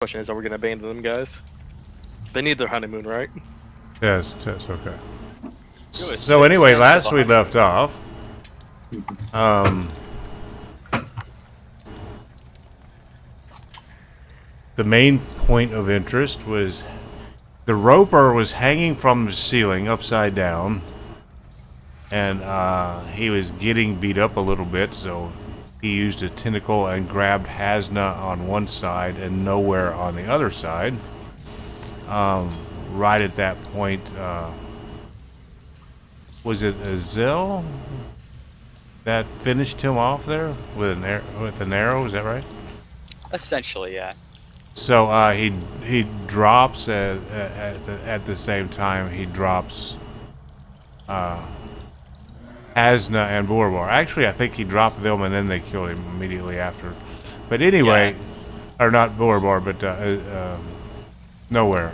Question is, are we going to abandon them guys? They need their honeymoon, right? Yes, that's okay. It was So anyway, 6 cents last of we a left off, the main point of interest was the roper was hanging from the ceiling upside down, and he was getting beat up a little bit, so he used a tentacle and grabbed Haznah on one side and nowhere on the other side. Right at that point, was it Azel that finished him off there with an arrow? Is that right? Essentially, yeah. So he drops at the same time he drops Haznah and Borabar. Actually, I think he dropped them and then they killed him immediately after. But anyway, or not Borabar, but nowhere.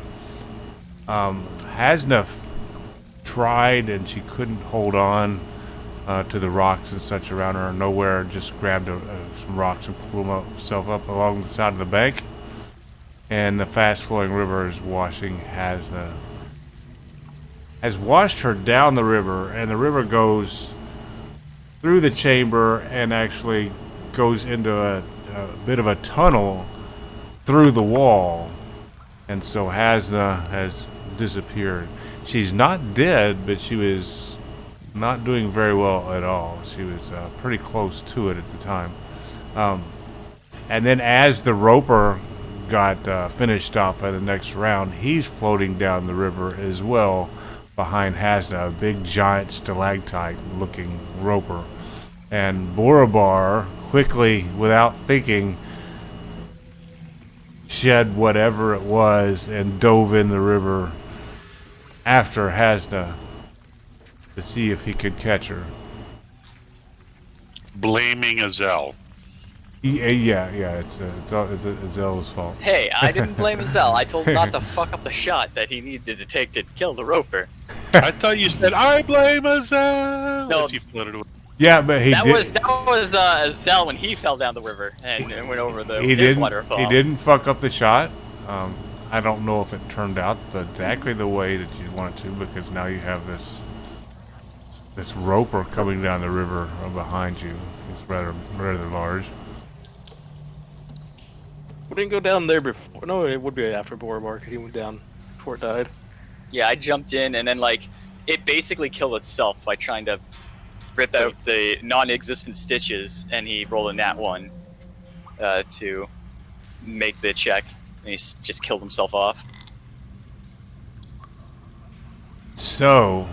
Haznah tried and she couldn't hold on to the rocks and such around her. Nowhere just grabbed some rocks and pulled himself up along the side of the bank. And the fast-flowing river is washing Haznah. Has washed her down the river, and the river goes through the chamber and actually goes into a bit of a tunnel through the wall. And so Haznah has disappeared. She's not dead, but she was not doing very well at all. She was pretty close to it at the time. And then as the roper got finished off at the next round, he's floating down the river as well behind Haznah, a big giant stalactite looking roper. And Borabar quickly, without thinking, shed whatever it was and dove in the river after Haznah to see if he could catch her. Blaming Azel. Yeah, it's Zel's fault. Hey, I didn't blame Azel. I told him not to fuck up the shot that he needed to take to kill the roper. I thought you said, I blame Azel! No. As you floated away. Yeah, but That was Azel when he fell down the river and went over his waterfall. He didn't fuck up the shot. I don't know if it turned out exactly the way that you want it to, because now you have this roper coming down the river behind you. It's rather large. We didn't go down there before. No, it would be after Borabar because he went down before it died. Yeah, I jumped in and then it basically killed itself by trying to rip out the non-existent stitches, and he rolled in that one to make the check, and he just killed himself off. So,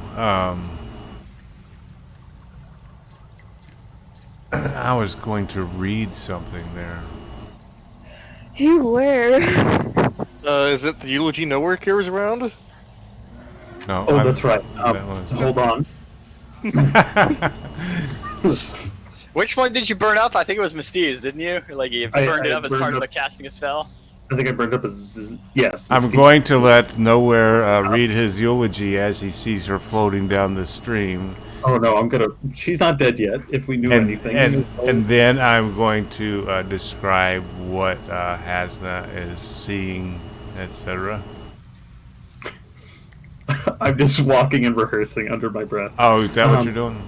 I was going to read something there. You were. Is it the eulogy nowhere carries around? No. Oh, that's right. Hold on. Which one did you burn up? I think it was Mysti's, didn't you? Like you burned it up as part of casting a spell? I think I burned up as... Yes. I'm going to let Nowhere read his eulogy as he sees her floating down the stream. Oh no, I'm gonna... She's not dead yet, if we knew anything. And then I'm going to describe what Haznah is seeing, etc. I'm just walking and rehearsing under my breath. Oh, is that what you're doing?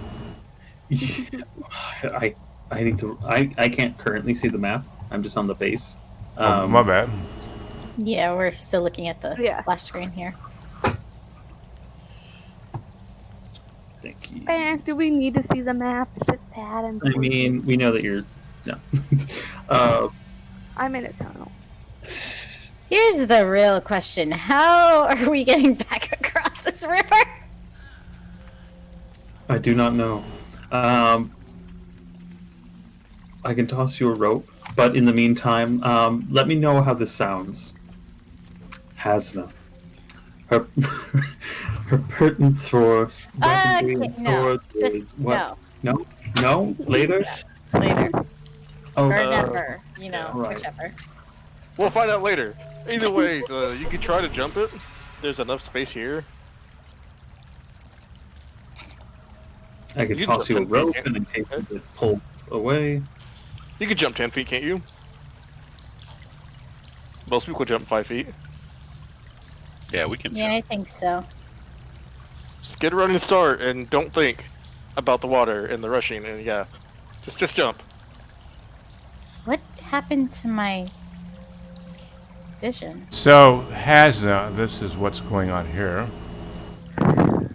I need to... I can't currently see the map. I'm just on the base. My bad. Yeah, we're still looking at the splash screen here. Thank you. Do we need to see the map? Is it bad? I mean, we know that you're... No. I'm in a tunnel. Here's the real question. How are we getting back across this river? I do not know. I can toss you a rope, but in the meantime, let me know how this sounds. Haznah. Her pertinent source. No. Just what? No? No? Later? Yeah, later. Oh, or never. right. Whichever. We'll find out later. Either way, you could try to jump it. There's enough space here. I could toss you a rope and in case you get pulled away. You could jump 10 feet, can't you? Most people jump 5 feet. Yeah, we can. Yeah, I think so. Just get a running start and don't think about the water and the rushing, and yeah, just jump. What happened to my vision? So, Haznah, this is what's going on here. You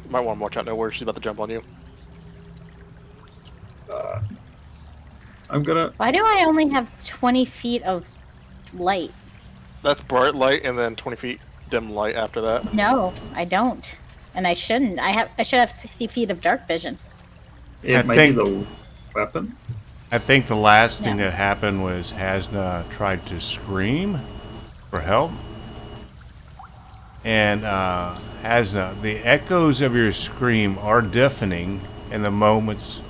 might want to watch out. Know where she's about to jump on you. I'm gonna. Why do I only have 20 feet of light? That's bright light, and then 20 feet dim light after that. No, I don't. And I shouldn't. I should have 60 feet of dark vision. It might be the weapon. I think the last thing Yeah. that happened was Haznah tried to scream for help. And Haznah, the echoes of your scream are deafening in the moments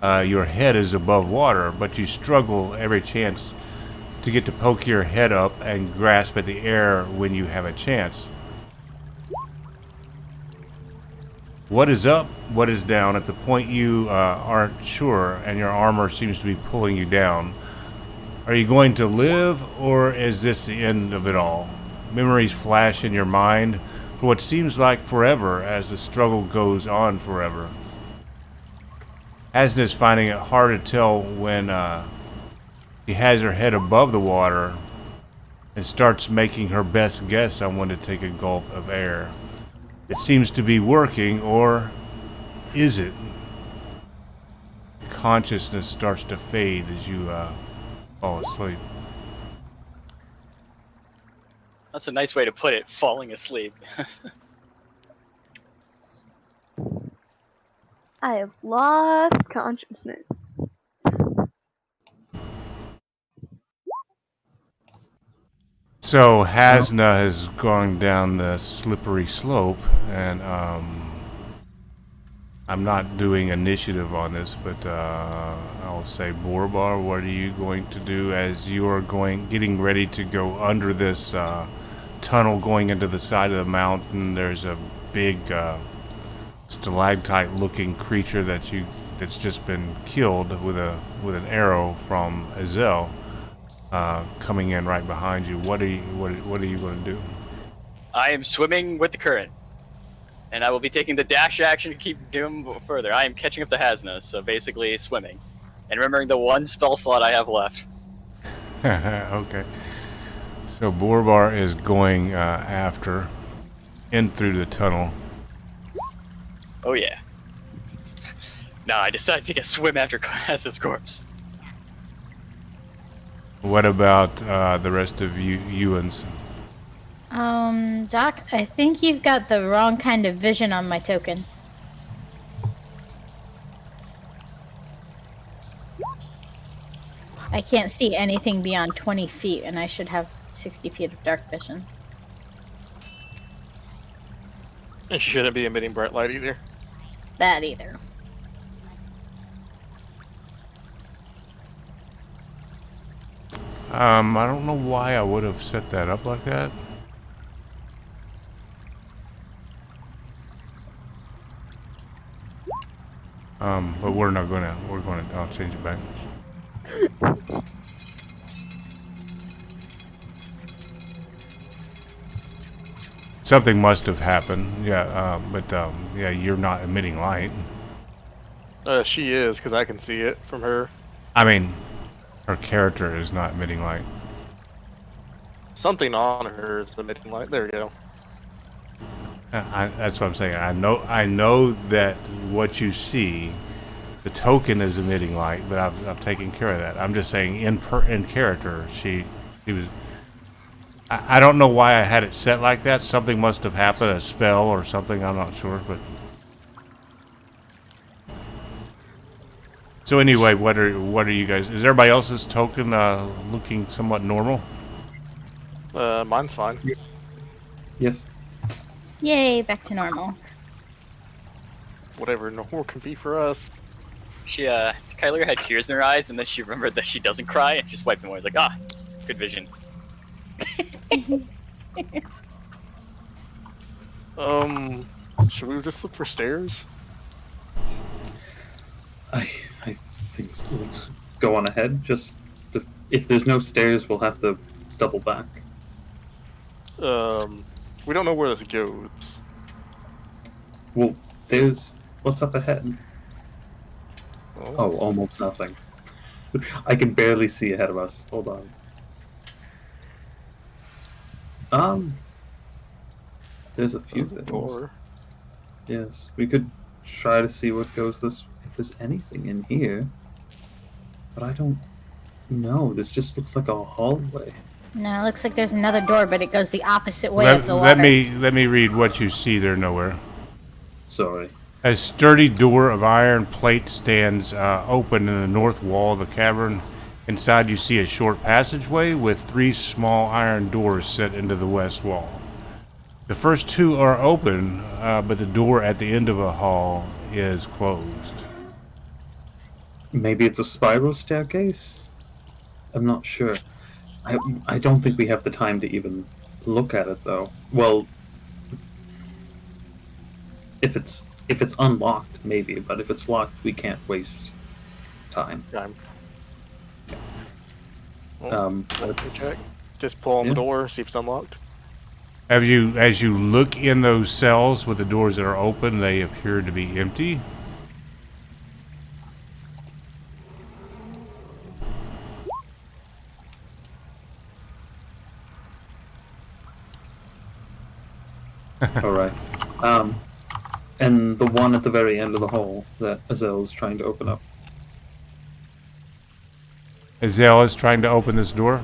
your head is above water, but you struggle every chance to get to poke your head up and grasp at the air when you have a chance. What is up? What is down? At the point you aren't sure and your armor seems to be pulling you down. Are you going to live, or is this the end of it all? Memories flash in your mind for what seems like forever as the struggle goes on forever. Haznah is finding it hard to tell when she has her head above the water and starts making her best guess on when to take a gulp of air. It seems to be working, or is it? Consciousness starts to fade as you fall asleep. That's a nice way to put it, falling asleep. I have lost consciousness. So Haznah has gone down the slippery slope, and I'm not doing initiative on this, but I'll say, Borabar, what are you going to do as you are getting ready to go under this tunnel going into the side of the mountain? There's a big stalactite-looking creature that's just been killed with an arrow from Azel. Coming in right behind you. What are you going to do? I am swimming with the current, and I will be taking the dash action to keep doing further. I am catching up to Haznah, so basically swimming, and remembering the one spell slot I have left. Okay. So Borabar is going after in through the tunnel. Oh yeah. Nah, I decided to swim after Haznah's corpse. What about the rest of Ewan's? Doc, I think you've got the wrong kind of vision on my token. I can't see anything beyond 20 feet, and I should have 60 feet of dark vision. And she shouldn't be emitting bright light either. That either. I don't know why I would have set that up like that. But we're gonna, I'll change it back. Something must have happened, yeah, but yeah, you're not emitting light. She is, because I can see it from her. I mean, her character is not emitting light. Something on her is emitting light. There we go. That's what I'm saying. I know that what you see, the token is emitting light, but I've taken care of that. I'm just saying in character, she was. I don't know why I had it set like that. Something must have happened, a spell or something. I'm not sure, but. So anyway, what are you guys? Is everybody else's token looking somewhat normal? Mine's fine. Yes. Yay, back to normal. Whatever normal can be for us. She, Kyler had tears in her eyes, and then she remembered that she doesn't cry, and just wiped them away. Like, good vision. Should we just look for stairs? I think so. Let's go on ahead. Just if there's no stairs, we'll have to double back. We don't know where this goes. Well, there's what's up ahead. Oh, almost nothing. I can barely see ahead of us. Hold on. There's a few things. Door. Yes, we could try to see what goes this. If there's anything in here, but I don't know. This just looks like a hallway. No, it looks like there's another door, but it goes the opposite way of the water. Let me read what you see there, Nowhere. Sorry. A sturdy door of iron plate stands open in the north wall of the cavern. Inside you see a short passageway with 3 small iron doors set into the west wall. The first 2 are open, but the door at the end of a hall is closed. Maybe it's a spiral staircase? I'm not sure. I don't think we have the time to even look at it, though. Well, if it's unlocked, maybe, but if it's locked, we can't waste time. Let's Check. Just pull on the door, see if it's unlocked. As you look in those cells with the doors that are open, they appear to be empty. all right. And the one at the very end of the hall that Azel's trying to open up. Azel is trying to open this door.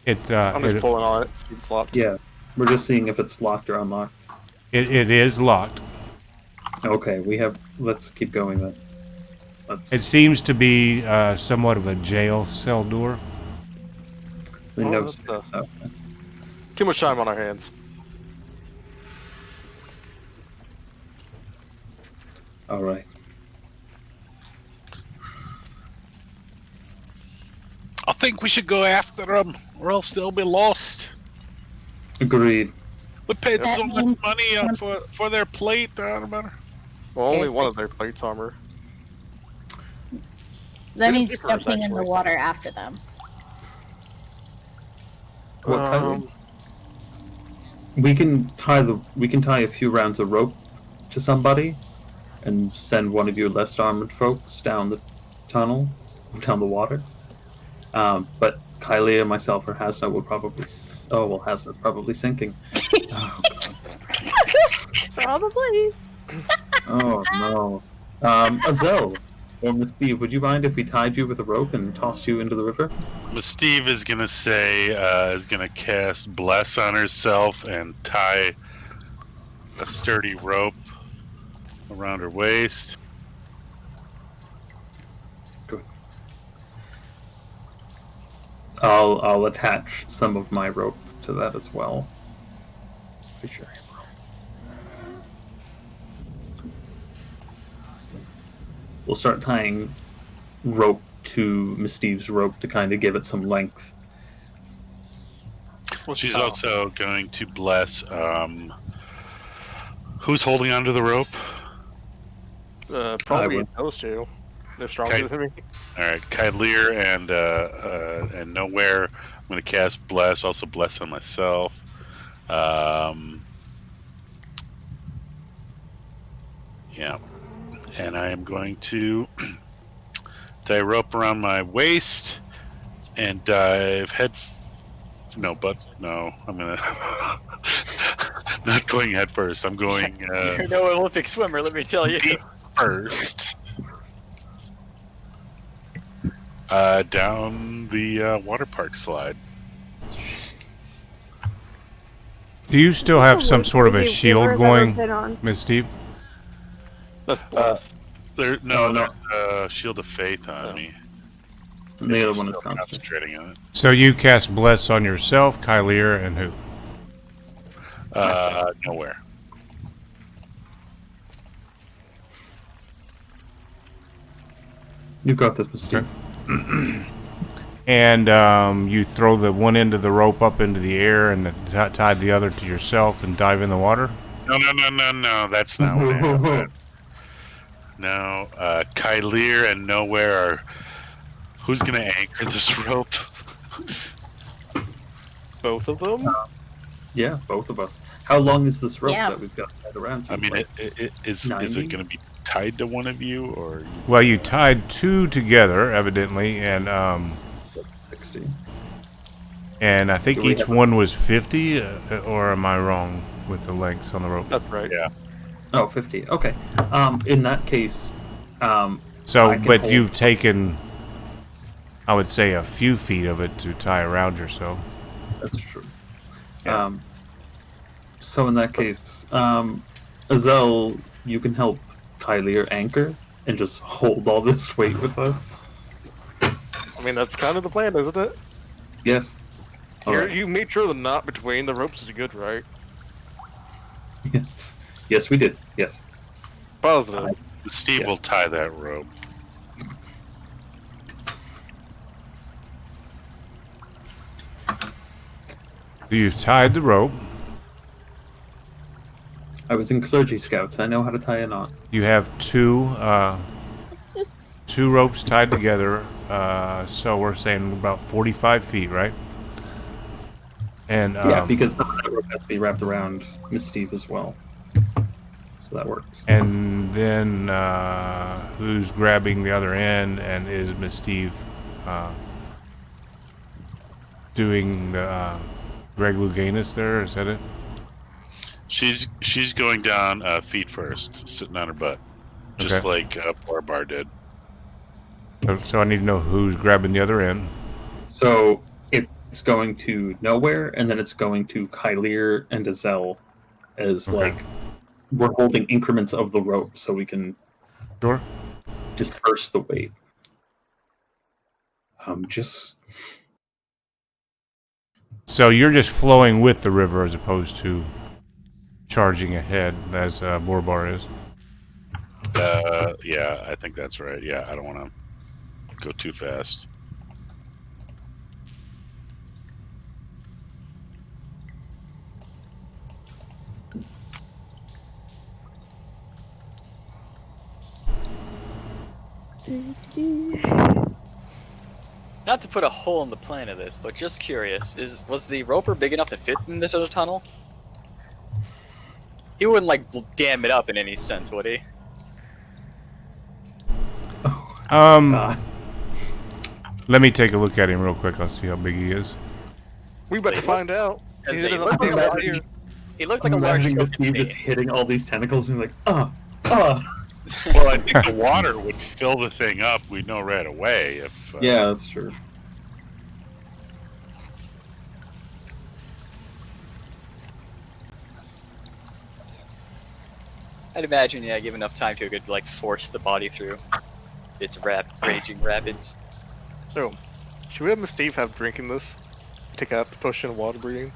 I'm just pulling on it, see if it's locked. Yeah, we're just seeing if it's locked or unlocked. It is locked. Okay, let's keep going then. It seems to be somewhat of a jail cell door. We Oh, never that's see tough. that. Too much time on our hands. All right. I think we should go after them, or else they'll be lost. Agreed. We paid That so much means- money for their plate. I don't matter. Well, only Seriously. one of their plates armor. That They're means different, jumping in the actually. water after them. What kind Um, We can tie a few rounds of rope to somebody, and send one of your less armored folks down the tunnel, down the water. But Kylie and myself or Haznah will probably. Haznah's probably sinking. Oh, Probably. oh no. Azel or Miss Steve, would you mind if we tied you with a rope and tossed you into the river? But Steve is gonna is gonna cast Bless on herself and tie a sturdy rope around her waist. Good. I'll attach some of my rope to that as well. Be sure. We'll start tying rope to Miss Steve's rope to kind of give it some length. She's also going to bless. Who's holding onto the rope? Probably would. those two. They're stronger than me. All right, Kyleer and Nowhere. I'm going to cast Bless. Also Bless on myself. Yeah, and I am going to tie a rope around my waist and dive head. No, I'm gonna not going head first. I'm going You're no Olympic swimmer, let me tell you. first. Down the water park slide. Do you still have some sort of a Maybe shield war that going, was hit on. Miss Steve? That's blessed. There's a shield of faith on me. And the other one is Still constant. concentrating on it. So you cast Bless on yourself, Kyleer, and who? Nowhere. You got this, Miss Steve. And you throw the one end of the rope up into the air and tied the other to yourself and dive in the water? No. That's not what happened. No, Kyleer and Nowhere are. Who's gonna anchor this rope? Both of them? Yeah, both of us. How long is this rope Yeah. that we've got tied around you? I mean, Like, is 90? it going to be tied to one of you, or Well, you tied 2 together, evidently, and 60. I think Do we each have one was 50, or am I wrong with the lengths on the rope? That's right. yeah? Oh, 50. Okay. In that case, So, I can but hold- you've taken, I would say, a few feet of it to tie around yourself. That's true. Yeah. So in that case, Azel, you can help Kylie anchor and just hold all this weight with us. I mean, that's kind of the plan, isn't it? Yes. All Here, right. you made sure the knot between the ropes is good, right? Yes. Yes, we did. Yes. Positive. Steve Yeah. will tie that rope. You've tied the rope. I was in clergy scouts. I know how to tie a knot. You have two ropes tied together. So we're saying about 45 feet, right? And Yeah, because some of that rope has to be wrapped around Miss Steve as well. So that works. and then who's grabbing the other end, and is Miss Steve doing the Greg Louganis there? Is that it? She's going down feet first, sitting on her butt, just Okay. like Borabar did. So I need to know who's grabbing the other end. So it's going to nowhere, and then it's going to Kylir and Azel as Okay. like we're holding increments of the rope so we can Sure. disperse the weight. Just So you're just flowing with the river as opposed to charging ahead as Borabar is. Yeah, I think that's right. Yeah, I don't want to go too fast. Not to put a hole in the plan of this, but just curious, was the roper big enough to fit in this other tunnel? He wouldn't like dam it up in any sense, would he? God. Let me take a look at him real quick. I'll see how big he is. We about to find out. I'd He's say in he an looked like a update large- here. He looked like I'm a large imagining Miss token Steve to just me. hitting all these tentacles and being like, Well, I think the water would fill the thing up. We'd know right away if. Yeah, that's true. I'd imagine, yeah, give enough time to it could like force the body through its raging rapids. So, should we have Miss Steve have drinking this? Take out the potion of water breathing?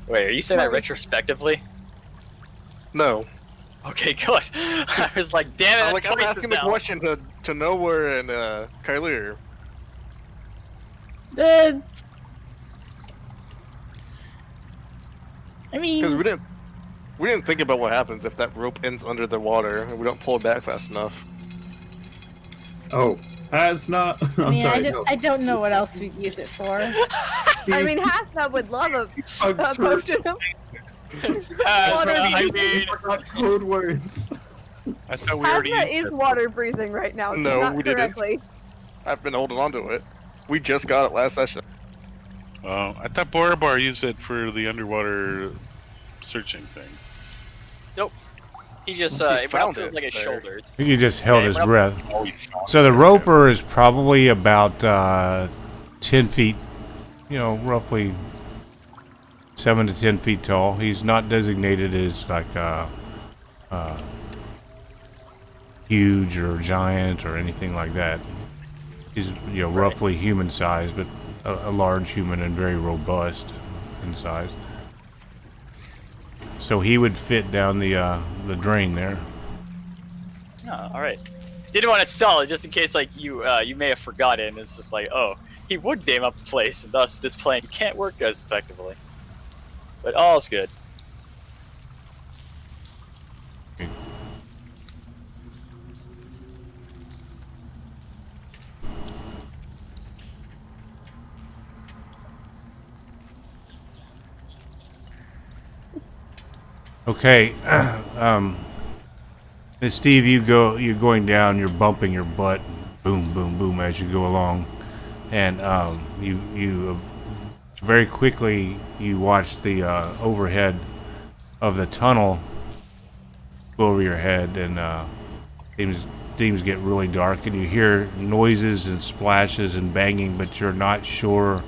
Wait, are you saying that retrospectively? No. Okay, good. I was like, damn it, I'm asking the question to Nowhere and Kylir. I Because mean, we didn't think about what happens if that rope ends under the water and we don't pull it back fast enough. Oh, Haznah. I I'm mean, sorry. I don't know what else we'd use it for. I mean, Haznah would love a potion of I mean, I forgot code words. I thought we already. Haznah is water breathing right now. No, not we didn't. correctly. I've been holding on to it. We just got it last session. Oh, I thought Borabar used it for the underwater searching thing. he just He it found wrapped it it like his there. shoulders. I think he just held Yeah, his well- breath. Oh, he found So the it. roper is probably about 10 feet, roughly 7 to 10 feet tall. He's not designated as like huge or giant or anything like that. He's roughly human size, but a large human and very robust in size. So he would fit down the drain there. Oh, all right. Didn't want to sell it just in case like you may have forgotten. It's just like, oh, he would dam up the place, and thus this plan can't work as effectively. But all's good. Okay. And Steve, you're going down, you're bumping your butt, boom, boom, boom, as you go along, and you very quickly you watch the overhead of the tunnel go over your head, and things get really dark, and you hear noises and splashes and banging, but you're not sure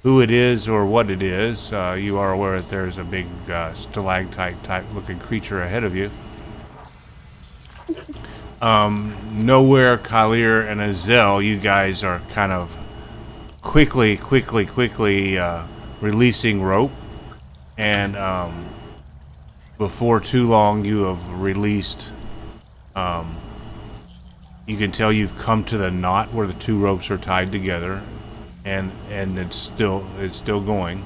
who it is or what it is. You are aware that there's a big stalactite type looking creature ahead of you. Nowhere, Kalir and Azel, you guys are kind of quickly releasing rope, and before too long you have released, you can tell you've come to the knot where the two ropes are tied together, and it's still going.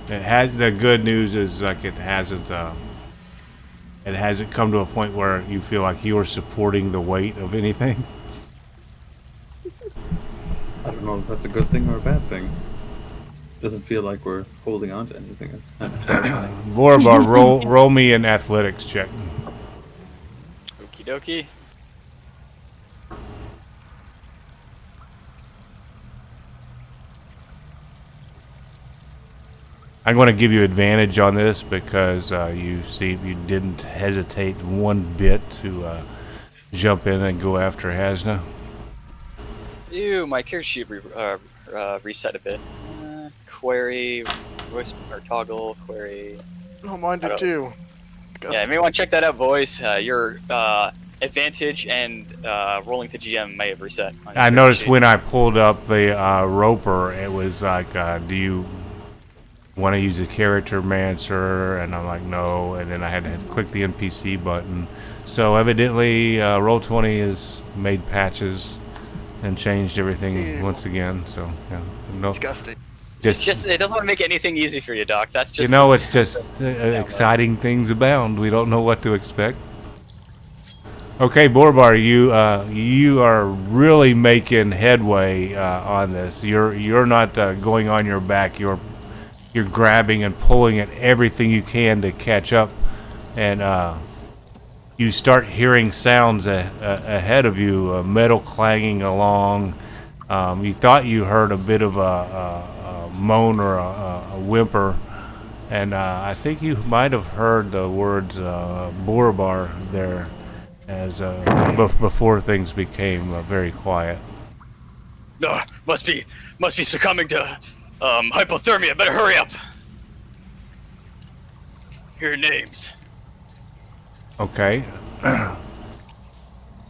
It has, the good news is like it hasn't come to a point where you feel like you are supporting the weight of anything. I don't know if that's a good thing or a bad thing. Doesn't feel like we're holding on to anything. It's kind of terrifying. Borabar, roll me an athletics check. Okie dokie. I'm going to give you advantage on this because you didn't hesitate one bit to jump in and go after Haznah. Ew, my character sheet reset a bit. Query, voice or toggle, query. No, mine did too. Yeah, you may want to check that out, boys. Your advantage and rolling to GM may have reset. I noticed when I pulled up the roper, it was like, do you want to use a character mancer? And I'm like, no. And then I had to click the NPC button. So evidently, Roll20 has made patches and changed everything once again. So yeah, no. Disgusting. It's just, it doesn't want to make anything easy for you, Doc. That's just, you know, it's just exciting things abound. We don't know what to expect. Okay, Borabar, you are really making headway on this. You're not going on your back. You're grabbing and pulling at everything you can to catch up, and you start hearing sounds ahead of you, metal clanging along. You thought you heard a bit of a moan or a whimper, and I think you might have heard the words Borabar there as before things became very quiet. No, must be succumbing to hypothermia. Better hurry up. Your names. Okay.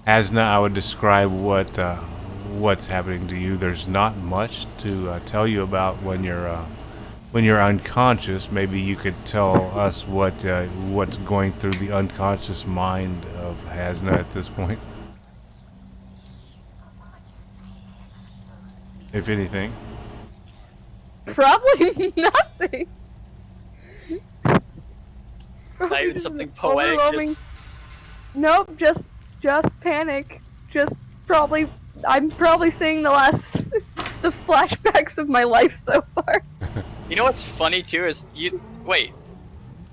Haznah, I would describe what's happening to you. There's not much to tell you about when you're unconscious. Maybe you could tell us what's going through the unconscious mind of Haznah at this point, if anything. Probably nothing. Not even something poetic. Overwhelming. Just... Nope, just panic. Just probably, I'm probably seeing the flashbacks of my life so far. You know what's funny too is wait.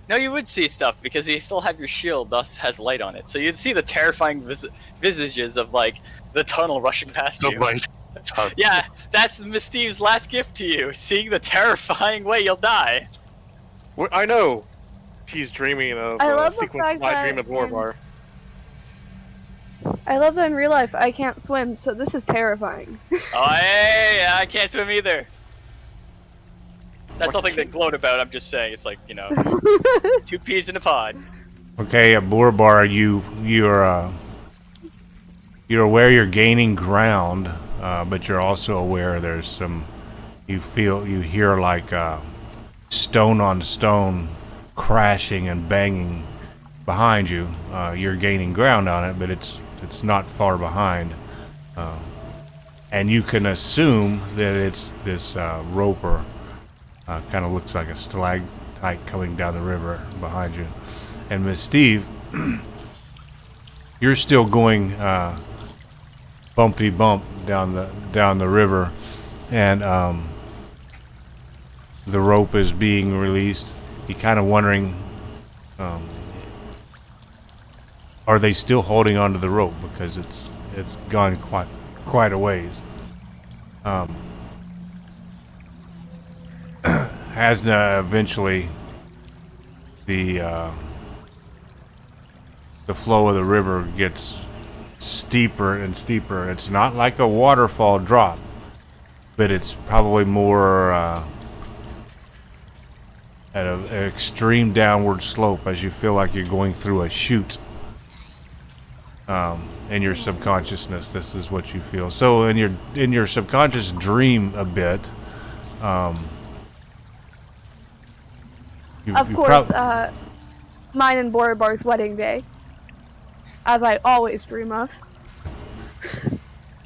No, you would see stuff because you still have your shield, thus has light on it. So you'd see the terrifying visages of like the tunnel rushing past you. Right. Yeah, that's Miss Steve's last gift to you. Seeing the terrifying way you'll die. Well, I know. He's dreaming of I a love the sequence fact I dream that of Borabar. I love that in real life I can't swim, so this is terrifying. Oh, hey, I can't swim either. That's something to gloat about. I'm just saying, it's like, you know, two peas in a pod. Okay, at Borabar, you're aware you're gaining ground, but you're also aware there's some. You hear like stone on stone crashing and banging behind you. You're gaining ground on it, but it's not far behind, and you can assume that it's this roper. Kind of looks like a stalactite coming down the river behind you. And Miss Steve, you're still going bumpy bump down the river, and the rope is being released. You're kind of wondering are they still holding onto the rope because it's gone quite a ways? Haznah eventually the flow of the river gets steeper and steeper. It's not like a waterfall drop, but it's probably more at an extreme downward slope as you feel like you're going through a chute. In your subconsciousness, this is what you feel. So in your subconscious dream a bit. Of course, mine and Borabar's wedding day, as I always dream of.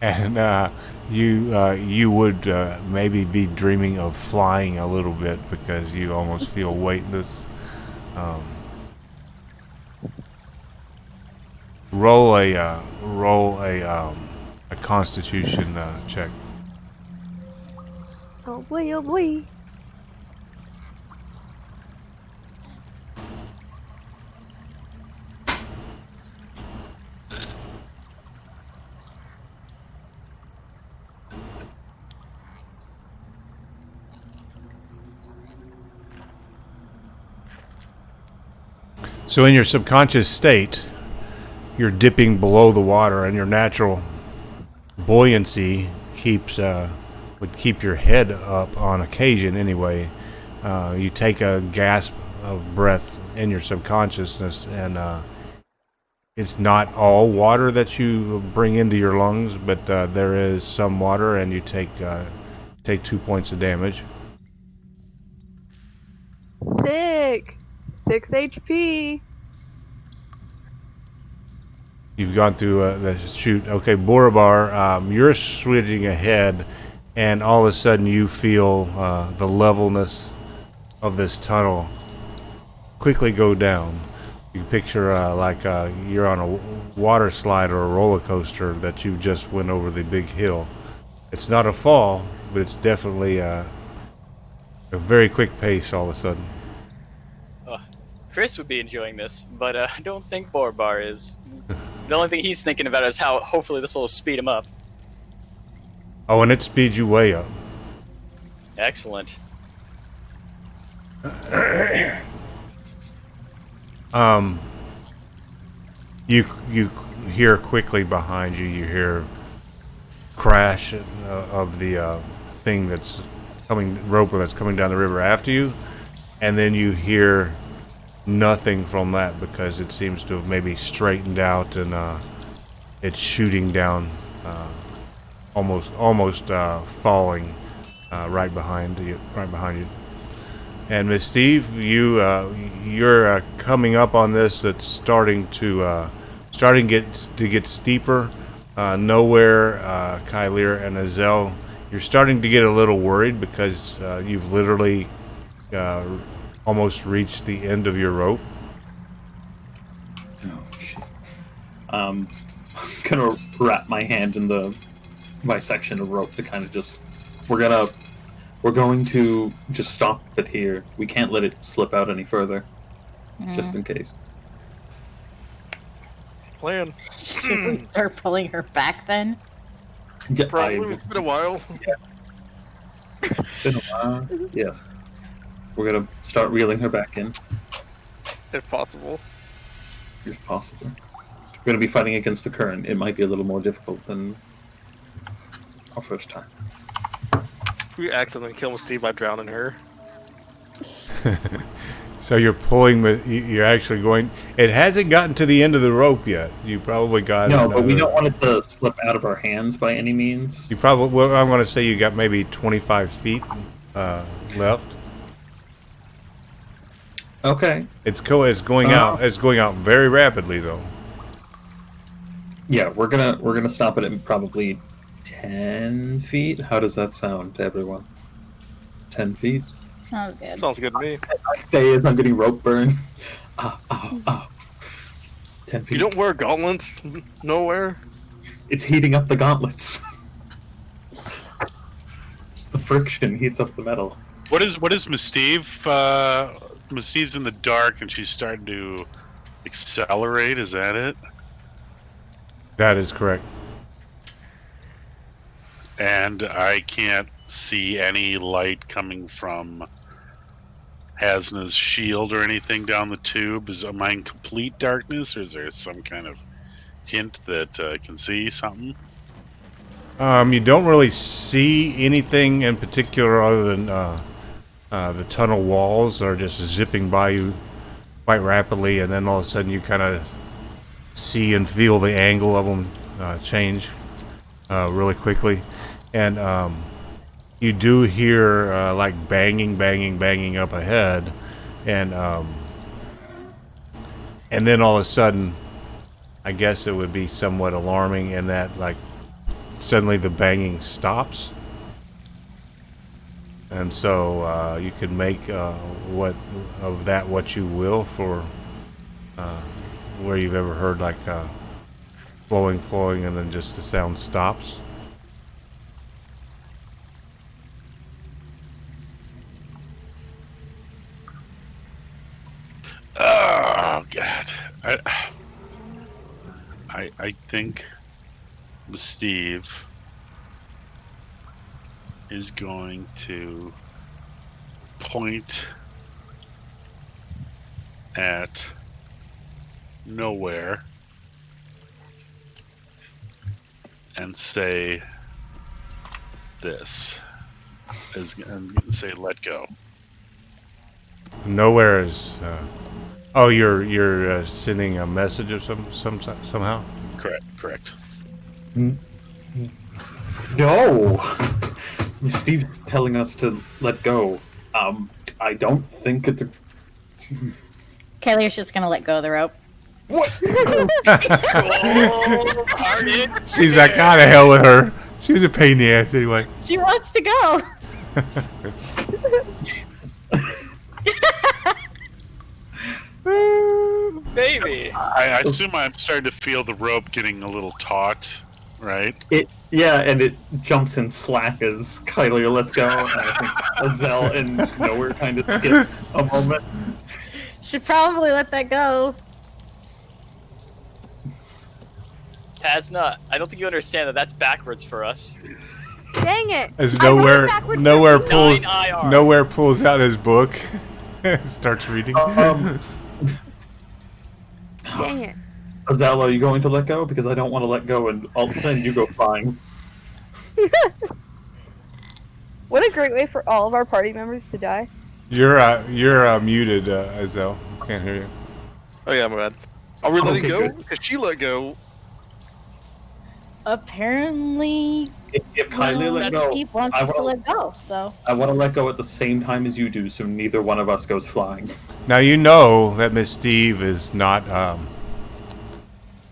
And you would maybe be dreaming of flying a little bit because you almost feel weightless. Roll a Constitution check. Oh boy, oh boy. So in your subconscious state, you're dipping below the water, and your natural buoyancy would keep your head up on occasion anyway. You take a gasp of breath in your subconsciousness, and it's not all water that you bring into your lungs, but there is some water, and you take 2 points of damage. Sick. 6 HP. You've gone through the chute. Okay, Borabar, you're switching ahead, and all of a sudden you feel the levelness of this tunnel quickly go down. You picture like you're on a water slide or a roller coaster that you just went over the big hill. It's not a fall, but it's definitely a very quick pace all of a sudden. Chris would be enjoying this, but I don't think Borabar is. The only thing he's thinking about is how hopefully this will speed him up. Oh, and it speeds you way up. Excellent. You hear quickly behind you. You hear crash of the thing that's rope that's coming down the river after you, and then you hear nothing from that because it seems to have maybe straightened out and it's shooting down, almost falling right behind you. And Miss Steve, you're coming up on this. That's starting to get steeper. Nowhere, Kylir and Azel, you're starting to get a little worried because you've literally almost reached the end of your rope. Oh, jeez. I'm gonna wrap my hand in my section of rope to kind of just. We're going to just stop it here. We can't let it slip out any further, just in case. Plan. Should we start pulling her back then? Yeah, Probably. It's been a while. It's been a while. Yes. We're gonna start reeling her back in, If possible. if possible. We're gonna be fighting against the current. It might be a little more difficult than our first time. We accidentally killed Steve by drowning her. So you're pulling, you're actually going. It hasn't gotten to the end of the rope yet. You probably got. No, but we don't want it to slip out of our hands by any means. You probably. Well, I'm going to say you got maybe 25 feet left. Okay. It's going out. It's going out very rapidly, though. Yeah, we're gonna stop it at probably 10 feet. How does that sound to everyone? 10 feet. Sounds good. Sounds good to me. I say as I'm getting rope burn. 10 feet. You don't wear gauntlets nowhere? It's heating up the gauntlets. The friction heats up the metal. What is Miss Steve? Miss Steve's in the dark and she's starting to accelerate. Is that it? That is correct. And I can't see any light coming from Haznah's shield or anything down the tube. Am I in complete darkness, or is there some kind of hint that I can see something? You don't really see anything in particular other than the tunnel walls are just zipping by you quite rapidly, and then all of a sudden you kind of see and feel the angle of them change really quickly. And you do hear like banging up ahead, and then all of a sudden, I guess it would be somewhat alarming in that like suddenly the banging stops, and so you can make what you will for where you've ever heard like flowing, and then just the sound stops. Oh God! I think Steve is going to point at nowhere and say this. I'm going to say, "Let go." Nowhere is. Oh, you're sending a message of somehow. Correct. No! Steve's telling us to let go. I don't think it's a... Kaylee's just gonna let go of the rope. She's like, "God, to hell with her." She was a pain in the ass anyway. She wants to go. Baby. I assume I'm starting to feel the rope getting a little taut, right? Yeah, and it jumps in slack as Kylie lets go, and I think Azelle and Nowhere kind of skip a moment. Should probably let that go. Haznah, I don't think you understand that that's backwards for us. Dang it! As I wrote it nowhere backwards nowhere for you. pulls 9IR. nowhere pulls out his book and starts reading. Dang it! Azelle, are you going to let go? Because I don't want to let go, and all of a sudden you go flying. What a great way for all of our party members to die. You're muted, Azelle. Can't hear you. Oh yeah, my bad. Are we letting Okay, go? good. Because she let go. Apparently, If Kylie let go, Steve wants I us to wanna- let go. So I want to let go at the same time as you do, so neither one of us goes flying. Now you know that Miss Steve is not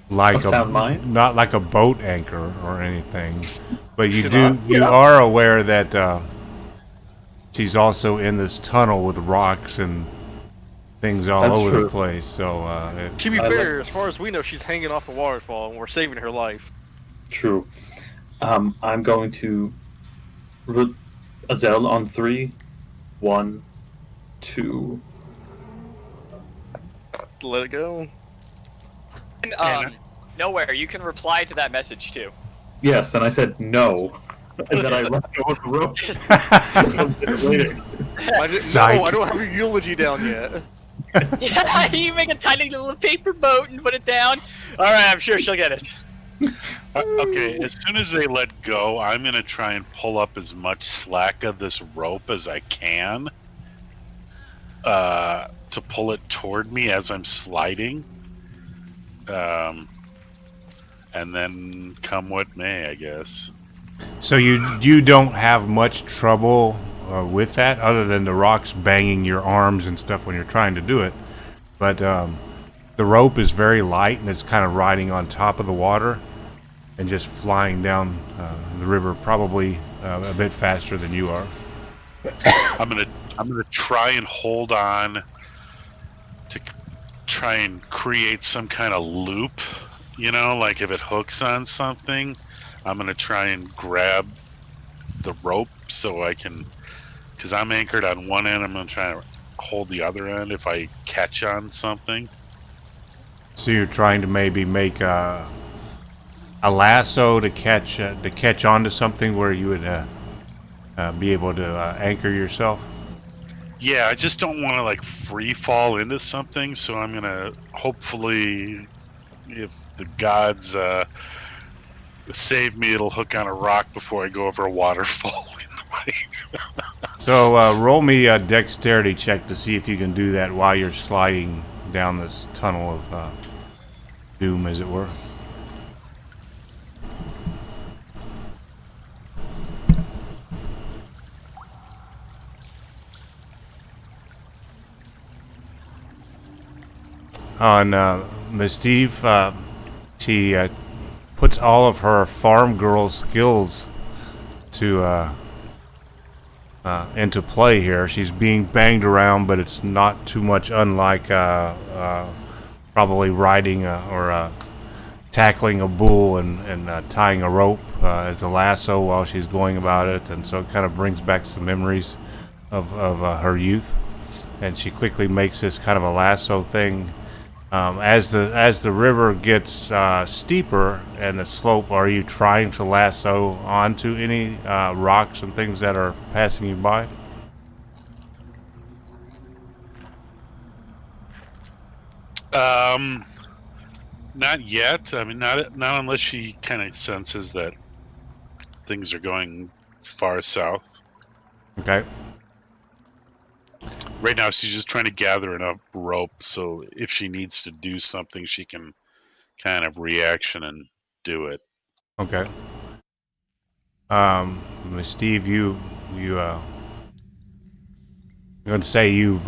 like Of sound mind? not like a boat anchor or anything, but you She's do not? you Yeah. are aware that she's also in this tunnel with rocks and things all That's over true. the place. So To be I fair, as far as we know, she's hanging off a waterfall, and we're saving her life. True. I'm going to Azelle on 3. 1, 2. Let it go. And, nowhere, you can reply to that message too. Yes, and I said no, and then I let go of the rope. Later. No, Psych. I don't have your eulogy down yet. Yeah, you make a tiny little paper boat and put it down. Alright, I'm sure she'll get it. Okay, as soon as they let go, I'm going to try and pull up as much slack of this rope as I can to pull it toward me as I'm sliding. And then come what may, I guess. So you don't have much trouble with that, other than the rocks banging your arms and stuff when you're trying to do it. But the rope is very light, and it's kind of riding on top of the water and just flying down the river, probably a bit faster than you are. I'm gonna try and hold on to try and create some kind of loop. You know, like if it hooks on something, I'm gonna try and grab the rope so I can, because I'm anchored on one end, I'm gonna try and hold the other end if I catch on something. So you're trying to maybe make a lasso to catch onto something where you would be able to anchor yourself. Yeah, I just don't want to like free fall into something, so I'm gonna hopefully, if the gods save me, it'll hook on a rock before I go over a waterfall. So roll me a dexterity check to see if you can do that while you're sliding down this tunnel of doom, as it were. On Miss Steve, she puts all of her farm girl skills to into play here. She's being banged around, but it's not too much unlike probably riding or tackling a bull and tying a rope as a lasso while she's going about it, and so it kind of brings back some memories of her youth. And she quickly makes this kind of a lasso thing. As the river gets steeper and the slope, are you trying to lasso onto any rocks and things that are passing you by? Not yet. I mean, not unless she kind of senses that things are going far south. Okay. Right now, she's just trying to gather enough rope so if she needs to do something, she can kind of reaction and do it. Okay. Steve, I'm going to say you've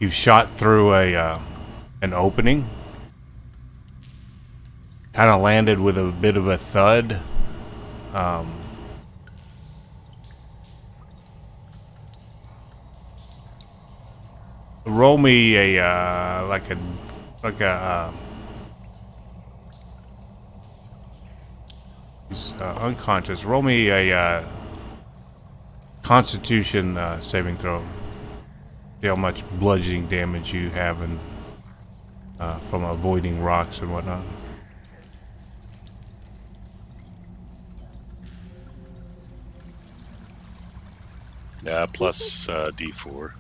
shot through an opening. Kind of landed with a bit of a thud. Roll me a he's unconscious. Roll me a Constitution saving throw. See how much bludgeoning damage you have from avoiding rocks and whatnot. Yeah, plus D4.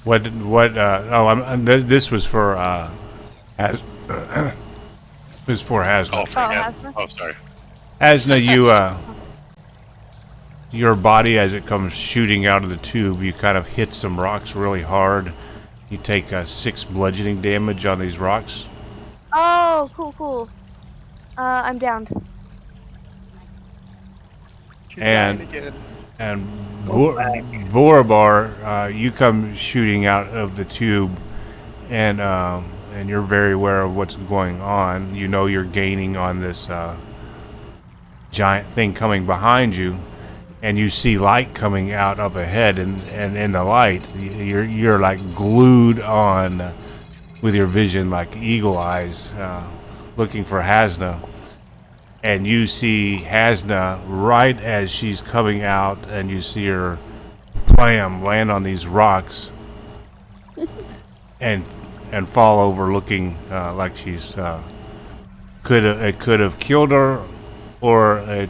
This was for this was for Haznah. Oh, for Haznah. Oh, sorry. Haznah, your body as it comes shooting out of the tube, you kind of hit some rocks really hard. You take 6 bludgeoning damage on these rocks. Oh, cool. I'm downed. She's dying And again. and Borabar, you come shooting out of the tube, and you're very aware of what's going on. You know you're gaining on this giant thing coming behind you, and you see light coming out up ahead, and in the light, you're like glued on with your vision, like eagle eyes, looking for Haznah. And you see Haznah right as she's coming out, and you see her blam land on these rocks and fall over, looking like she's it could have killed her, or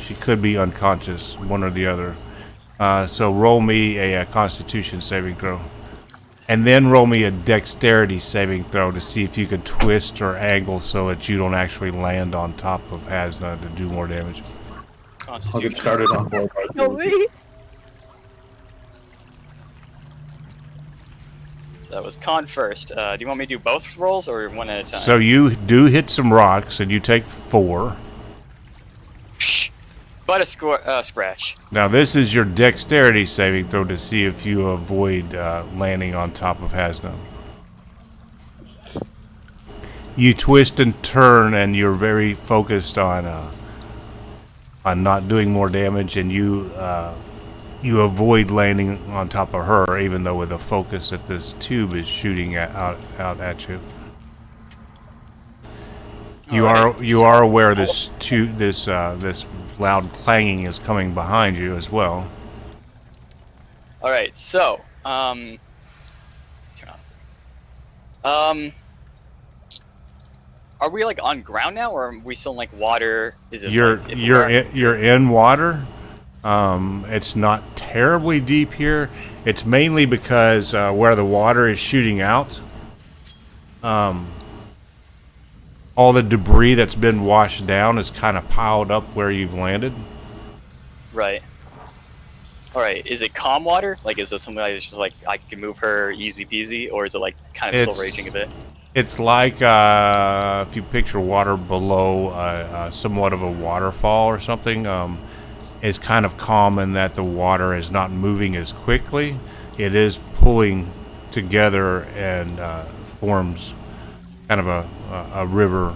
she could be unconscious, one or the other. So roll me a Constitution saving throw. And then roll me a dexterity saving throw to see if you can twist or angle so that you don't actually land on top of Haznah to do more damage. I'll get started on board. No way. That was con first. Do you want me to do both rolls or one at a time? So you do hit some rocks, and you take 4. Psh, but a scratch. Now this is your dexterity saving throw to see if you avoid landing on top of Haznah. You twist and turn, and you're very focused on not doing more damage, and you avoid landing on top of her, even though with a focus that this tube is shooting out at you. You are aware this loud clanging is coming behind you as well. All right, so turn on. Are we like on ground now, or are we still in like water? Is it You're like, if we are- you're in water. It's not terribly deep here. It's mainly because where the water is shooting out, all the debris that's been washed down is kind of piled up where you've landed. Right. All right. Is it calm water? Like, is it something that's just like I can move her easy peasy, or is it like kind of still raging a bit? It's like if you picture water below somewhat of a waterfall or something. It's kind of calm in that the water is not moving as quickly. It is pulling together and forms kind of a river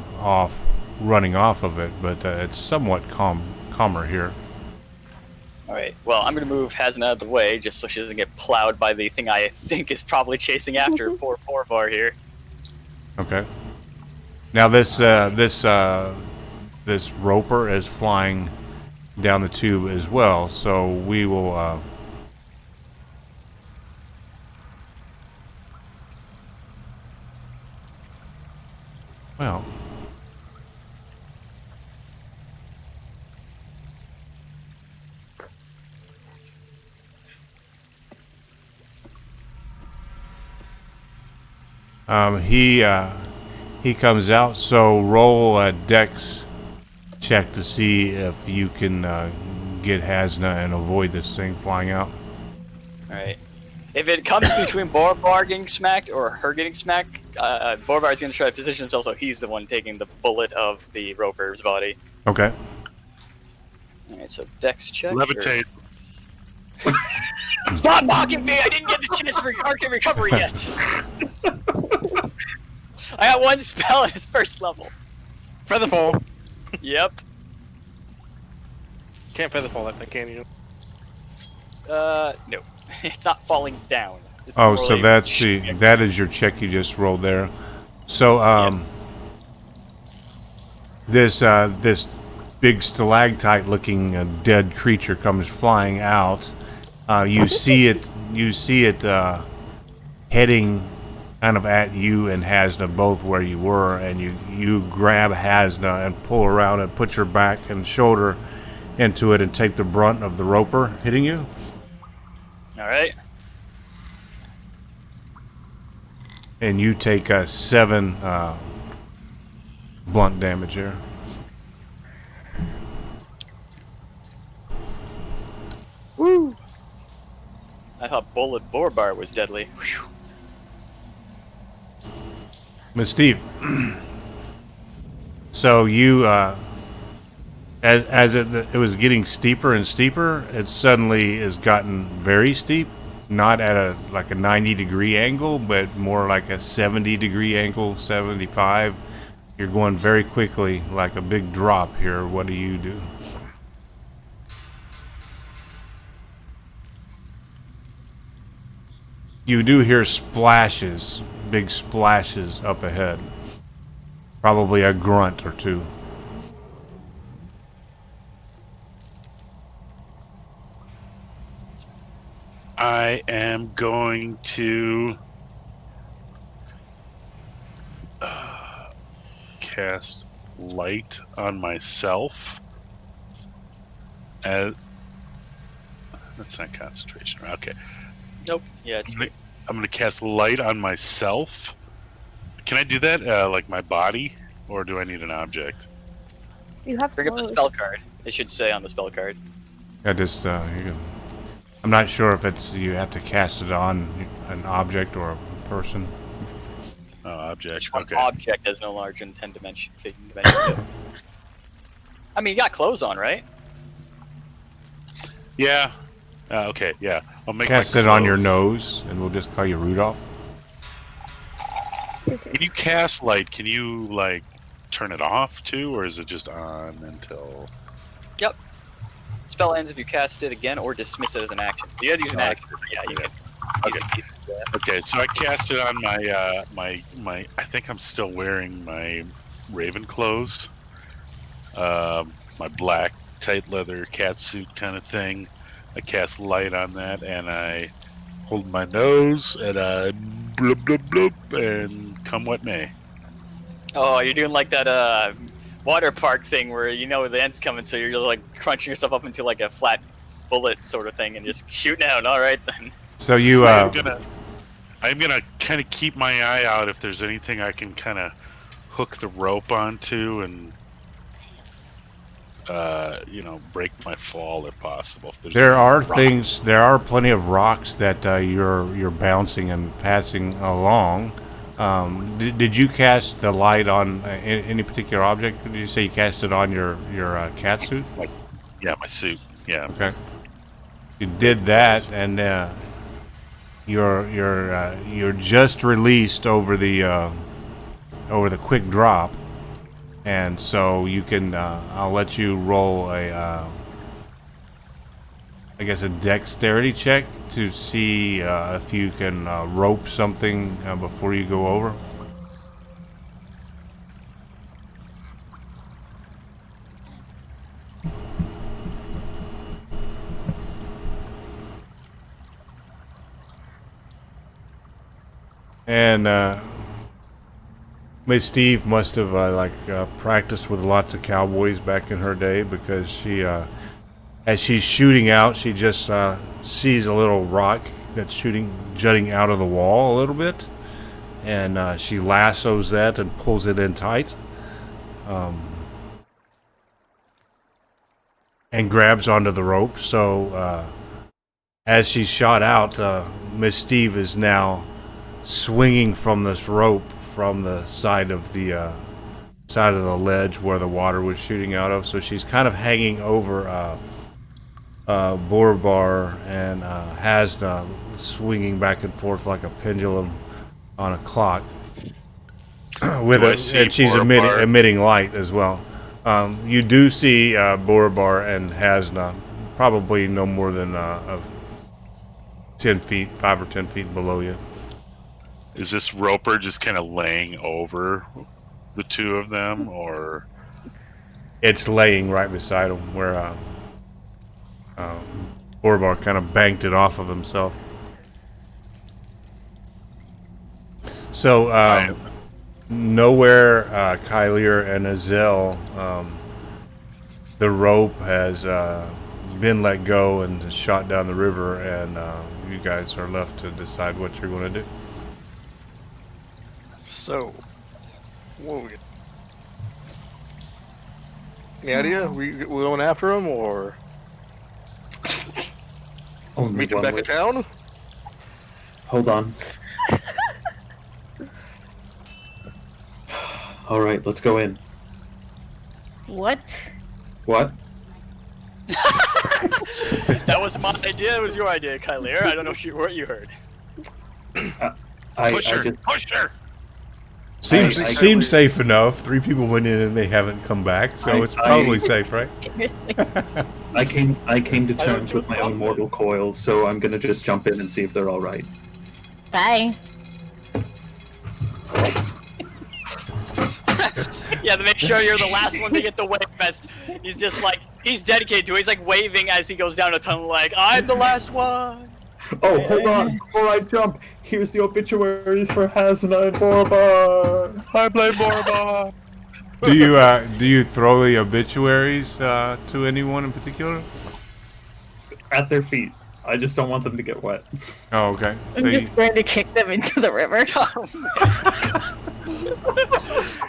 running off of it, but it's somewhat calmer here. All right. Well, I'm gonna move Haznah out of the way just so she doesn't get plowed by the thing I think is probably chasing after poor Borabar here. Okay. Now this roper is flying down the tube as well, so we will well, he comes out, so roll a dex check to see if you can get Haznah and avoid this thing flying out. All right. If it comes between Borabar getting smacked or her getting smacked, Borabar is going to try to position himself so he's the one taking the bullet of the roper's body. Okay. All right, so Dex check. Levitate. Stop mocking me! I didn't get the chance for arcane recovery yet. I got one spell at his first level. Featherfall. Yep. Can't featherfall that thing, can you? No. It's not falling down. It's Oh, more so like that is your check you just rolled there. So this big stalactite-looking dead creature comes flying out. You see it heading kind of at you and Haznah both where you were, and you grab Haznah and pull around and put your back and shoulder into it and take the brunt of the roper hitting you. All right. And you take 7 blunt damage here. Woo! I thought Bullet Borabar was deadly. Whew. Miss Steve, so you, as it was getting steeper and steeper, it suddenly has gotten very steep. Not at a 90-degree angle, but more like a 70-degree angle, 75. You're going very quickly, like a big drop here. What do you do? You do hear splashes, big splashes up ahead. Probably a grunt or two. I am going to cast light on myself. That's not concentration. Okay. Nope. Yeah, it's I'm going to cast light on myself. Can I do that, like my body, or do I need an object? You have bring up the clothes. spell card. It should say on the spell card. I just, you can, I'm not sure if it's you have to cast it on an object or a person. Oh, object. Which one Okay. object has no larger than 10 dimension? I mean, you got clothes on, right? Yeah. Okay. Yeah. I'll make Cast my it on your clothes. nose, and we'll just call you Rudolph. Can you cast light? Can you like turn it off too, or is it just on until? Yep. Spell ends if you cast it again or dismiss it as an action. You gotta use an action. But yeah, you can. Okay. Okay, so I cast it on my my. I think I'm still wearing my raven clothes. My black tight leather catsuit kind of thing. I cast light on that, and I hold my nose, and I blub blub blub, and come what may. Oh, you're doing like that water park thing where you know the end's coming, so you're like crunching yourself up into like a flat bullet sort of thing and just shooting out. All right then. So you I'm gonna kind of keep my eye out if there's anything I can kind of hook the rope onto and break my fall if possible. If there's there any are rocks. things. There are plenty of rocks that you're bouncing and passing along. Did you cast the light on any particular object? Did you say you cast it on your cat suit? My suit. Yeah. Okay. You did that, and you're just released over the quick drop, and so you can. I'll let you roll a. I guess a dexterity check to see if you can rope something before you go over. And Miss Steve must have practiced with lots of cowboys back in her day, because she. As she's shooting out, she just sees a little rock that's jutting out of the wall a little bit, and she lassos that and pulls it in tight, and grabs onto the rope. So as she's shot out, Miss Steve is now swinging from this rope from the side of the ledge where the water was shooting out of. So she's kind of hanging over. Borabar and Haznah, swinging back and forth like a pendulum on a clock. And she's emitting light as well. You do see Borabar and Haznah, probably no more than 5 or 10 feet below you. Is this Roper just kind of laying over the two of them, or? It's laying right beside him, where Borabar kind of banked it off of himself. So, nowhere, Kylier and Azel, the rope has been let go and shot down the river, and you guys are left to decide what you're going to do. So, what we? Any idea? We going after him, or meet him back in town? Hold on. All right, let's go in. What? What? That was my idea. It was your idea, Kylier. I don't know what you heard. Push her! Seems safe enough. 3 people went in and they haven't come back, so it's probably safe, right? Seriously? I came to terms with my own mortal coil, so I'm gonna just jump in and see if they're all right. Bye. Yeah, to make sure you're the last one to get the wave vest. He's just like, he's dedicated to it. He's like waving as he goes down a tunnel like, I'm the last one. Oh, hold on! Before I jump, here's the obituaries for Haznah and Borabar. I blame Borabar. Do you throw the obituaries to anyone in particular? At their feet. I just don't want them to get wet. Oh, okay. So I'm just going to kick them into the river.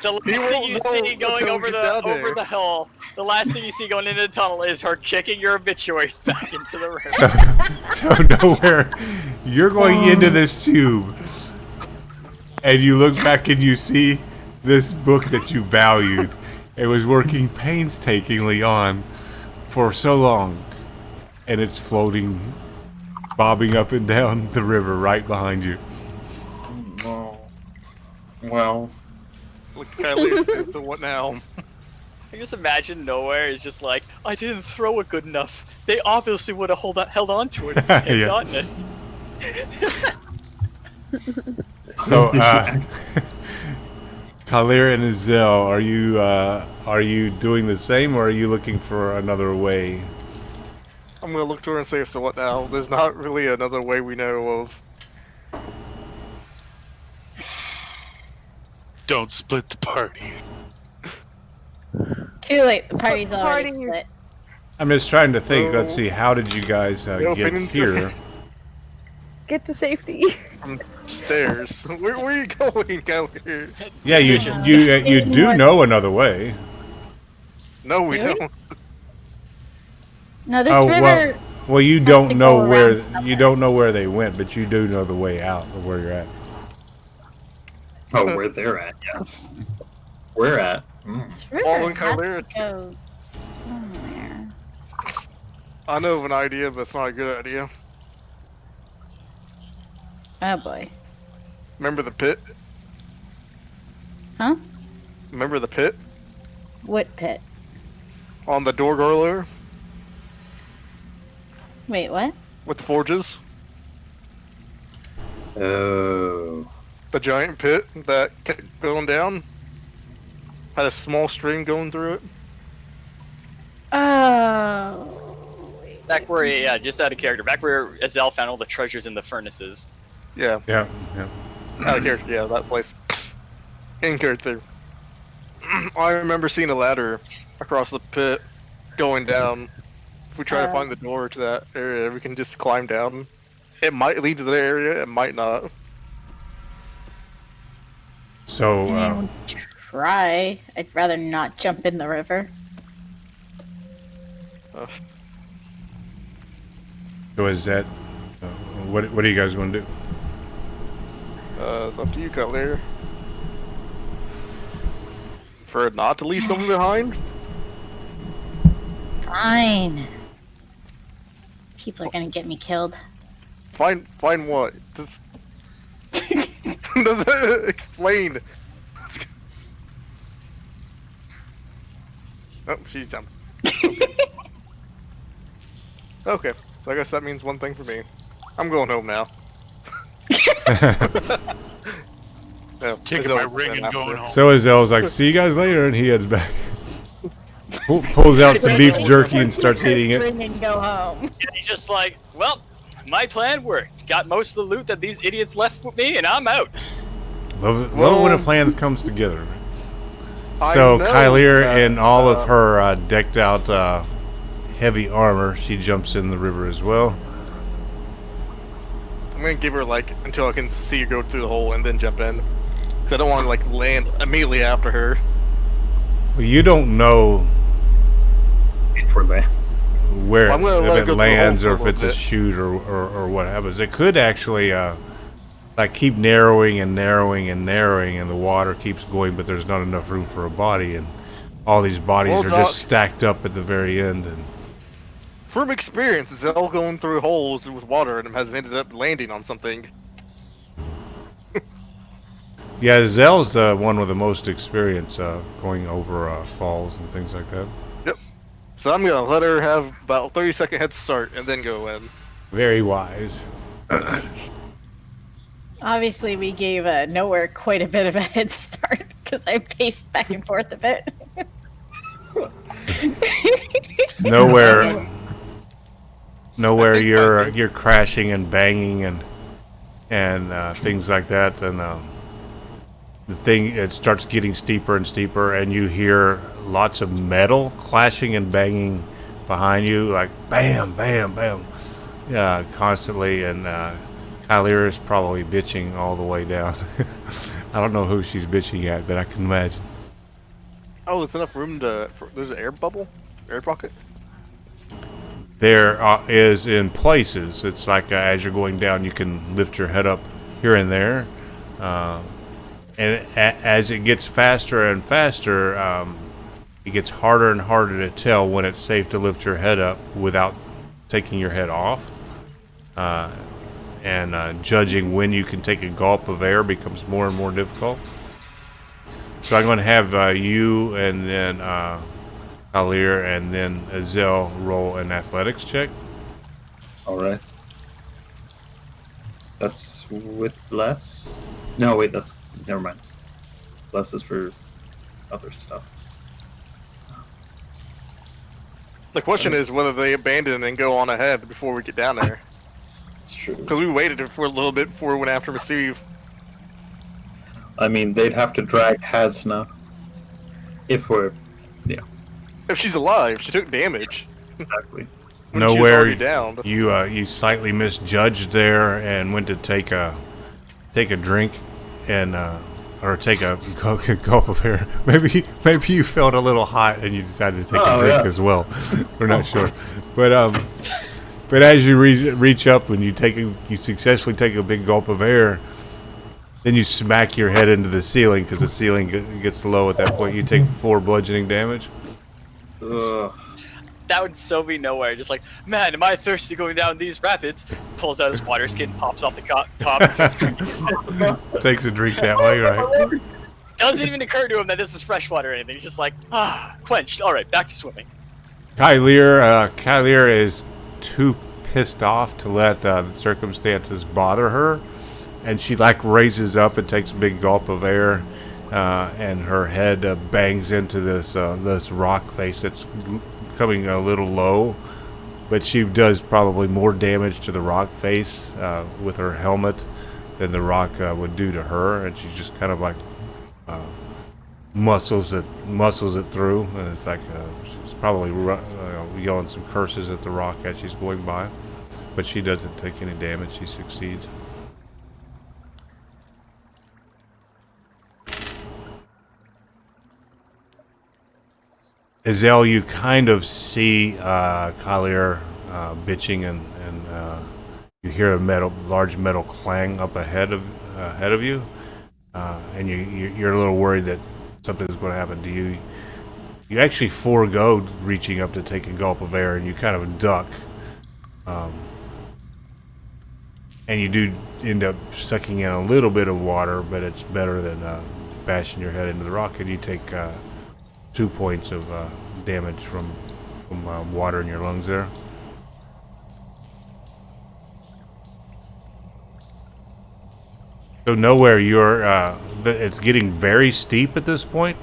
The last thing you see going over the hill, the last thing you see going into the tunnel is her kicking your obituaries back into the river. So nowhere, you're going into this tube, and you look back and you see this book that you valued and was working painstakingly on for so long, and it's floating, bobbing up and down the river right behind you. Oh. Well. Look at Kylie, so what now? I just imagine nowhere is just like, I didn't throw it good enough. They obviously would have held on to it if they had gotten it. So, Kalir and Azel, are you doing the same, or are you looking for another way? I'm gonna look to her and say, so what now? There's not really another way we know of. Don't split the party. Too late. The party's the already party. split. I'm just trying to think. Let's So- see. How did you guys No get opinions? here? Get to safety. From stairs. Where are you going, Kelly? Yeah, you Decisions. you do know another way. No, we Do we? don't. No, this Oh, river. Well, you has don't to know go where around somewhere. you don't know where they went, but you do know the way out of where you're at. Oh, where they're at, yes. We're at. Mm. This All river in has Kalir. to go somewhere. I know of an idea, but it's not a good idea. Oh boy. Remember the pit? Huh? Remember the pit? What pit? On the door earlier? Wait, what? With the forges? Oh. The giant pit that kept going down? Had a small stream going through it? Oh. Back where, yeah, just out of character. Back where Azel found all the treasures in the furnaces. Yeah, Yeah, yeah. out of character, yeah, that place. In character. I remember seeing a ladder across the pit going down. If we try to find the door to that area, we can just climb down. It might lead to the area, it might not. So, I mean, try. I'd rather not jump in the river. so is that what are you guys going to do? It's up to you, Cutler. For not to leave someone behind? Fine. People are gonna get me killed. Find what? This... Doesn't explain. Oh, she's jumped. Okay, so I guess that means one thing for me. I'm going home now. Yeah, Taking it's my over ring then and going after. home. So Azel's like, "See you guys later," and he heads back. Pulls out some beef jerky and starts eating it. And go home. And he's just like, well, my plan worked. Got most of the loot that these idiots left with me, and I'm out. Love when Well- a plan comes together. I So know Kylir, that, in all of her decked out heavy armor, she jumps in the river as well. I'm gonna give her like until I can see her go through the hole and then jump in. Cause I don't want to like land immediately after her. Well, you don't know Wait for land. where Well, I'm gonna let her if go it through the hole lands for or a if little it's a bit. shoot or what happens. It could actually like keep narrowing and narrowing and narrowing, and the water keeps going, but there's not enough room for a body, and all these bodies Well, are Doc- just stacked up at the very end. And From experience, it's all going through holes with water and has ended up landing on something. yeah, Zell's the one with the most experience going over falls and things like that. So I'm gonna let her have about 30-second head start and then go in. Very wise. Obviously, we gave Nowhere quite a bit of a head start because I paced back and forth a bit. Nowhere I think you're crashing and banging and things like that, and the thing, it starts getting steeper and steeper, and you hear lots of metal clashing and banging behind you, like bam, bam, bam, constantly, and Kylir is probably bitching all the way down. I don't know who she's bitching at, but I can imagine. Oh, there's enough room there's an air bubble? Air pocket? There is in places. It's like as you're going down, you can lift your head up here and there, and as it gets faster and faster, it gets harder and harder to tell when it's safe to lift your head up without taking your head off, and judging when you can take a gulp of air becomes more and more difficult. So I'm going to have you and then Alir and then Azel roll an athletics check. Alright. That's with bless? No, wait, that's... Never mind. less is for other stuff. The question is whether they abandon and go on ahead before we get down there. It's true. Because we waited for a little bit before we went after Receive. I mean, they'd have to drag Haznah if we're If she's alive, she took damage. exactly. When she was Nowhere already down. you slightly misjudged there and went to take a drink and or take a gulp of air. Maybe you felt a little hot and you decided to take a drink as well. We're not sure, but as you reach up and you successfully take a big gulp of air, then you smack your head into the ceiling because the ceiling gets low at that point. You take 4 bludgeoning damage. Ugh. That would so be nowhere. Just like, man, am I thirsty going down these rapids? Pulls out his water skin, pops off the top, and starts drinking. Takes a drink that way, right? Doesn't even occur to him that this is fresh water or anything. He's just like, quenched. All right, back to swimming. Kylir is too pissed off to let the circumstances bother her, and she like raises up and takes a big gulp of air, and her head bangs into this rock face that's coming a little low, but she does probably more damage to the rock face with her helmet than the rock would do to her, and she just kind of like muscles it through, and it's like she's probably yelling some curses at the rock as she's going by, but she doesn't take any damage. She succeeds. Azel, you kind of see Kylir bitching, and you hear a large metal clang up ahead of you, and you're a little worried that something's going to happen to you. You actually forego reaching up to take a gulp of air, and you kind of duck, and you do end up sucking in a little bit of water, but it's better than bashing your head into the rock, and you take 2 points of damage from water in your lungs there. So nowhere you're. It's getting very steep at this point.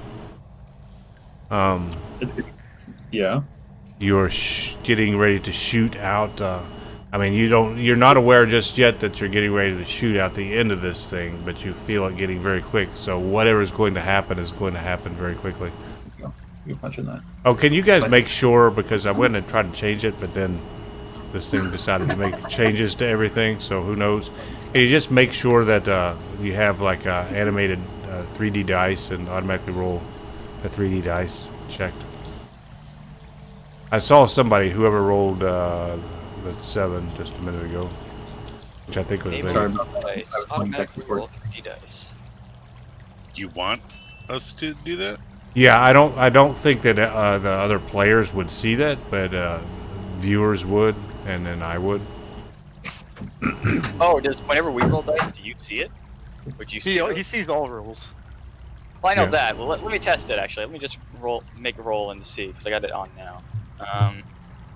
Yeah. You're getting ready to shoot out. I mean, you're not aware just yet that you're getting ready to shoot out the end of this thing, but you feel it getting very quick. So whatever is going to happen is going to happen very quickly. You're punching that. Oh, can you guys make sure, because I went and tried to change it, but then this thing decided to make changes to everything, so who knows. Can you just make sure that you have like animated 3D dice and automatically roll a 3D dice checked? I saw somebody, whoever rolled that 7 just a minute ago, which I think was Maybe Sorry better. about that. dice. Automatically roll 3D dice. You want us to do that? Yeah, I don't think that the other players would see that, but viewers would, and then I would. Oh, whenever we roll dice, do you see it? Would you see it? He sees all rolls. Well, I know Yeah. that. Well, let me test it, actually. Let me just make a roll and see, because I got it on now.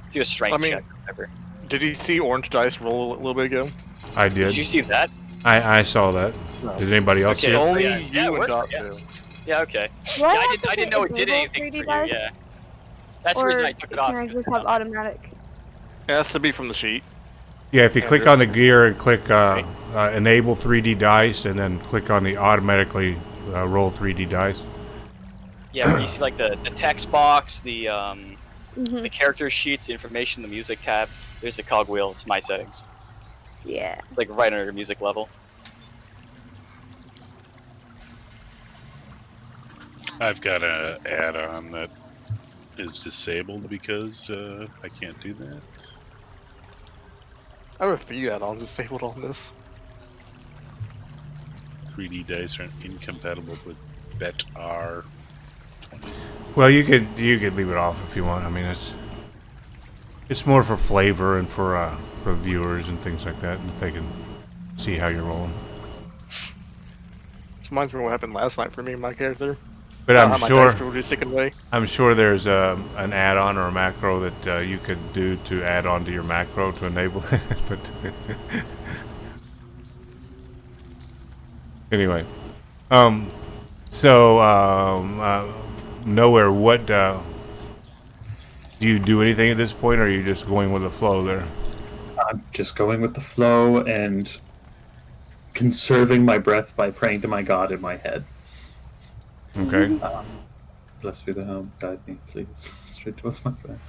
Do a strength check. Whatever. Did he see orange dice roll a little bit ago? I did. Did you see that? I saw that. No. Did anybody else Okay. see it? Only yeah, you yeah, it and works, Dot I guess. do. Yeah, okay. Do I Yeah, have to I didn't know it did enable anything 3D for you, dice? yeah. That's the Or reason I took it off. can I just have automatic? It has to be from the sheet. Yeah, if you click on the gear and click enable 3D dice, and then click on the automatically roll 3D dice. Yeah, where you see like the text box, the character sheets, the information, the music tab. There's the cogwheel. It's my settings. Yeah. It's like right under music level. I've got an add-on that is disabled because I can't do that. I have a few add-ons disabled on this. 3D dice are incompatible with BetR. Well, you could leave it off if you want. I mean, it's more for flavor and for viewers and things like that, and they can see how you're rolling. This reminds me of what happened last night for me and my character. But How I'm my sure dice were just taken away. I'm sure there's an add-on or a macro that you could do to add on to your macro to enable it. But anyway, So, nowhere. What do you do anything at this point, or are you just going with the flow there? I'm just going with the flow and conserving my breath by praying to my god in my head. Okay. Blessed be the helm, guide me, please. Straight towards my friend.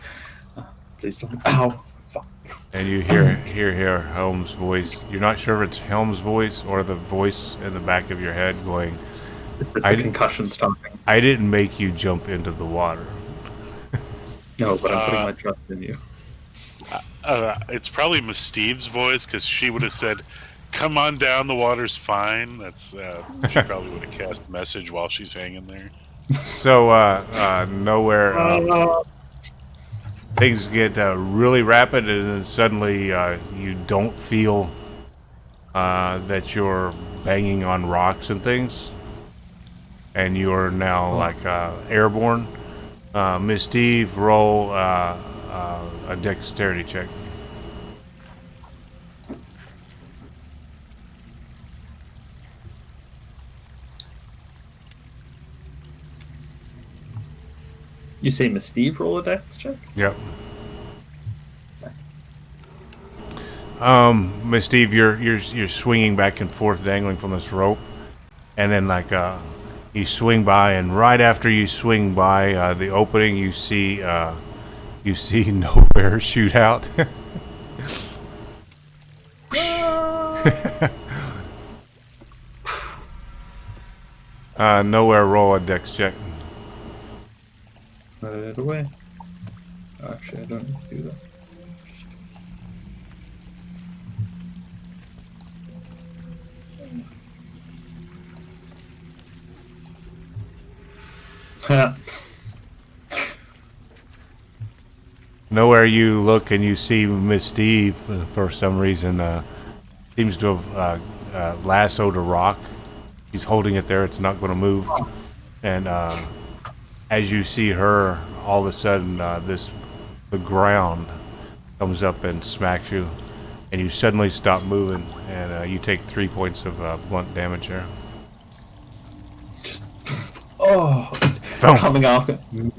Please don't. Ow! Fuck. And you hear Helm's voice. You're not sure if it's Helm's voice or the voice in the back of your head going, It's the concussion stopping. I didn't make you jump into the water. No, but I'm putting my trust in you. It's probably Miss Steve's voice because she would have said, "Come on down, the water's fine." That's she probably would have cast a message while she's hanging there. So, nowhere. Things get really rapid, and then suddenly you don't feel that you're banging on rocks and things, and you are now like airborne. Miss Steve, roll a dexterity check. You say Miss Steve roll a dex check? Yep. Miss Steve, you're swinging back and forth, dangling from this rope, and then like you swing by, and right after you swing by the opening, you see nowhere shoot out. Nowhere, roll a dex check. Right away. Actually, I don't need to do that. Nowhere, you look and you see Miss Steve for some reason seems to have lassoed a rock. He's holding it there; it's not going to move. And as you see her, all of a sudden, the ground comes up and smacks you, and you suddenly stop moving, and you take 3 points of blunt damage there. Just Thump. coming off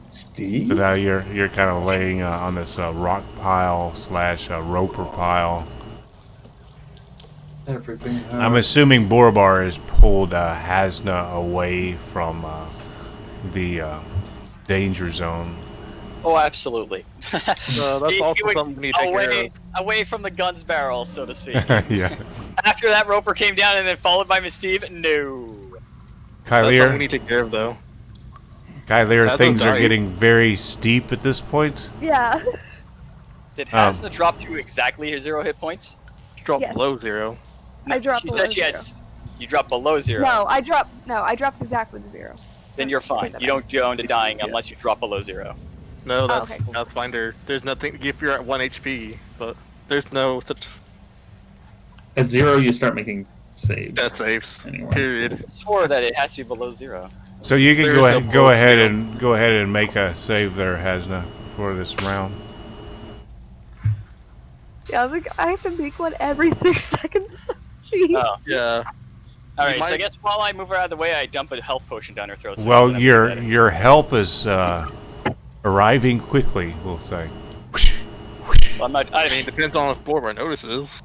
Steve. So now you're kind of laying on this rock pile / roper pile. Everything. I'm assuming Borabar has pulled Haznah away from the danger zone. Oh, absolutely. That's also something we need to take care of. Away from the gun's barrel, so to speak. Yeah. After that roper came down and then followed by Miss Steve, no. That's something we Kylier, need to take care of, though. Kylier, things are dying. getting very steep at this point. Yeah. Did Haznah drop to exactly 0 hit points? Drop Yes. below 0. I dropped She below said she had. 0. You dropped below 0. No, I dropped exactly to 0. Then you're fine. You don't go into dying unless you drop below 0. No, that's okay, cool. that's fine. There's nothing if you're at 1 HP, but there's no such At 0, you start making saves. death saves. Anyway. Period. I swore that it has to be below 0. So you can There go is no ahead, point, go ahead and make a save there, Haznah, for this round. Yeah, I was like, I have to make one every 6 seconds. Jeez. Oh. Yeah. Alright, might- so I guess while I move her out of the way, I dump a health potion down her throat. So Well, that I'm your better. your help is arriving quickly, we'll say. Well, I'm not, I mean, depends on if Borbar notices.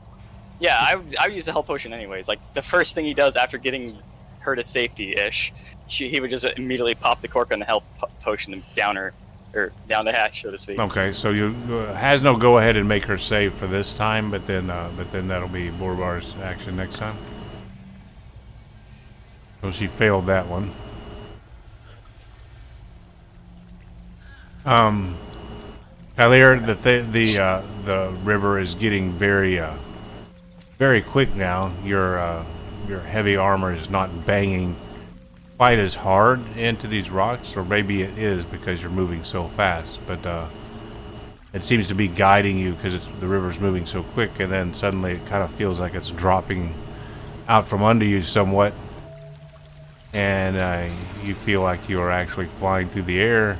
yeah, I would use the health potion anyways. Like, the first thing he does after getting her to safety-ish, he would just immediately pop the cork on the health potion and down her, or down the hatch, so to speak. Okay, so you has no go ahead and make her save for this time, but then that'll be Borbar's action next time. So she failed that one. Kylier, the river is getting very very quick now. Your heavy armor is not banging quite as hard into these rocks, or maybe it is because you're moving so fast. But it seems to be guiding you because the river's moving so quick, and then suddenly it kind of feels like it's dropping out from under you somewhat, and you feel like you are actually flying through the air.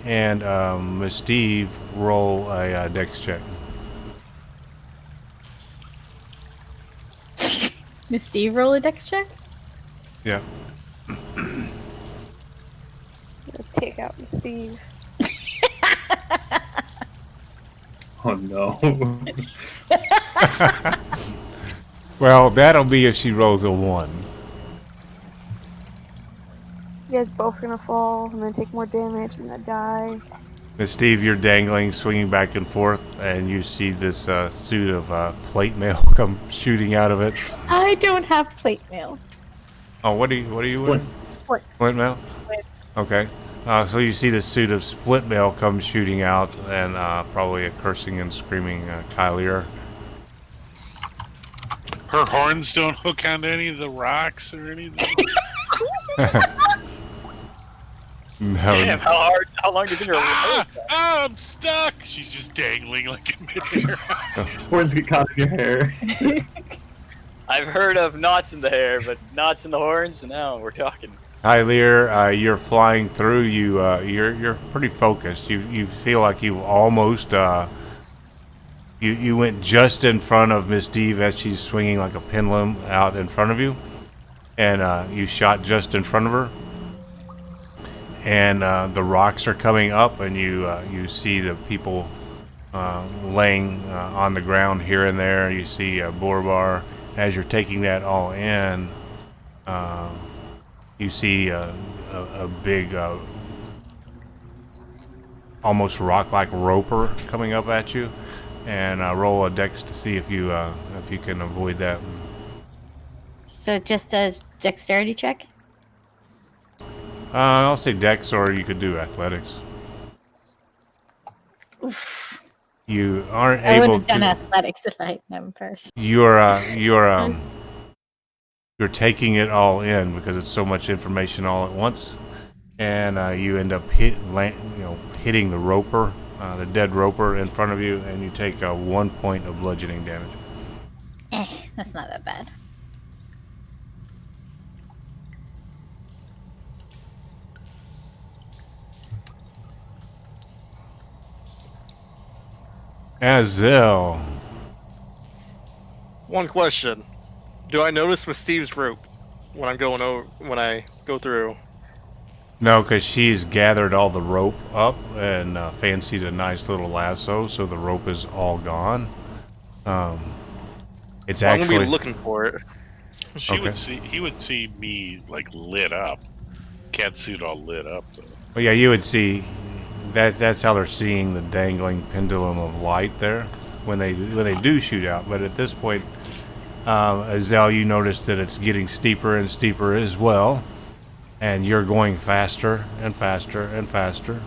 And Miss Steve, roll a dex check. Miss Steve, roll a dex check. Yeah. you, Steve. Oh no. Well, that'll be if she rolls a 1. You guys both gonna fall and then take more damage and then die. And Steve, you're dangling, swinging back and forth, and you see this suit of plate mail come shooting out of it. I don't have plate mail. Oh, what are you Split. wearing? Split. Split mail? Splits. Okay. So you see the suit of split mail come shooting out, and probably a cursing and screaming Kylier. Her horns don't hook onto any of the rocks or anything. No. Damn, how long do you think her I'm stuck. She's just dangling like in midair. Horns get caught in your hair. I've heard of knots in the hair, but knots in the horns? No, we're talking. Kylier, you're flying through. You're pretty focused. You feel like you almost you went just in front of Miss Steve as she's swinging like a pendulum out in front of you, and you shot just in front of her. And the rocks are coming up, and you see the people laying on the ground here and there. You see Borabar. As you're taking that all in, you see a big, almost rock-like roper coming up at you, and roll a dex to see if you can avoid that. So just a dexterity check? I'll say dex, or you could do athletics. Oof. You aren't I would able have done to. athletics if I had known first. You're taking it all in because it's so much information all at once, and you end up hitting the roper, the dead roper in front of you, and you take 1 point of bludgeoning damage. That's not that bad. Azel. One question: do I notice Miss Steve's rope when I'm going over when I go through? No, because she's gathered all the rope up and fancied a nice little lasso, so the rope is all gone. It's I'm actually gonna be looking for it. He would see me like lit up. Catsuit all lit up though. Well, yeah, you would see that's how they're seeing the dangling pendulum of light there when they do shoot out. But at this point, Azel, you notice that it's getting steeper and steeper as well, and you're going faster and faster and faster.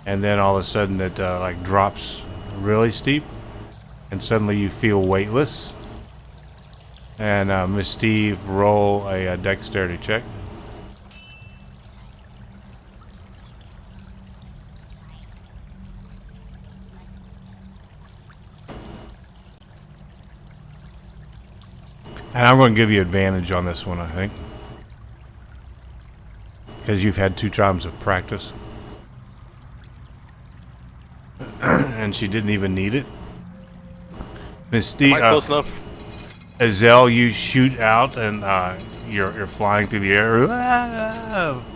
And then all of a sudden, it like drops really steep, and suddenly you feel weightless. And Miss Steve, roll a dexterity check. And I'm going to give you advantage on this one, I think. Because you've had 2 times of practice. And she didn't even need it. Miss Steve, Am I close enough? Azel, you shoot out and you're flying through the air.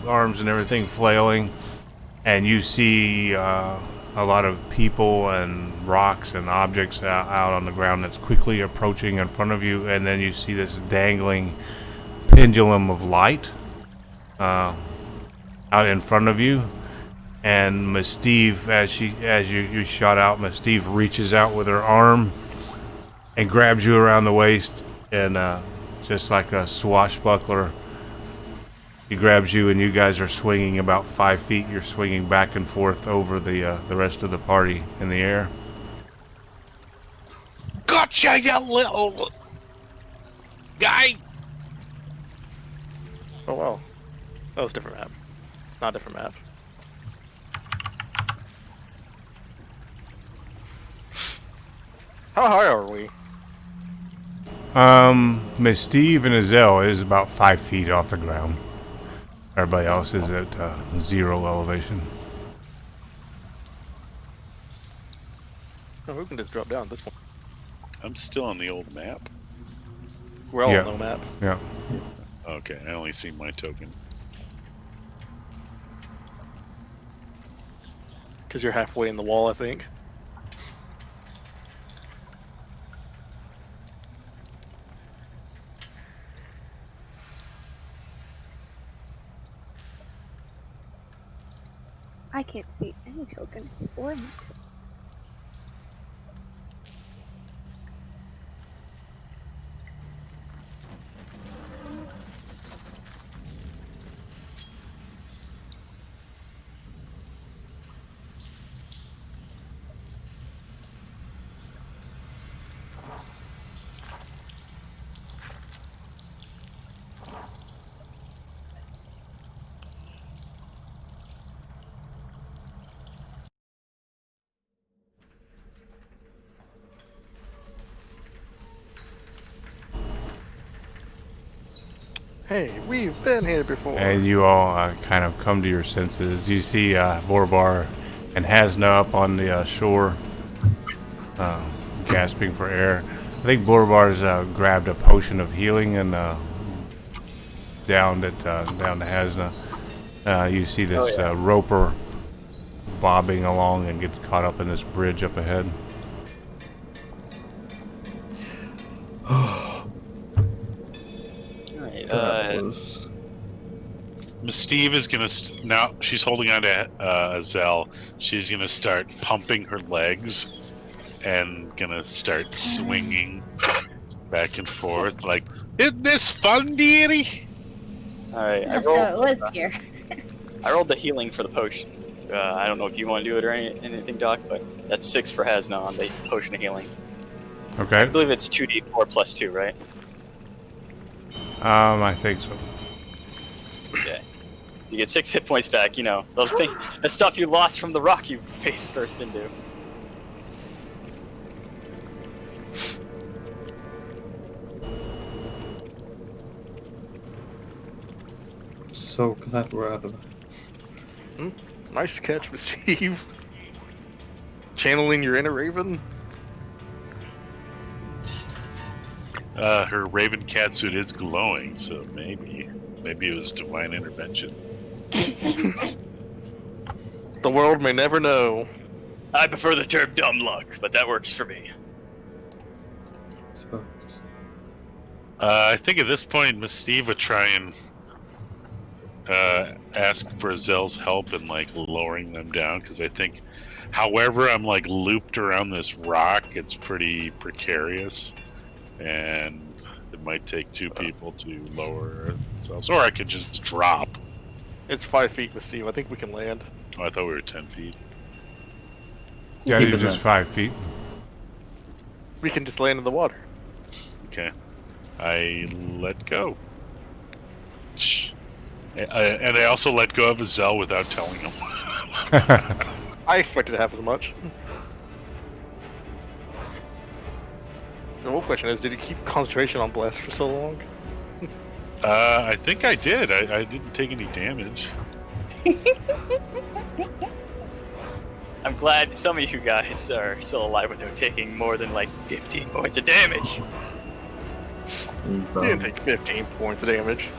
Arms and everything flailing. And you see a lot of people and rocks and objects out on the ground that's quickly approaching in front of you, and then you see this dangling pendulum of light out in front of you. And Mystive, as you shot out, Mystive reaches out with her arm and grabs you around the waist, and just like a swashbuckler, he grabs you, and you guys are swinging about 5 feet. You're swinging back and forth over the rest of the party in the air. Gotcha, you little guy! Oh wow, that was a different map. Not a different map. How high are we? Miss Steve and Azel is about 5 feet off the ground. Everybody else is at 0 elevation. Oh, we can just drop down this one. I'm still on the old map. We're all Yeah. on no map. Yeah. Okay, I only see my token. Because you're halfway in the wall, I think. I can't see any tokens or any tokens. Hey, we've been here before. And you all kind of come to your senses. You see Borabar and Haznah up on the shore, gasping for air. I think Borabar's grabbed a potion of healing and down to Haznah. You see this roper bobbing along and gets caught up in this bridge up ahead. Miss Steve is gonna now. She's holding on to Azel. She's gonna start pumping her legs and gonna start swinging back and forth. Like, isn't this fun, dearie? All right, So it was here. I rolled the healing for the potion. I don't know if you want to do it or anything, Doc, but that's 6 for Haznah on the potion of healing. Okay. I believe it's 2d4 plus 2, right? I think so. Okay. You get 6 hit points back, you know. The stuff you lost from the rock you face first into. So glad we're out of it. Nice catch, Miss Steve. Channeling your inner raven. Her raven catsuit is glowing, so maybe it was divine intervention. The world may never know. I prefer the term dumb luck, but that works for me. Suppose. I think at this point, Miss Steve would try and ask for Azel's help in like lowering them down, because I think, however, I'm like looped around this rock. It's pretty precarious, and it might take 2 people to lower themselves, or I could just drop. It's 5 feet, Miss Steve. I think we can land. Oh, I thought we were 10 feet. Yeah, Keep you're it just up. 5 feet. We can just land in the water. Okay, I let go. And I also let go of Azel without telling him. I expected to have as much. The whole question is, did he keep concentration on Bless for so long? I think I did. I didn't take any damage. I'm glad some of you guys are still alive without taking more than like 15 points of damage. And, He didn't take 15 points of damage.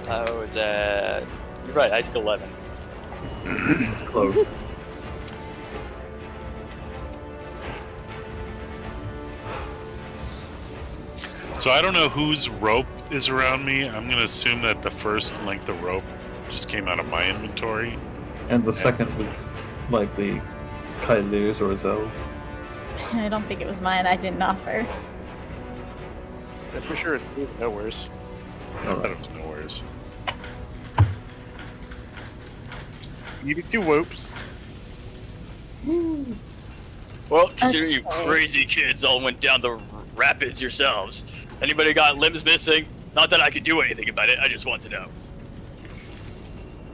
I was at... You're right, I took 11. close. So I don't know whose rope is around me. I'm gonna assume that the first length of rope just came out of my inventory. And the second was likely Kailu's or Azel's. I don't think it was mine. I didn't offer. I'm pretty sure it's nowheres. I don't know where's. Needed 2 whoops. Well, considering you crazy kids all went down the rapids yourselves, anybody got limbs missing? Not that I could do anything about it, I just want to know.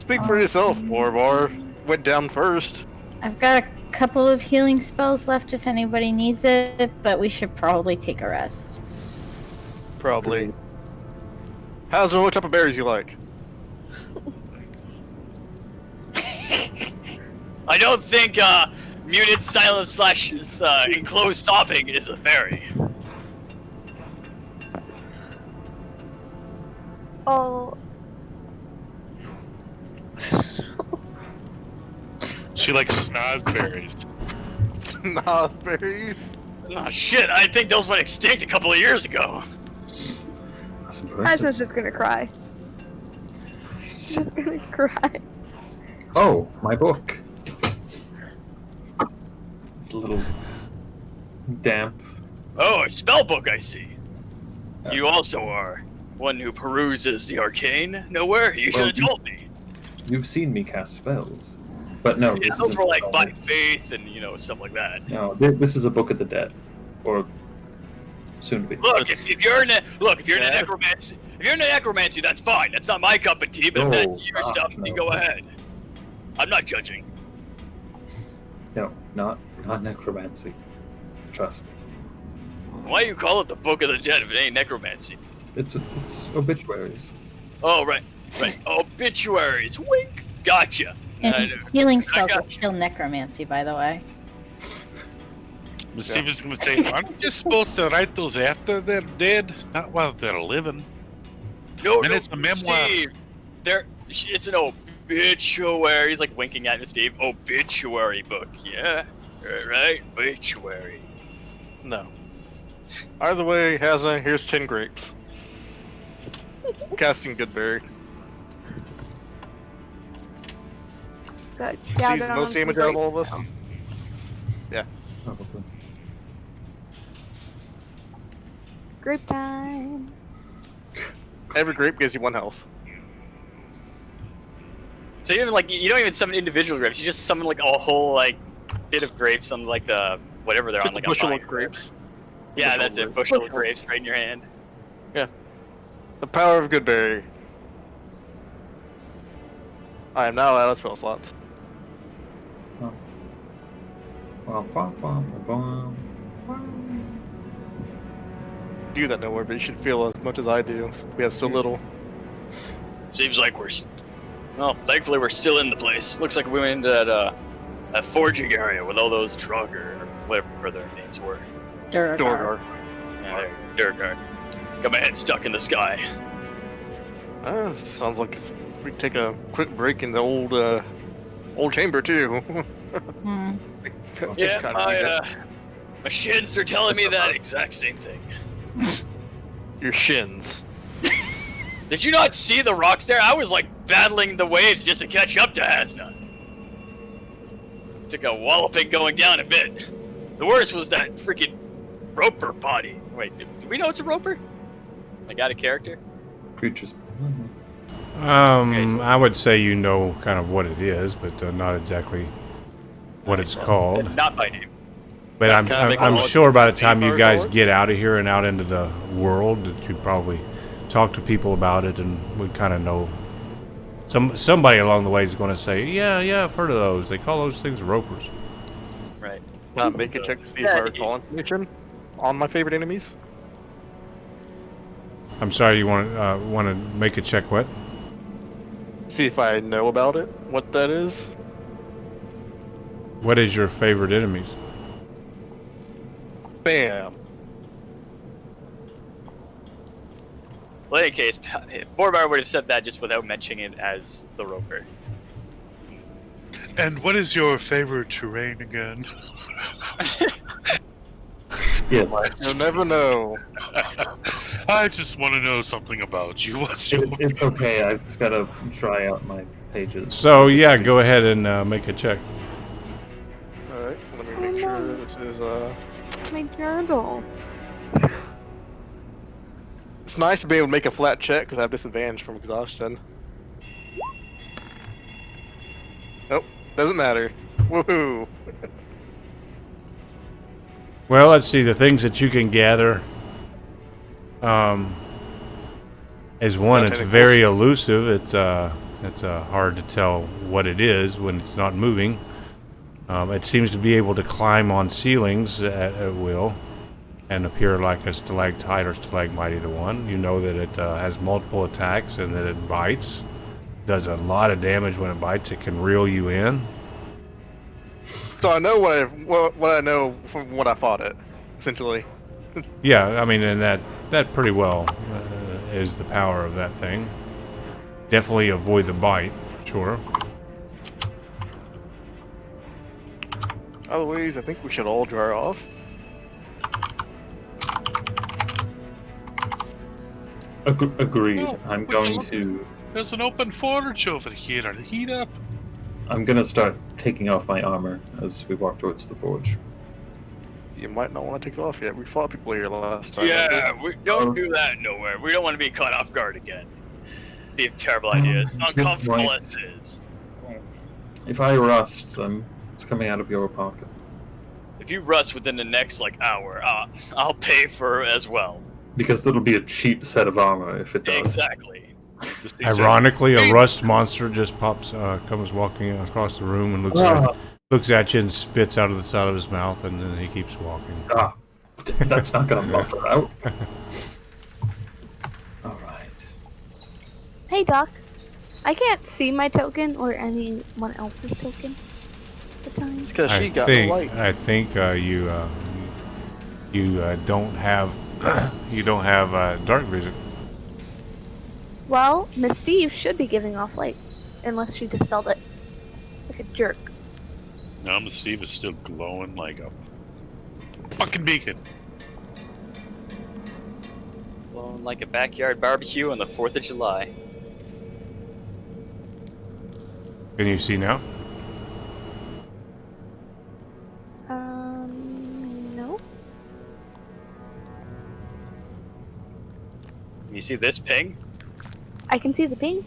Speak for yourself, Borabar. Went down first. I've got a couple of healing spells left if anybody needs it, but we should probably take a rest. Probably. Haznah, what type of berries you like? I don't think muted silence slash enclosed stopping is a berry. Oh. She likes snozberries. Snozberries. Oh shit! I think those went extinct a couple of years ago. That's I impressive. was just gonna cry. Just gonna cry. Oh, my book. It's a little damp. Oh, a spell book, I see. Yeah. You also are one who peruses the arcane. Nowhere? You should have told me. You've seen me cast spells. But no, Yeah, this those isn't were like a by spell. faith and stuff like that. No, this is a book of the dead. Or soon to be. Look, if you're in a necromancy, that's fine. That's not my cup of tea. But if No, that's your gosh, stuff, no. then go ahead. I'm not judging. No, not necromancy. Trust me. Why do you call it the Book of the Dead if it ain't necromancy? It's obituaries. Oh, right. Obituaries. Wink. Gotcha. And healing spells got are still necromancy, by the way. Steve going to say, aren't you supposed to write those after they're dead, not while they're living? No, And it's a memoir. Steve, it's an obituary. He's like winking at me, Steve. Obituary book. Yeah. Right? Obituary. No. Either way, Haznah, here's 10 grapes. Casting Goodberry. She's the most damage out of all of us. Yeah. Probably. Grape time. Every grape gives you 1 health. So you don't even summon individual grapes. You just summon like a whole bit of grapes on like the whatever they're Just on, like a bushel vine. of grapes. Yeah, Bushel that's of it. Bushel of grapes right in your hand. The power of Goodberry. I am now out of spell slots. Do that nowhere, but you should feel as much as I do. We have so little. Seems like thankfully we're still in the place. Looks like we went into that forging area with all those Drug or whatever their names were. Durgar. Yeah, Durgar. Got my head stuck in the sky. Sounds like we take a quick break in the old chamber too. Hmm. Yeah, Kinda my shins are telling me that exact same thing. Your shins. Did you not see the rocks there? I was like battling the waves just to catch up to Haznah. Took a walloping going down a bit. The worst was that freaking roper body. Wait, do we know it's a roper? Like out of character? Creatures. I would say you know kind of what it is, but not exactly what it's called. Not by name. But Can I make a I'm roll sure by the to time you deeper guys roll? get out of here and out into the world, that you'd probably talk to people about it, and we kind of know. Somebody along the way is going to say, yeah, I've heard of those. They call those things ropers. Right. Make a check to see if I recall information on my favorite enemies. I'm sorry, you want to make a check what? See if I know about it, what that is. What is your favorite enemies? Bam. Well, in any case, Borabar would have said that just without mentioning it as the roper. And what is your favorite terrain again? Yeah, You'll never know. I just want to know something about you. What's your it's okay. I've just got to try out my pages. So yeah, go ahead and make a check. Alright, let me make sure this is My journal. It's nice to be able to make a flat check because I have disadvantage from exhaustion. Nope, doesn't matter. Woohoo! Well, let's see the things that you can gather. Is one, it's tentacles. very elusive. It's hard to tell what it is when it's not moving. It seems to be able to climb on ceilings at will and appear like a stalactite or stalagmite, either one. You know that it has multiple attacks and that it bites. Does a lot of damage when it bites. It can reel you in. So I know what I know from what I fought it, essentially. Yeah, I mean, and that pretty well is the power of that thing. Definitely avoid the bite, for sure. Otherwise, I think we should all dry off. Agreed. No, I'm we can going look- to. There's an open forge over here. Heat up. I'm gonna start taking off my armor as we walk towards the forge. You might not want to take it off yet. We fought people here last time. Yeah, we don't do that nowhere. We don't want to be caught off guard again. Be a terrible idea. As Good uncomfortable point. as it is. If I rust, it's coming out of your pocket. If you rust within the next hour, I'll pay for it as well. Because that'll be a cheap set of armor if it does. Exactly. Ironically, a rust monster just comes walking across the room and looks at you and spits out of the side of his mouth, and then he keeps walking. Ah, that's not gonna buffer out. Alright. Hey, Doc. I can't see my token or anyone else's token at the time. It's because she got the light. I think you don't have you don't have dark vision. Well, Miss Steve should be giving off light, unless she dispelled it. Like a jerk. No, Miss Steve is still glowing like a fucking beacon. Blowing like a backyard barbecue on the 4th of July. Can you see now? No. You see this ping? I can see the ping.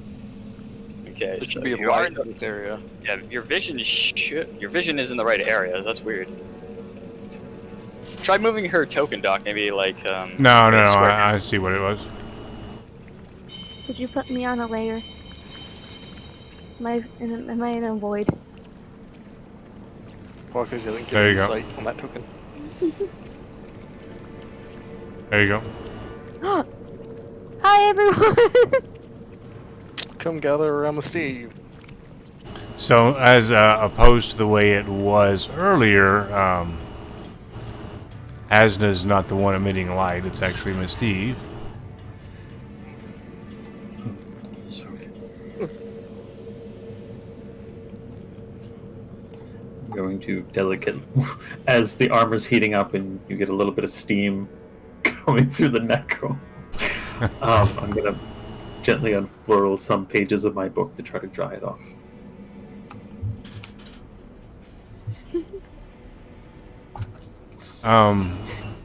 Okay, There so should be a you are light in this area. yeah, your vision is in the right area. That's weird. Try moving her token, Doc. Maybe like No. square. I see what it was. Could you put me on a layer? Am I in a void? Well, because you didn't There you get go. sight on that token. There you go. Hi, everyone! Come gather around the Steve. So, as opposed to the way it was earlier, Haznah's not the one emitting light. It's actually Miss Steve. Sorry. I'm going to delicately, as the armor's heating up and you get a little bit of steam going through the neck. I'm gonna gently unfurl some pages of my book to try to dry it off.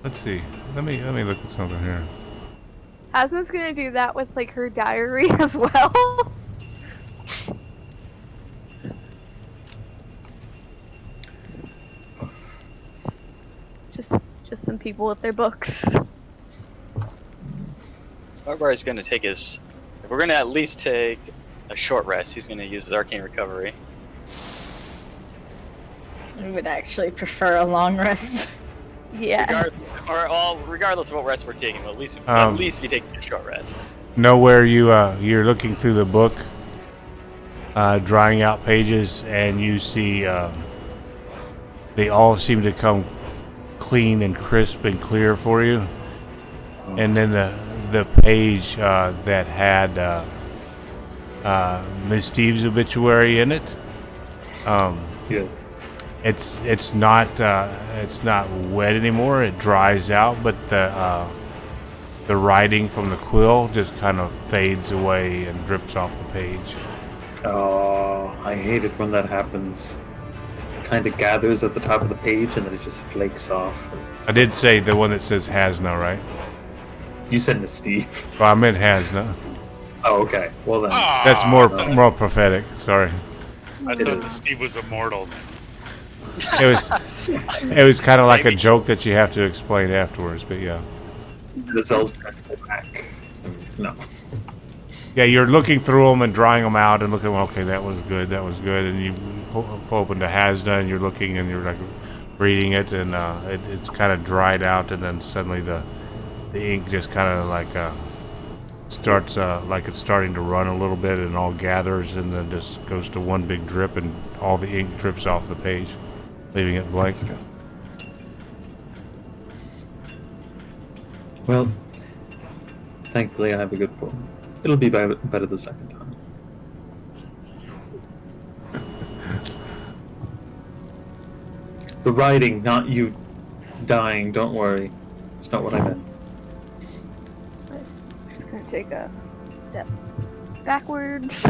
Let's see. Let me look at something here. Haznah's gonna do that with like her diary as well. just some people with their books. Barbar's gonna take his. If we're gonna at least take a short rest, he's gonna use his arcane recovery. I would actually prefer a long rest. Yeah. Regardless of what rest we're taking, at least be taking a short rest. Know where you're looking through the book, drying out pages, and you see they all seem to come clean and crisp and clear for you. And then the page that had Miss Steve's obituary in it. Yeah. It's not wet anymore. It dries out, but the writing from the quill just kind of fades away and drips off the page. Oh, I hate it when that happens. It kind of gathers at the top of the page and then it just flakes off. I did say the one that says Haznah, right? You said Miss Steve. Well, I meant Haznah. Oh, okay. Well then. That's more prophetic. Sorry. I thought that Steve was immortal. It was kind of like a joke that you have to explain afterwards, but yeah. The cells trying to go back. No. Yeah, you're looking through them and drying them out and looking, okay, that was good, and you open to Haznah and you're looking and you're like reading it, and it's kind of dried out, and then suddenly the ink just kind of like starts like it's starting to run a little bit, and all gathers and then just goes to one big drip, and all the ink drips off the page, leaving it blank. Well, thankfully I have a good book. It'll be better the second time. The writing, not you dying. Don't worry. It's not what I meant. I'm just gonna take a step backwards.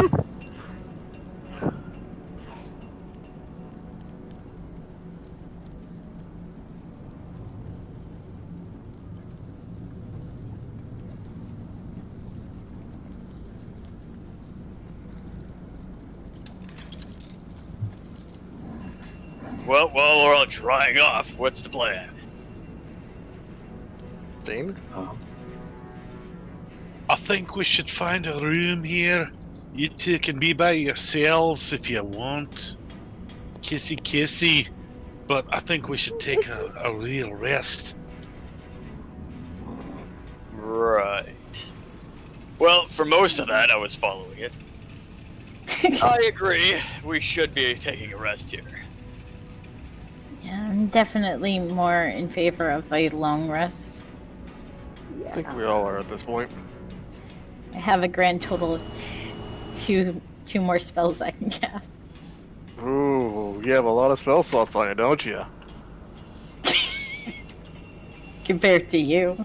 Well, while we're all drying off, what's the plan? Steam? I think we should find a room here. You two can be by yourselves if you want. Kissy kissy. But I think we should take a real rest. Right. Well, for most of that, I was following it. I agree. We should be taking a rest here. Yeah, I'm definitely more in favor of a long rest. I think we all are at this point. I have a grand total of two more spells I can cast. Ooh, you have a lot of spell slots on you, don't you? Compared to you.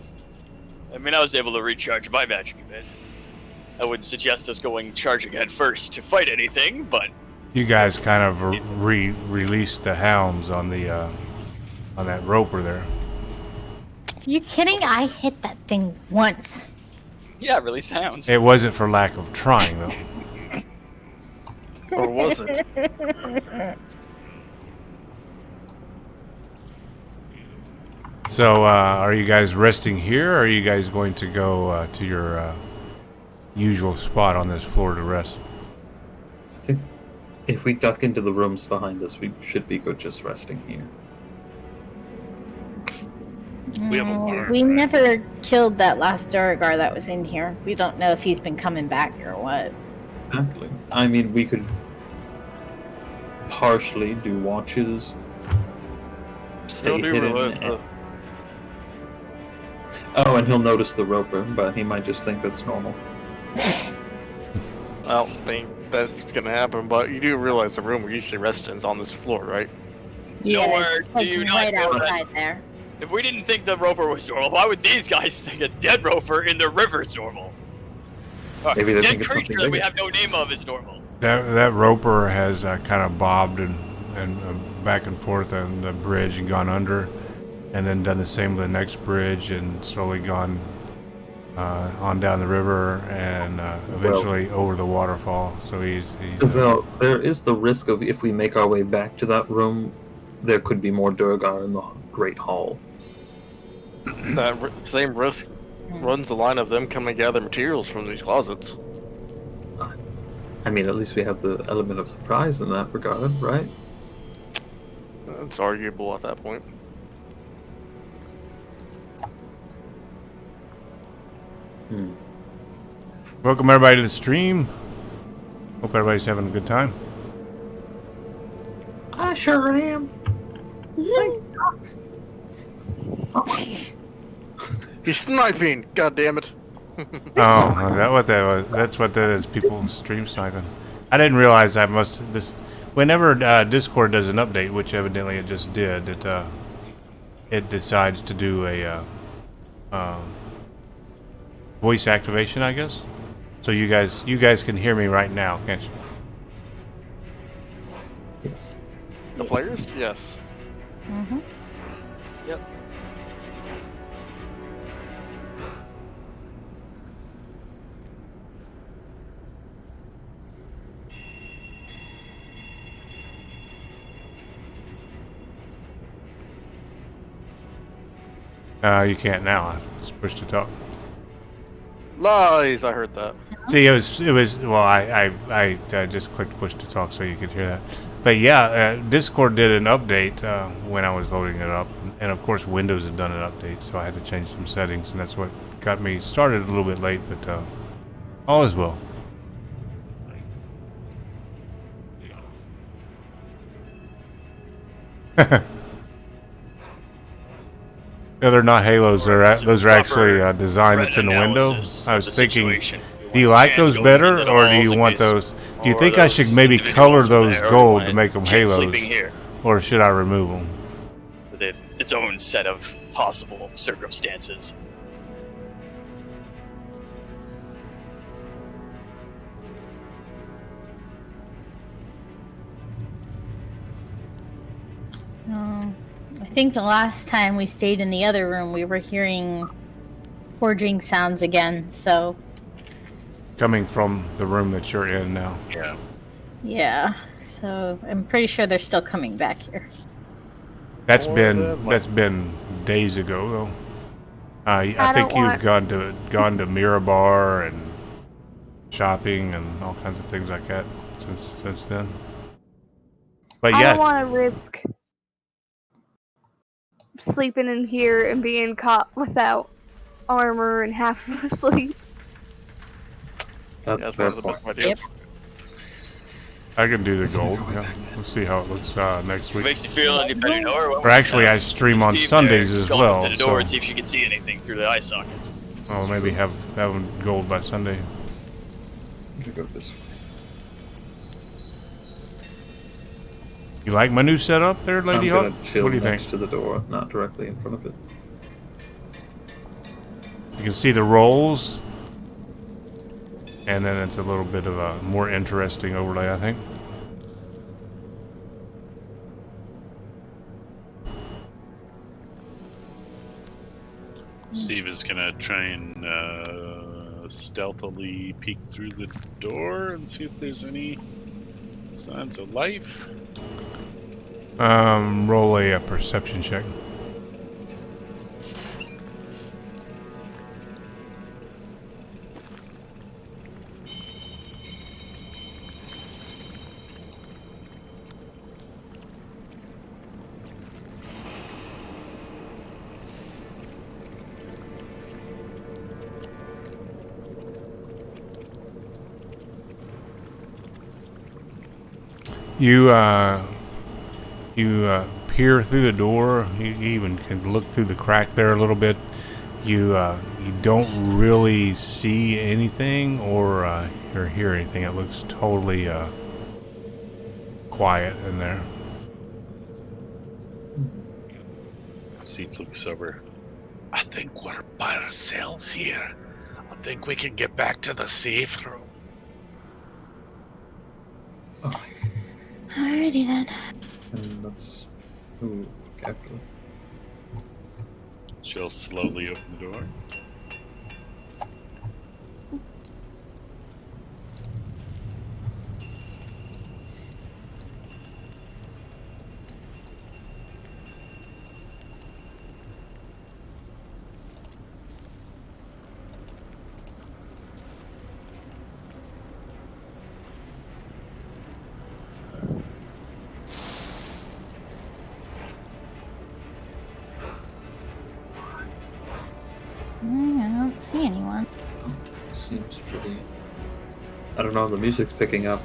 I mean, I was able to recharge my magic a bit. I wouldn't suggest us going charging head first to fight anything, but You guys kind of released the hounds on the on that roper there. You kidding? I hit that thing once. yeah, release the hounds. It wasn't for lack of trying, though. Or was it? So, are you guys resting here, or are you guys going to go to your usual spot on this floor to rest? I think if we duck into the rooms behind us, we should be good just resting here. We have a barn, We right? never killed that last Duragar that was in here. We don't know if he's been coming back or what. Exactly. I mean, we could partially do watches, stay Still do hidden. realize and- Oh, and he'll notice the roper, but he might just think that's normal. I don't think that's gonna happen, but you do realize the room we usually rest in is on this floor, right? Nowhere it's, do you not right know that- outside there. If we didn't think the roper was normal, why would these guys think a dead roper in the river is normal? Maybe they dead think it's something creature that we bigger. have no name of is normal. That roper has kind of bobbed and back and forth on the bridge and gone under, and then done the same with the next bridge and slowly gone on down the river and eventually over the waterfall. So he's So there is the risk of if we make our way back to that room, there could be more Durgar in the Great Hall. That same risk runs the line of them coming to gather materials from these closets. I mean, at least we have the element of surprise in that regard, right? It's arguable at that point. Welcome everybody to the stream. Hope everybody's having a good time. I sure am. He's sniping! God damn it! Oh, is that what that was? That's what that is. People stream sniping. I didn't realize I must this. Whenever Discord does an update, which evidently it just did, it decides to do a voice activation, I guess. So you guys can hear me right now, can't you? Yes. The players? Yes. Mm-hmm. Yep. You can't now. It's push to talk. Lies! I heard that. See, it was. Well, I just clicked push to talk so you could hear that. But yeah, Discord did an update when I was loading it up, and of course Windows had done an update, so I had to change some settings, and that's what got me started a little bit late. But all is well. Yeah, they're not halos. Those are actually design that's in the window. I was thinking, do you like those better, or do you want those? Do you think I should maybe color those gold to make them halos, or should I remove them? its own set of possible circumstances. I think the last time we stayed in the other room, we were hearing forging sounds again, so... Coming from the room that you're in now. Yeah. Yeah, so I'm pretty sure they're still coming back here. That's been days ago, though. I think you've gone to Mirabar and shopping and all kinds of things like that since then. But I yeah, don't want to risk sleeping in here and being caught without armor and half asleep. That's That's fair one of the best point. ideas. I can do the gold. Yeah. We'll see how it looks next week. Makes you feel any better, Nora? Or actually, I stream on Steve Sundays there, as skull well. up to the door and So see if you can see anything through the eye sockets. I'll maybe have gold by Sunday. I'm gonna go this way. You like my new setup there, Lady I'm Hawk? gonna chill What do you next think? to the door, not directly in front of it. You can see the rolls, and then it's a little bit of a more interesting overlay, I think. Steve is gonna try and stealthily peek through the door and see if there's any signs of life. Roll a perception check. You peer through the door. You even can look through the crack there a little bit. You don't really see anything or hear anything. It looks totally quiet in there. Steve looks over. I think we're by ourselves here. I think we can get back to the safe room. Alrighty then. And let's move carefully. She'll slowly open the door. I don't see anyone. Seems pretty. I don't know, the music's picking up.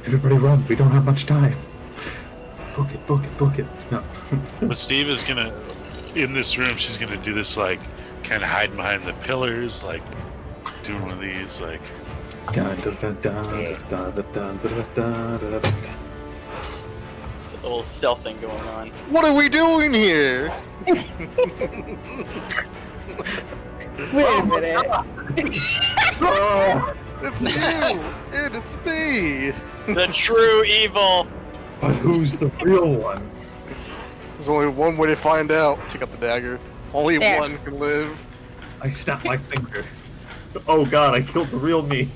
Everybody run, we don't have much time. Book it, book it, book it. No. But Steve is gonna, in this room, she's gonna do this, like, kind of hiding behind the pillars, like, doing one of these, like. A little stealth thing going on. What are we doing here? Wait a minute. It's you! And it's me! The true evil! But who's the real one? There's only one way to find out. Check out the dagger. Only There. one can live. I snapped my finger. Oh god, I killed the real me.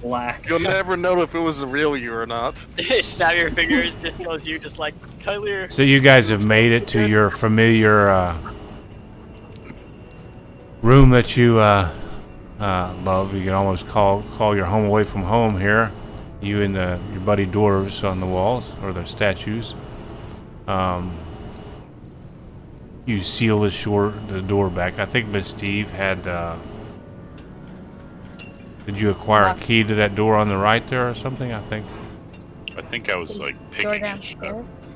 Black. You'll never know if it was the real you or not. Snap your fingers, just shows you just like, clear. So you guys have made it to your familiar room that you love. You can almost call your home away from home here. You and your buddy dwarves on the walls, or the statues. You seal the door back. I think Miss Steve had. Did you acquire a key to that door on the right there or something? I think. I think I was like Door picking it up. downstairs.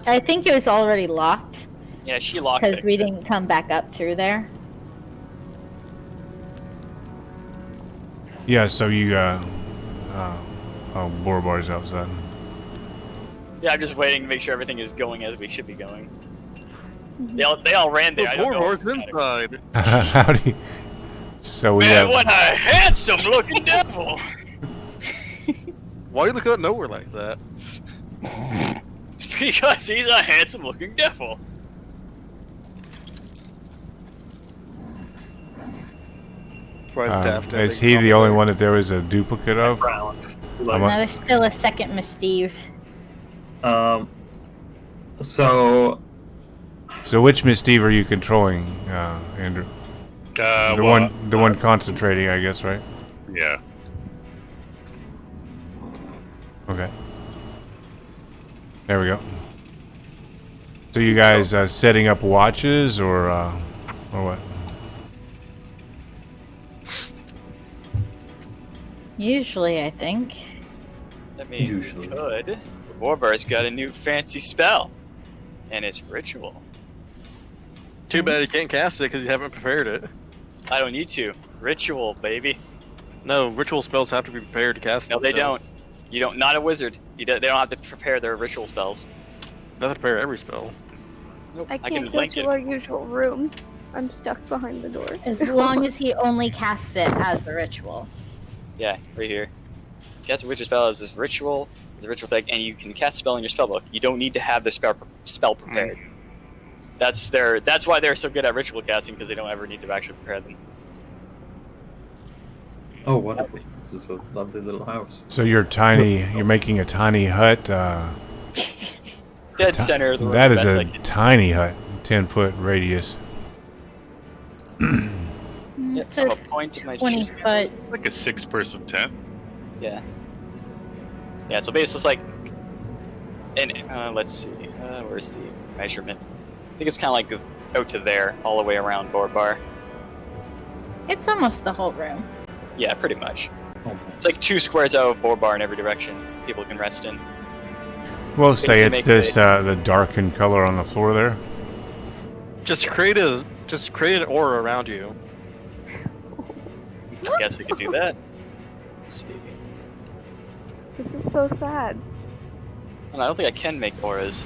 I think it was already locked Yeah, she locked it. because we didn't come back up through there. Yeah, so you Borabar's outside. Yeah, I'm just waiting to make sure everything is going as we should be going. They all ran there. I don't know. Borabar's inside. Howdy. So we Man, have. what a handsome looking devil! Why are you looking at nowhere like that? Because he's a handsome looking devil. Is he the only one that there is a duplicate of? No, there's still a second Mystive. So which Mystive are you controlling, Andrew? The one concentrating, I guess, right? Yeah. Okay. There we go. So you guys setting up watches or what? Usually, I think. I mean, Usually. could. Borabar's got a new fancy spell, and it's ritual. Too bad you can't cast it because you haven't prepared it. I don't need to. Ritual, baby. No, ritual spells have to be prepared to cast. No, they don't. You don't. Not a wizard. They don't have to prepare their ritual spells. They have to prepare every spell. Nope. I can can't go link to it. our usual room. I'm stuck behind the door. As long as he only casts it as a ritual. Yeah, right here. Cast a wizard spell as this ritual, as a ritual thing, and you can cast a spell in your spellbook. You don't need to have the spell prepared. That's why they're so good at ritual casting, because they don't ever need to actually prepare them. Oh, wonderful! This is a lovely little house. So you're making a tiny hut. Dead center of the room. That is best a I can. tiny hut, 10-foot radius. Yeah, So from a point of my 20 choosing. foot. Like a 6-person tent. Yeah. Yeah, so basically it's like, and let's see, where's the measurement? I think it's kind of like out to there, all the way around Borabar. It's almost the whole room. Yeah, pretty much. Oh, It's like 2 squares out of Borabar in every direction. People can rest in. We'll say Basically it's makes this the darkened color on the floor there. Just create an aura around you. I guess we could do that. Let's see. This is so sad. Oh, no, I don't think I can make auras.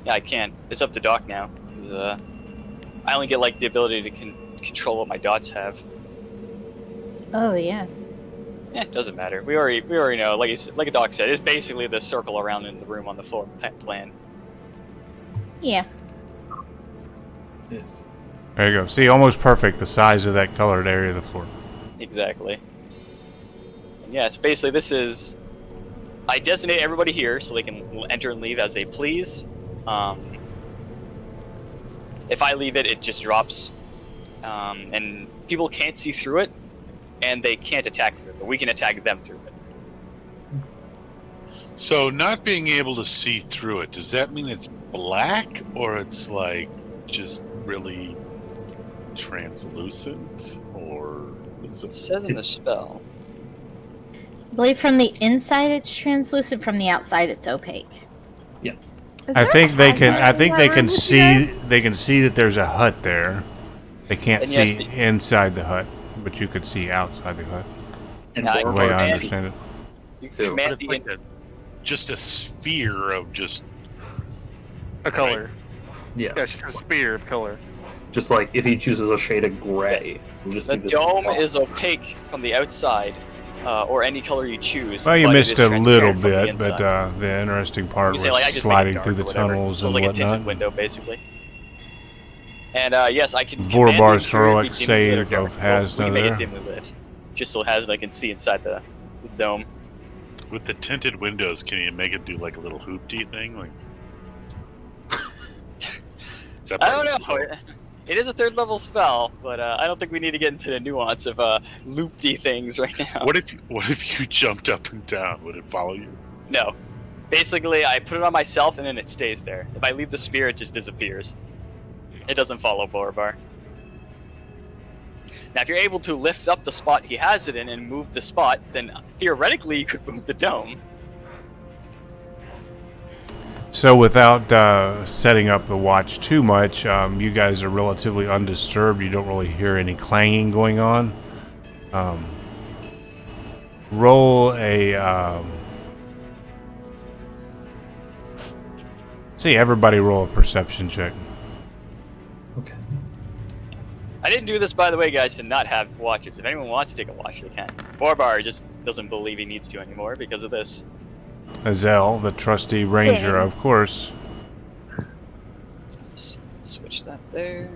Yeah, I can. It's up to Doc now. 'Cause, I only get like the ability to control what my dots have. Oh, yeah. It doesn't matter. We already know. Like Doc said, it's basically the circle around in the room on the floor plan. Yeah. yes. There you go. See, almost perfect. The size of that colored area of the floor. Exactly. And yeah, so basically this is... I designate everybody here so they can enter and leave as they please. If I leave it, it just drops. And people can't see through it, and they can't attack through it, but we can attack them through it. So not being able to see through it, does that mean it's black or it's like just really translucent, or is It it... says in the spell. I believe from the inside it's translucent, from the outside it's opaque. Is I there think a they timer can. I in think that they room can today? see. They can see that there's a hut there. They can't And yes, see inside the hut, but you could see outside the hut. And Yeah, The Borabar- way I Andy. understand it. You But can But command it's the... like just a sphere of just... A color. yeah, Yeah, it's just a spear of color. just like if he chooses a shade of gray, we'll just The leave this dome black. is opaque from the outside, or any color you choose. Well, you but it missed is a little transparent from the bit, but inside. the interesting part You was say, like, I just make it sliding dark through or the whatever. tunnels So it's and like a tinted whatnot. window, basically. And yes, I can. Borabar's command the interior to heroic be dimly lit or save dark. of Well, we Haznah can make there. it dimly lit, just so Haznah can see inside the dome. With the tinted windows, can you make it do like a little hoopty thing? Like, is that I part don't of the know. spell? It is a 3rd level spell, but I don't think we need to get into the nuance of loopty things right now. What if you jumped up and down? Would it follow you? No. Basically, I put it on myself and then it stays there. If I leave the spear, it just disappears. It doesn't follow Borabar. Now, if you're able to lift up the spot he has it in and move the spot, then theoretically you could move the dome. So without setting up the watch too much, you guys are relatively undisturbed. You don't really hear any clanging going on. roll a. See, everybody roll a perception check. Okay. I didn't do this, by the way, guys, to not have watches. If anyone wants to take a watch, they can. Borabar just doesn't believe he needs to anymore because of this. Azel, the trusty ranger, Dang. of course. Switch that there.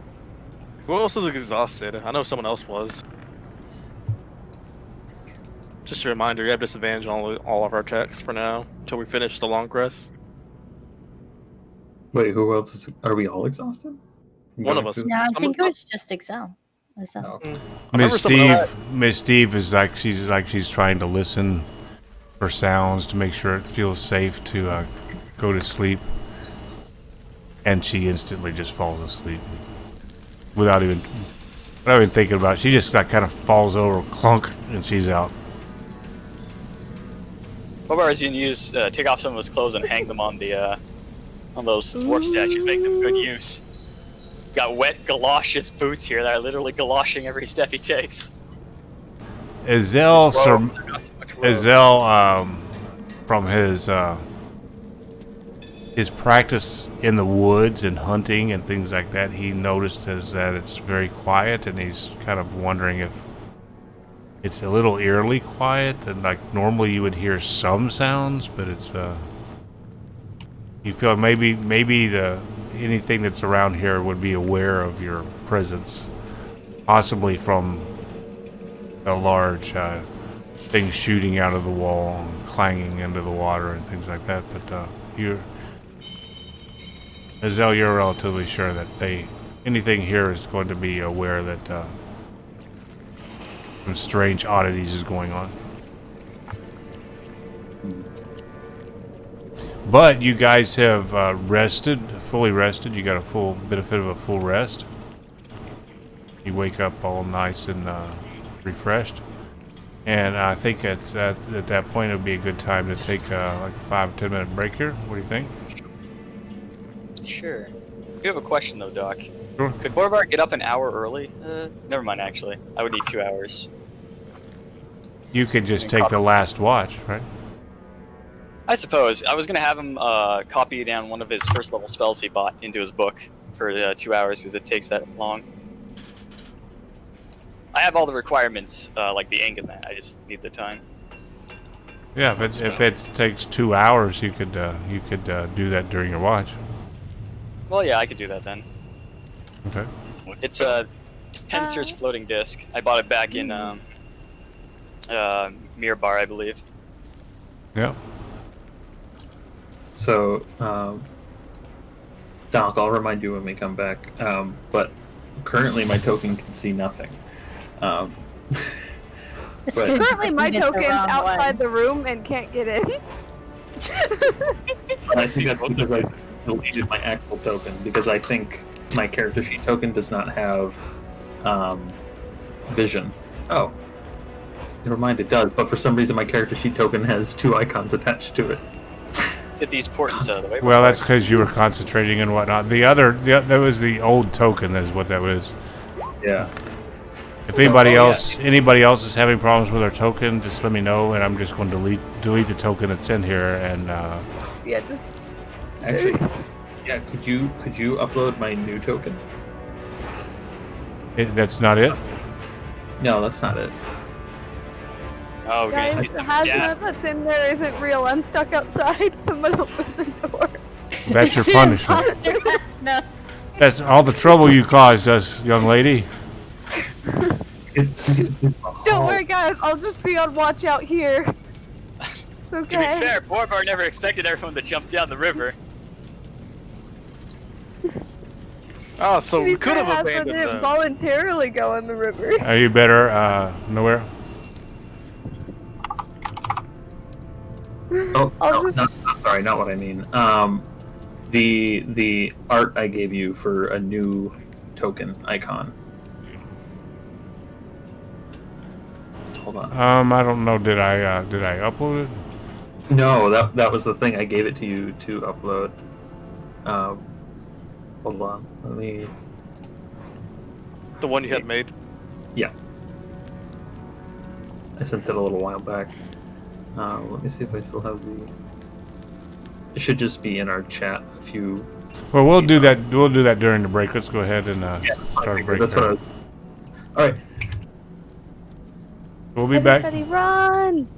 Who else is exhausted? I know someone else was. Just a reminder, you have disadvantage on all of our checks for now until we finish the long rest. Wait, who else is? Are we all exhausted? One of us. No, I Some- think it was just Excel. Oh. I remember Miss someone else- Steve, Miss Steve is like she's trying to listen for sounds to make sure it feels safe to go to sleep, and she instantly just falls asleep without even thinking about it. She just kind of falls over, clunk, and she's out. Borabar is going to use take off some of his clothes and hang them on the on those dwarf statues, make them good use. Got wet galoshes boots here that are literally galoshing every step he takes. Azel, His robes are not so much robes. Azel, from his practice in the woods and hunting and things like that, he noticed that it's very quiet, and he's kind of wondering if it's a little eerily quiet, and like normally you would hear some sounds, but it's you feel maybe anything that's around here would be aware of your presence, possibly from a large thing shooting out of the wall and clanging into the water and things like that. But Azel, you're relatively sure that anything here is going to be aware that some strange oddities is going on. But you guys have fully rested. You got a full benefit of a full rest. You wake up all nice and refreshed. And I think at that point it would be a good time to take like a 5 or 10 minute break here. What do you think? Sure. We have a question though, Doc. Sure. Could Borabar get up an hour early? Never mind, actually. I would need 2 hours. You could just take the last watch, right? I suppose. I was going to have him copy down one of his first level spells he bought into his book for 2 hours because it takes that long. I have all the requirements, like the ink and that. I just need the time. Yeah, if it takes 2 hours, you could do that during your watch. Well, yeah, I could do that then. Okay. It's a Tensor's floating disc. I bought it back in Mirabar, I believe. Yeah. So, Doc, I'll remind you when we come back. But currently, my token can see nothing. It's But- good Currently, my you get the token's wrong outside one. the room and can't get in. I think that's because I deleted my actual token because I think my character sheet token does not have vision. Oh, never mind, it does. But for some reason, my character sheet token has 2 icons attached to it. Get these portents out of the way. Well, that's because you were concentrating and whatnot. That was the old token. Is what that was. Yeah. If anybody else is having problems with their token, just let me know, and I'm just going to delete the token that's in here. And Yeah, just Actually, yeah. Could you upload my new token? that's not it. No, that's not it. Oh, we're guys, gonna the see some hazmat death. that's in there isn't real. I'm stuck outside. Someone open the door. That's your It's an punishment. imposter, Haznah. That's all the trouble you caused us, young lady. Don't worry, guys. I'll just be on watch out here. It's To be okay. fair, Borabar never expected everyone to jump down the river. Oh, so To be we could fair, have Haznah abandoned didn't them. voluntarily go in the river. Are you better? Nowhere. Oh, I'll no, just- sorry, not what I mean. The art I gave you for a new token icon. Hold on. I don't know. Did I upload it? No, that was the thing. I gave it to you to upload. Hold on. Let me. The one you had made. Yeah. I sent it a little while back. Let me see if I still have the. It should just be in our chat. If you. Well, we'll do that. We'll do that during the break. Let's go ahead and start a break. That's There. what All right. We'll be back. Everybody run!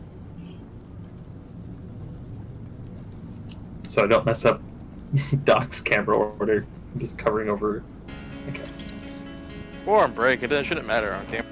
So I don't mess up Doc's camera order. I'm just covering over. Okay. Or on break, it shouldn't matter on camera.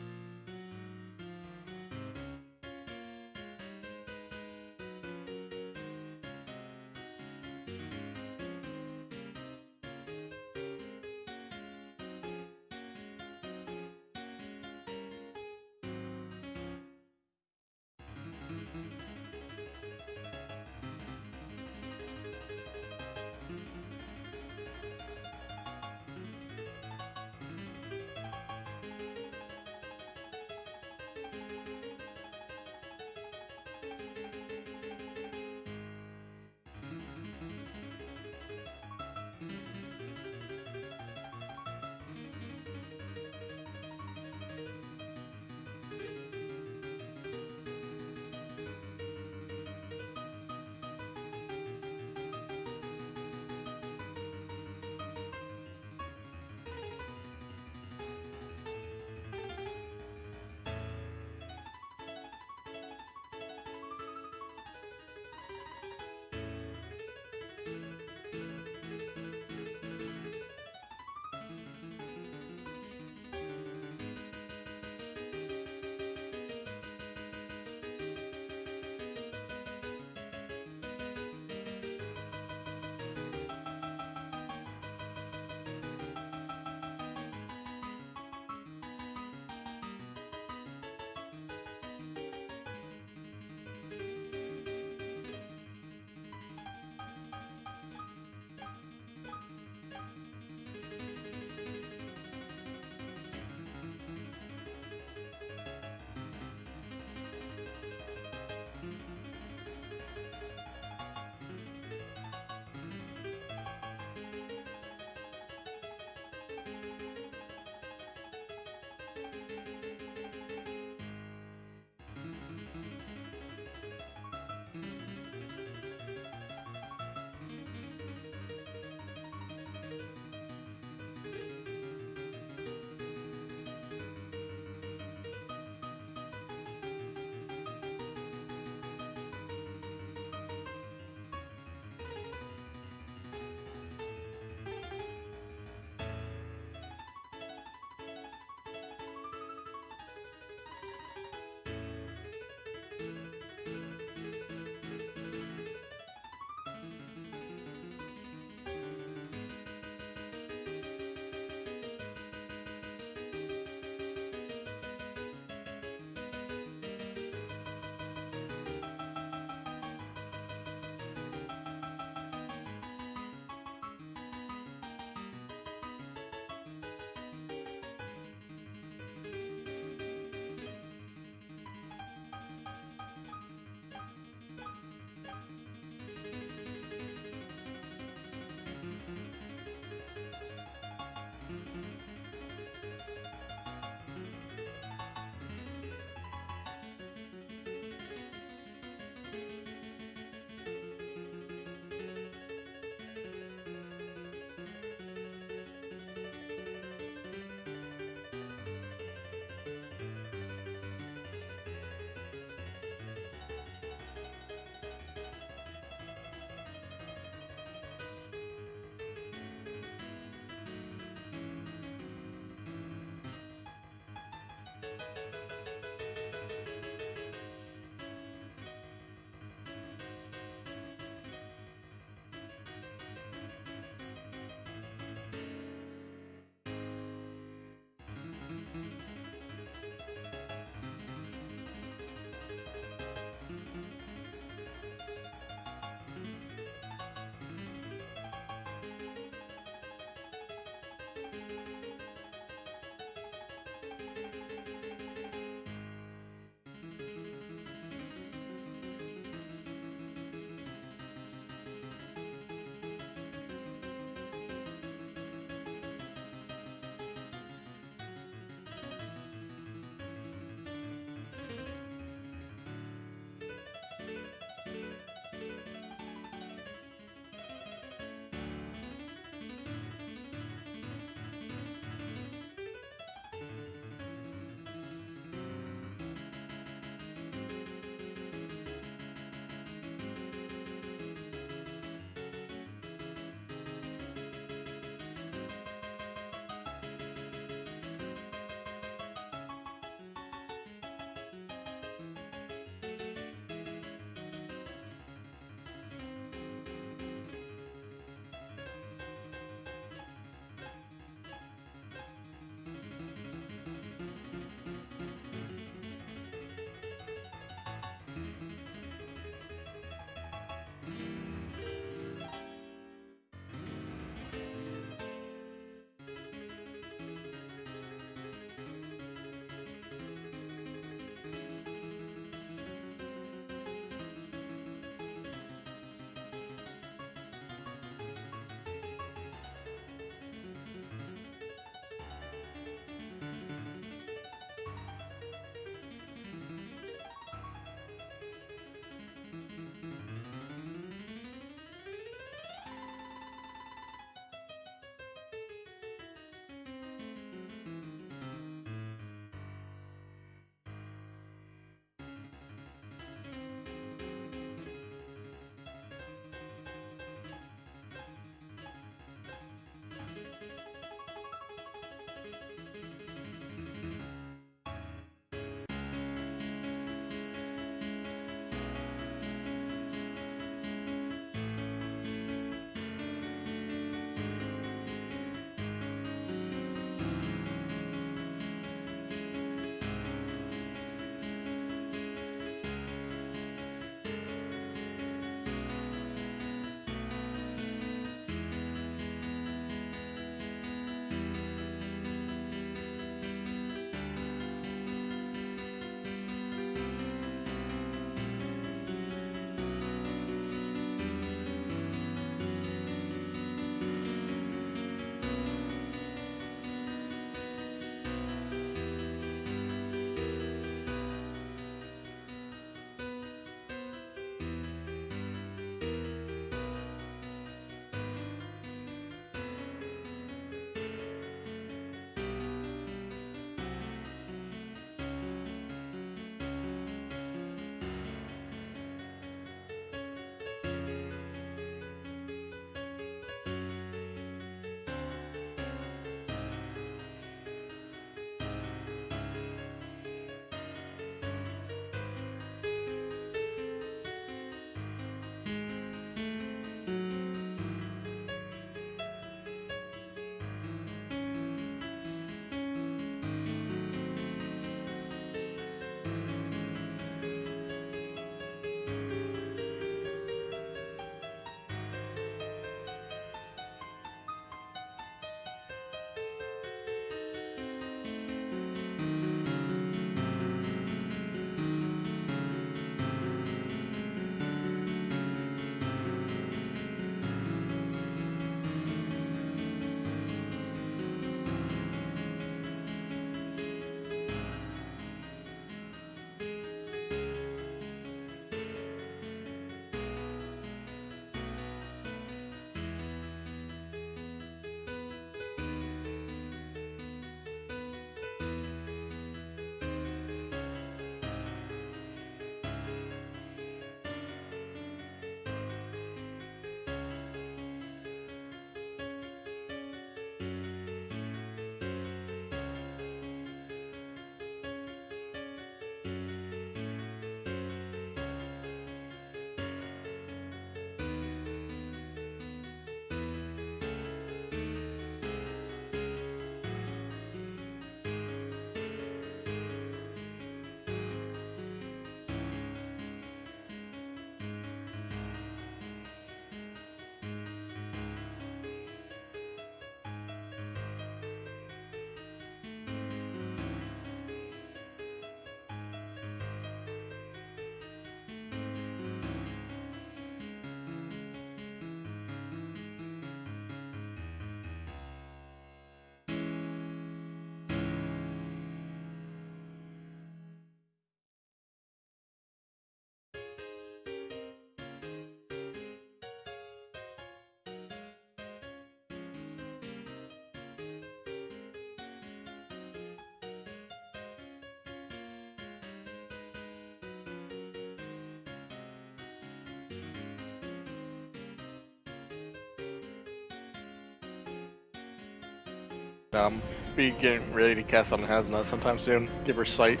Be getting ready to cast on Haznah sometime soon. Give her sight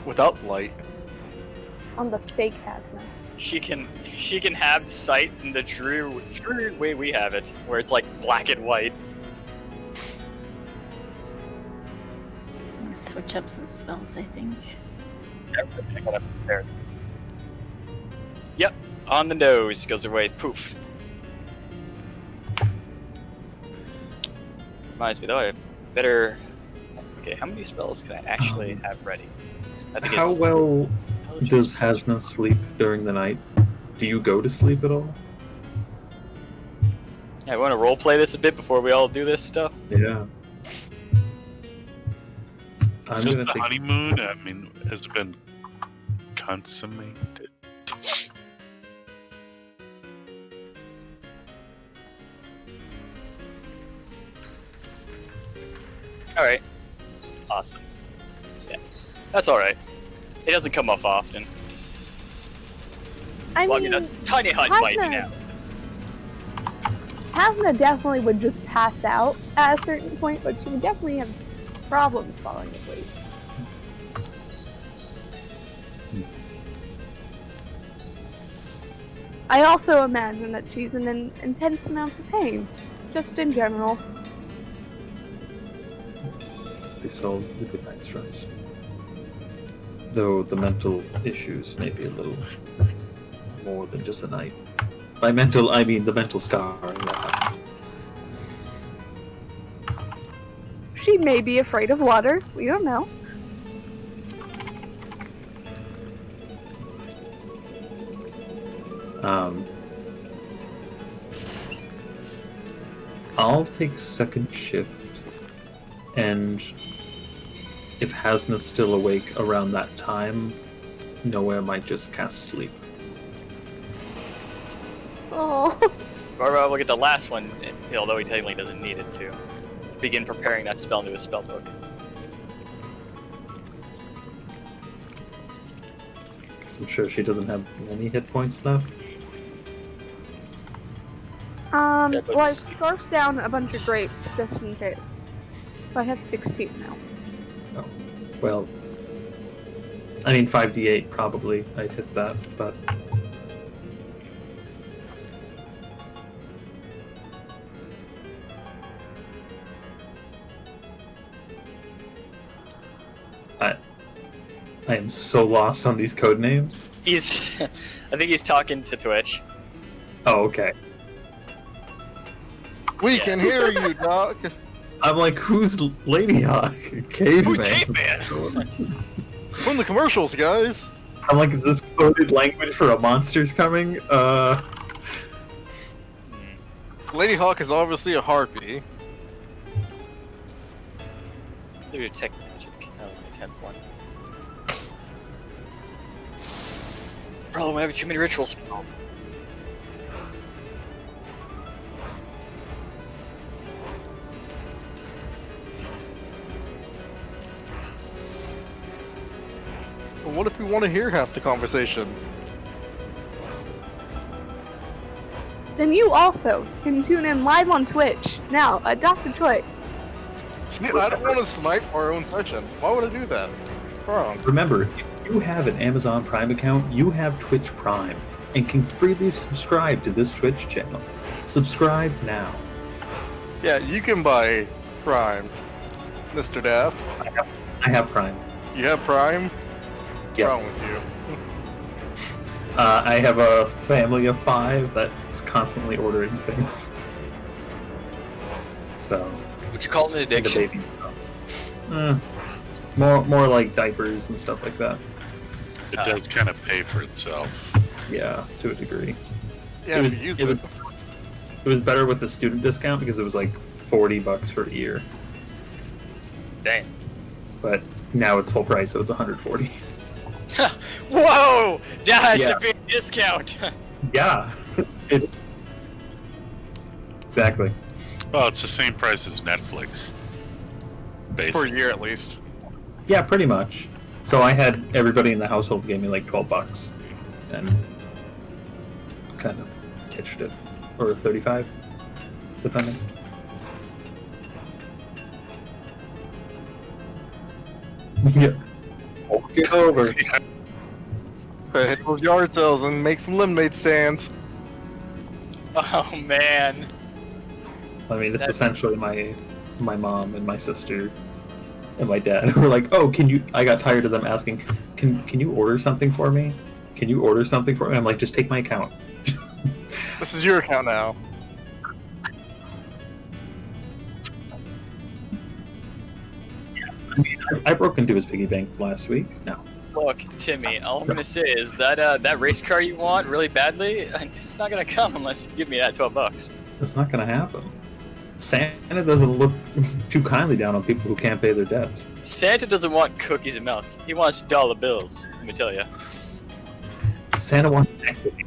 without light. On the fake Haznah. She can have sight in the true way we have it, where it's like black and white. Let's switch up some spells, I think. Yep, on the nose goes away. Poof. Reminds me though, I better. Okay, how many spells can I actually have ready? I think How it's well does Haznah sleep during the night? Do you go to sleep at all? Yeah, I want to roleplay this a bit before we all do this stuff. Yeah. It's just the honeymoon. I mean, has it been consummated? Alright. Awesome. Yeah. That's alright. It doesn't come off often. I Well, mean, a tiny hut might now. Haznah definitely would just pass out at a certain point, but she would definitely have problems falling asleep. I also imagine that she's in intense amounts of pain, just in general. They solve the good night stress. Though the mental issues may be a little more than just a night. By mental, I mean the mental scar. She may be afraid of water, we don't know. I'll take second shift, and if Haznah's still awake around that time, Nowhere might just cast sleep. Oh. Or we'll get the last one, although he technically doesn't need it to begin preparing that spell into his spellbook. I'm sure she doesn't have many hit points left. Yeah, Well, I scarfed down a bunch of grapes just in case. So I have 16 now. Oh, well, I mean 5d8 probably. I'd hit that, but I am so lost on these code names. He's, I think he's talking to Twitch. Oh, okay. We can hear you, Doc. I'm like, who's Ladyhawk? Who's Caveman. Caveman? From the commercials, guys. I'm like, is this coded language for a monster's coming? Lady Hawk is obviously a harpy. Do your tech magic. Oh, the 10th one. Problem, we're having too many ritual spells. Well, what if we want to hear half the conversation? Then you also can tune in live on Twitch. Now, Dr. Detroit. See, I don't want to snipe our own session. Why would I do that? What's wrong? Remember, if you have an Amazon Prime account, you have Twitch Prime, and can freely subscribe to this Twitch channel. Subscribe now. Yeah, you can buy Prime, Mr. Daff. I have Prime. You have Prime? What's Yeah. wrong with you? I have a family of 5 that's constantly ordering things. So, Would you call it an the addiction? baby. More like diapers and stuff like that. It does kind of pay for itself. Yeah, to a degree. Yeah, It was- if you use it was- It was better with the student discount because it was like $40 for a year. Dang. But now it's full price, so it's $140. Whoa! That's Yeah. a big discount. Yeah. Exactly. Well, it's the same price as Netflix. for Basically. a year at least. Yeah, pretty much. So I had everybody in the household gave me like $12 and kind of pitched it. Or 35, depending. Yeah. Get over. Hit those yard sales and make some lemonade stands. Oh man. I mean, it's That's- essentially my mom and my sister and my dad were like, "Oh, can you?" I got tired of them asking, "Can you order something for me? Can you order something for me?" I'm like, "Just take my account." This is your account now. I mean, I broke into his piggy bank last week. No, Look, Timmy, all I'm gonna say is that that race car you want really badly, it's not gonna come unless you give me that $12. that's not gonna happen. Santa doesn't look too kindly down on people who can't pay their debts. Santa doesn't want cookies and milk. He wants dollar bills. Let me tell you. Santa wants equity.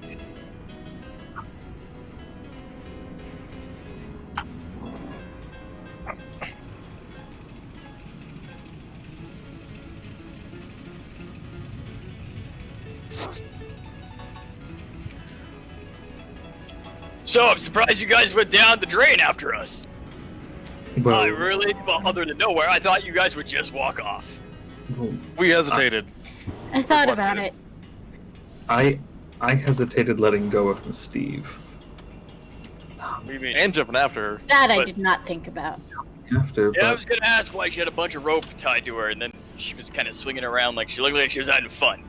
So I'm surprised you guys went down the drain after us. Well, Well, other than nowhere, I thought you guys would just walk off. We hesitated. I thought about it. I hesitated letting go of Steve. What do you mean? And jumping after her. That I But- did not think about. After, Yeah, I but was gonna ask why she had a bunch of rope tied to her, and then she was kind of swinging around like she looked like she was having fun.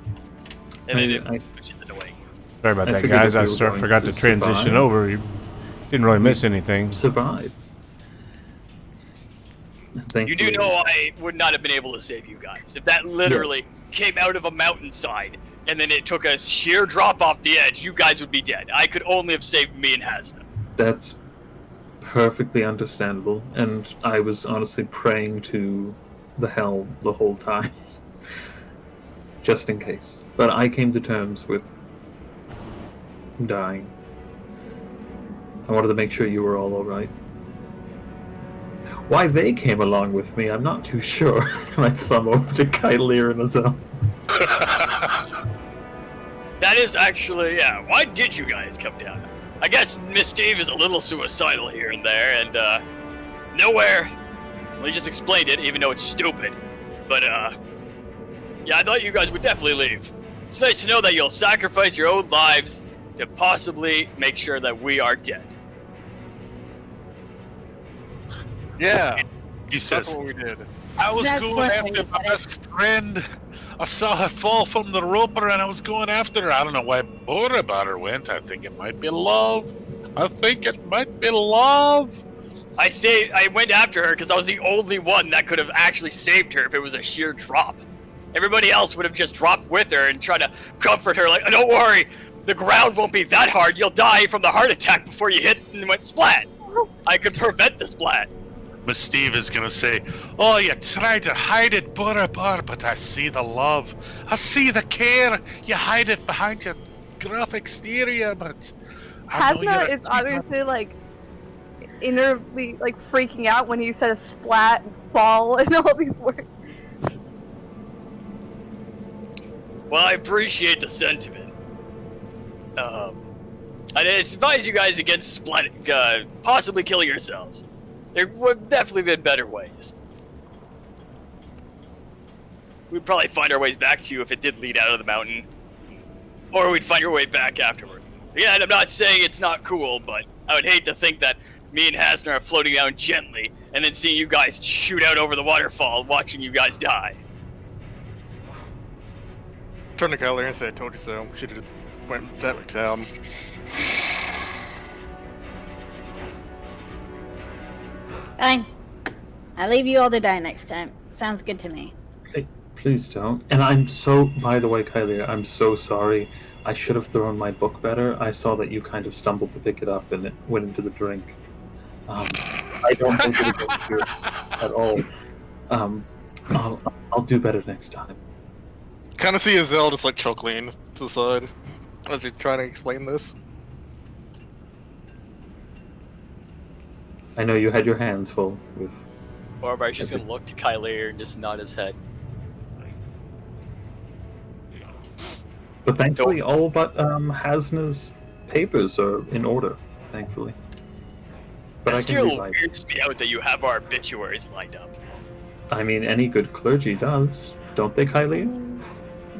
And then I- which is annoying. Sorry about I that, figured guys. if I we were going forgot to to transition survive- over. You didn't really miss anything. survived. You do know I would not have been able to save you guys if that literally came out of a mountainside and then it took a sheer drop off the edge. You guys would be dead. I could only have saved me and Haznah. That's perfectly understandable, and I was honestly praying to the hell the whole time, just in case. But I came to terms with dying. I wanted to make sure you were all alright. Why they came along with me, I'm not too sure. My thumb over to Kylir and Azel. That is actually, yeah. Why did you guys come down? I guess Miss Steve is a little suicidal here and there, and nowhere. Well, he just explained it, even though it's stupid. But yeah, I thought you guys would definitely leave. It's nice to know that you'll sacrifice your own lives to possibly make sure that we are dead. Yeah, He that's says, what we did. I was That's going what after I my said. best friend. I saw her fall from the roper and I was going after her. I don't know why Borabar went. I think it might be love. I went after her because I was the only one that could have actually saved her if it was a sheer drop. Everybody else would have just dropped with her and tried to comfort her like, don't worry, the ground won't be that hard. You'll die from the heart attack before you hit and went splat. I could prevent the splat. Miss Steve is gonna say, "Oh, you tried to hide it, Borabar, but I see the love. I see the care. You hide it behind your gruff exterior, but I know Haznah you're is obviously like innerly like freaking out when he says splat and fall and all these words. Well, I appreciate the sentiment. I'd advise you guys against possibly killing yourselves. There would definitely been better ways. We'd probably find our ways back to you if it did lead out of the mountain. Or we'd find our way back afterward. Yeah, and I'm not saying it's not cool, but I would hate to think that me and Haznah are floating down gently and then seeing you guys shoot out over the waterfall watching you guys die. Turn to Kyler and say, I told you so. We should have went to town. Fine. I'll leave you all to die next time. Sounds good to me. Please don't. And I'm so, by the way, Kylie, I'm so sorry. I should have thrown my book better. I saw that you kind of stumbled to pick it up and it went into the drink. I don't think it against you at all. I'll do better next time. Kind of see Azel just like chuckling to the side as he's trying to explain this. I know you had your hands full with. Borabar's just gonna look to Kyler and just nod his head. But thankfully, all but Haznah's papers are in order. Thankfully. But That I can still rewrite. weirds me out that you have our obituaries lined up. I mean, any good clergy does. don't they, Kylie?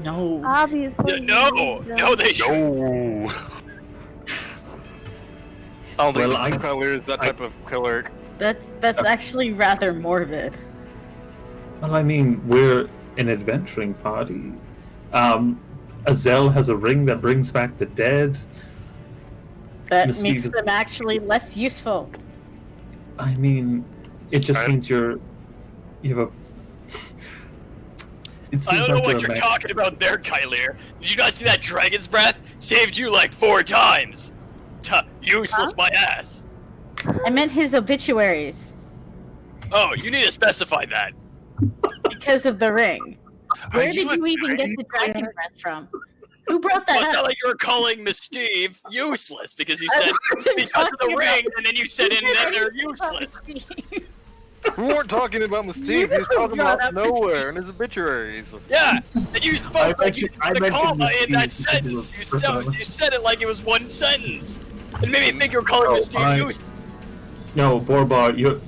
No. Obviously. No, they should. No. I don't think Well, Kyler is that type of killer. That's actually rather morbid. Well, I mean, we're an adventuring party. Azel has a ring that brings back the dead. That Miss makes Steve- them actually less useful. I mean, it just means you have a. It I seems don't know like what you're you're a talking about there, Kyler. Did you not see that dragon's breath? Saved you like 4 times. Useless my ass. I meant his obituaries Oh, you need to specify that. because of the ring. Are Where did a you even get the dragon dragon breath from? Who brought Well, that it's not up? like you were calling Miss Steve useless because you I said wasn't because of talking the about- ring, and then you said and then they're Anything about useless. Steve. We weren't talking about Mystique. He was talking brought about up Nowhere and his obituaries. Yeah, and you spoke like you I put a mentioned comma in that Mystique sentence. You, because you said it like it was one sentence. It made me think you were calling Miss Steve useless. No, Borabar,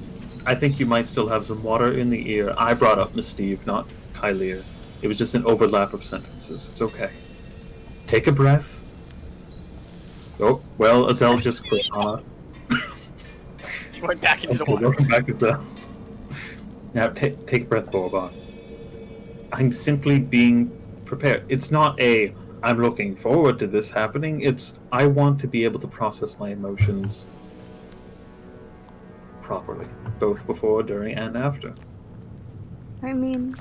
I think you might still have some water in the ear. I brought up Miss Steve, not Kylie. It was just an overlap of sentences. It's okay. Take a breath. Oh, well, Azel just quit on us. You went back into the Okay, water. welcome back, Azel. Now, take a breath, Borabar. I'm simply being prepared. It's not I'm looking forward to this happening. It's, I want to be able to process my emotions properly, both before, during, and after. I mean,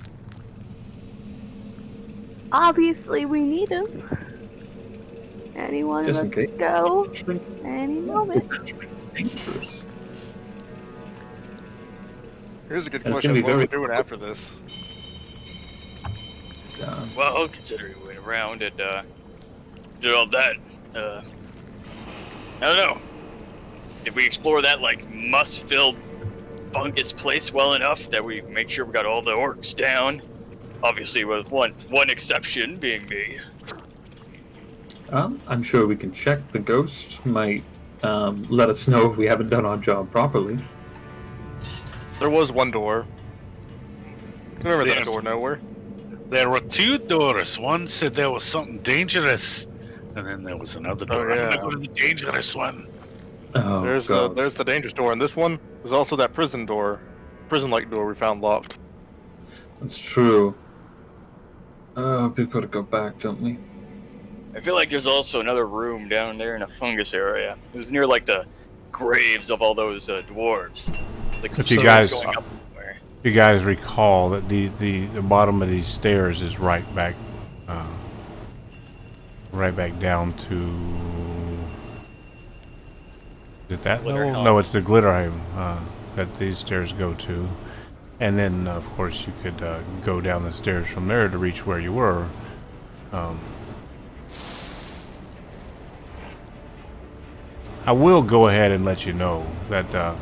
obviously we need him. Any one Just of in us case. could go Drink any moment. dangerous. Here's a good And it's question. gonna be What are we very- doing after this? Well, considering we went around and did all that, I don't know. Did we explore that like muss-filled fungus place well enough that we make sure we got all the orcs down? Obviously, with one exception being me. I'm sure we can check. The ghost might let us know if we haven't done our job properly. There was one door. Remember that Yes. door Nowhere? There were 2 doors. One said there was something dangerous, and then there was another door. Oh, yeah. I'm gonna go to the dangerous one. Oh, There's God. the dangerous door, and this one is also that prison door, prison-like door we found locked. That's true. We've got to go back, don't we? I feel like there's also another room down there in a fungus area. It was near like the graves of all those dwarves. Like some If you souls guys- going up somewhere. You guys recall that the bottom of these stairs is right back down to. Is it that Glitter level? Helm. No, it's the Glitterheim that these stairs go to, and then of course you could go down the stairs from there to reach where you were. I will go ahead and let you know that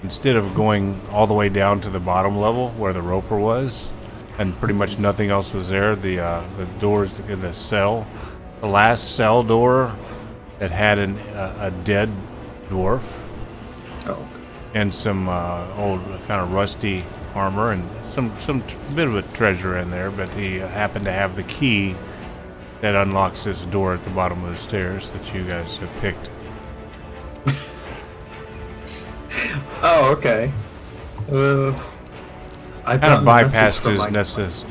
instead of going all the way down to the bottom level where the roper was, and pretty much nothing else was there, the doors in the cell, the last cell door that had a dead dwarf Oh, and some old kind of rusty armor and some bit of a treasure in there, but he happened to have the key that unlocks this door at the bottom of the stairs that you guys have picked. oh, okay. I've Kind of gotten a message bypassed from his my-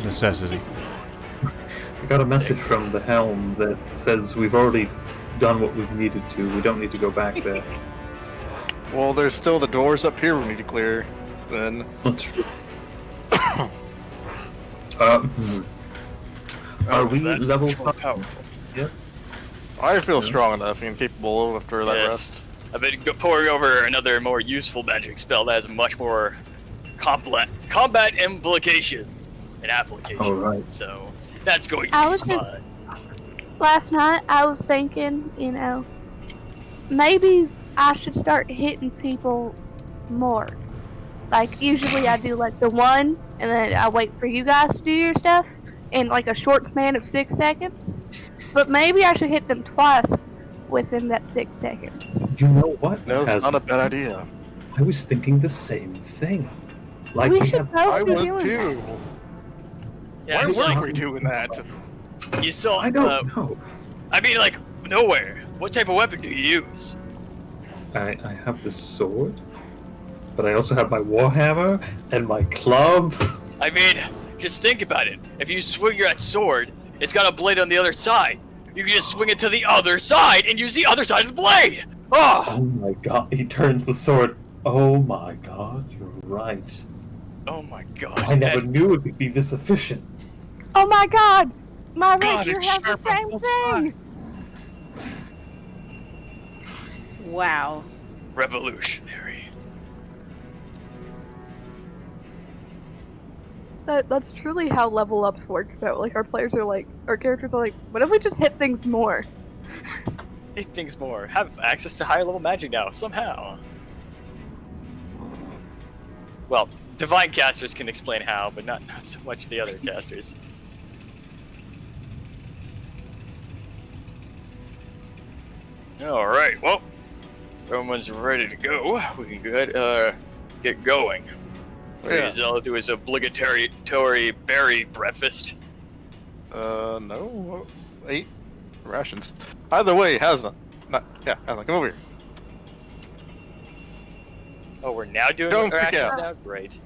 necessity. I got a message from the helm that says we've already done what we've needed to. We don't need to go back there. Well, there's still the doors up here we need to clear. Then That's true. Are we That level much more 5? powerful. I feel strong enough and capable after that rest. Yes. I've been pouring over another more useful magic spell that has much more combat implications and applications. All right. So that's going to I be was just- fun. Last night I was thinking, maybe I should start hitting people more. Like usually I do like the one, and then I wait for you guys to do your stuff in like a short span of 6 seconds. But maybe I should hit them twice within that 6 seconds. You know what? No, it's Haznah? not a bad idea. I was thinking the same thing. Like we we should have both I be would doing too. Yeah, Why it's were like, we doing that? you saw. I don't know. I mean, like, nowhere. What type of weapon do you use? I have this sword, but I also have my warhammer and my club. I mean, just think about it. If you swing your sword, it's got a blade on the other side. You can just swing it to the other side and use the other side of the blade. Oh, Oh my god, he turns the sword. Oh my god, you're right. oh my god. I never And- knew it could be this efficient. Oh my god! My God, rapier it's has the sharp on same both thing! Wow. Revolutionary. That's truly how level ups work, though. Like, our characters are like, what if we just hit things more? Hit things more. Have access to higher level magic now, somehow. Well, divine casters can explain how, but not so much the other casters. Alright, well, everyone's ready to go. We can go ahead, get going. I'll do his obligatory berry breakfast. No. 8 rations. Either way, Haznah. Haznah, come over here. Oh, we're now doing Don't freak rations out. now? Great.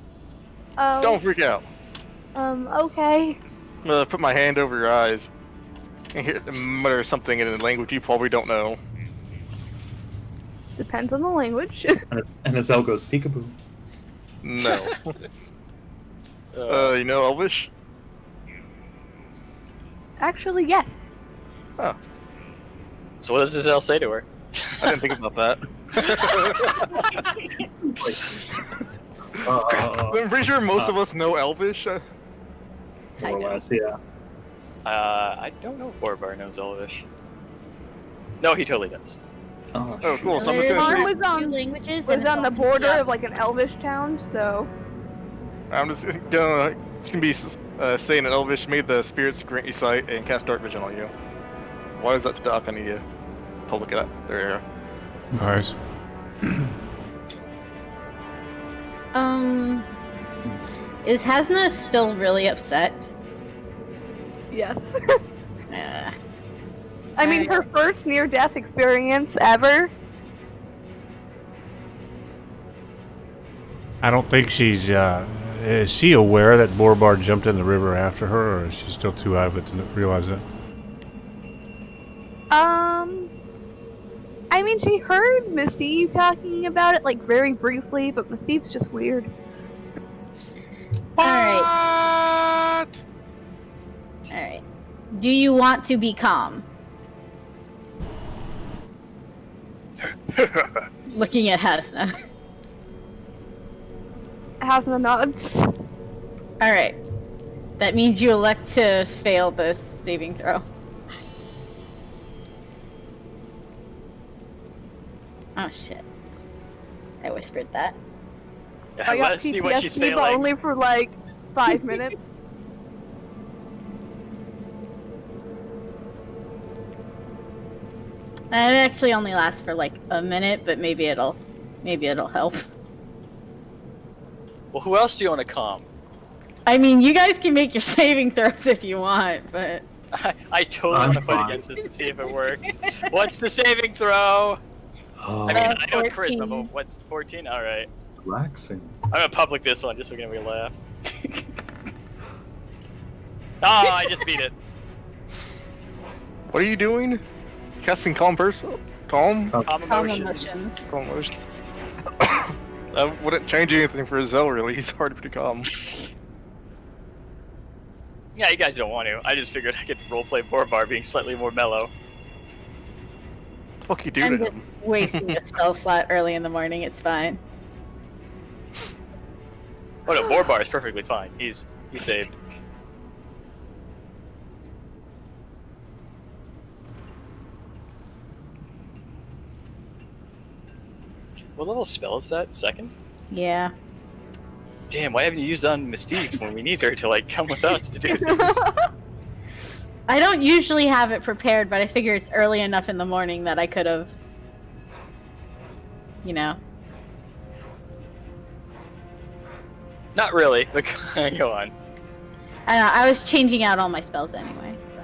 Oh. Don't freak out. Okay. I'm gonna put my hand over your eyes and mutter something in a language you probably don't know. Depends on the language. And Azel goes peekaboo. No. You know Elvish? Actually, yes. Oh, So what does Giselle say to her? I didn't think about that. I'm pretty sure most of us know Elvish. More or less, yeah. I don't know if Borabar knows Elvish. No, he totally does. Oh, Oh, cool. So I'm There's just gonna Mine say, was on- two languages. Was and it's on the all- border yeah. of like an Elvish town, so I'm just gonna be saying that Elvish made the spirits grant you sight and cast dark vision on you. Why is that stuck? I need to look at that. There you go. Nice. Is Haznah still really upset? yes. Uh, I mean, her first near-death experience ever. I don't think she's. Is she aware that Borabar jumped in the river after her, or is she still too out of it to realize that? I mean, she heard Mystique talking about it, like, very briefly, but Mystique's just weird. Alright. Alright. Do you want to be calm? Looking at Haznah. Haznah nods. Alright. That means you elect to fail this saving throw. Oh shit. I whispered that. I got Let's see what she's PTSD, but failing. only for like 5 minutes. It actually only lasts for like a minute, but maybe it'll help. Well, who else do you want to calm? I mean, you guys can make your saving throws if you want, but I totally I'm want to fight fine. against this and see if it works. What's the saving throw? Oh, I mean, I know it's 14. charisma, but what's 14? Alright. relaxing. I'm gonna public this one just so we can have a laugh. Oh, I just beat it. What are you doing? Casting calm person? Calm? Calm calm emotions. emotions. Calm motion. That wouldn't change anything for Zell, really. He's hard to be calm. Yeah, you guys don't want to. I just figured I could roleplay Borabar being slightly more mellow. What the fuck you do I'm to just him? wasting a spell slot early in the morning. It's fine. Oh no, Borabar is perfectly fine. He's saved. What level spell is that? Second? Yeah. Damn, why haven't you used on Mystique when we need her to like come with us to do things? I don't usually have it prepared, but I figure it's early enough in the morning that I could have, you know. Not really, but go on. I was changing out all my spells anyway, so.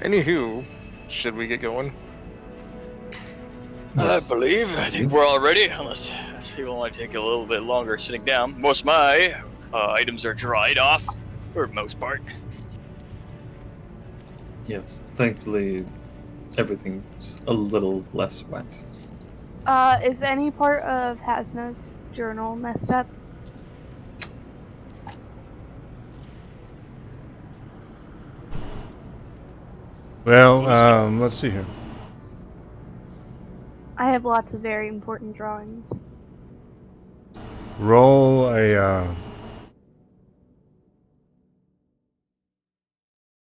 Anywho, should we get going? I think we're all ready, unless people want to take a little bit longer sitting down. Most of my items are dried off, for the most part. Yes, thankfully, everything's a little less wet. Is any part of Haznah's journal messed up? Well, let's see here. I have lots of very important drawings. Roll a. I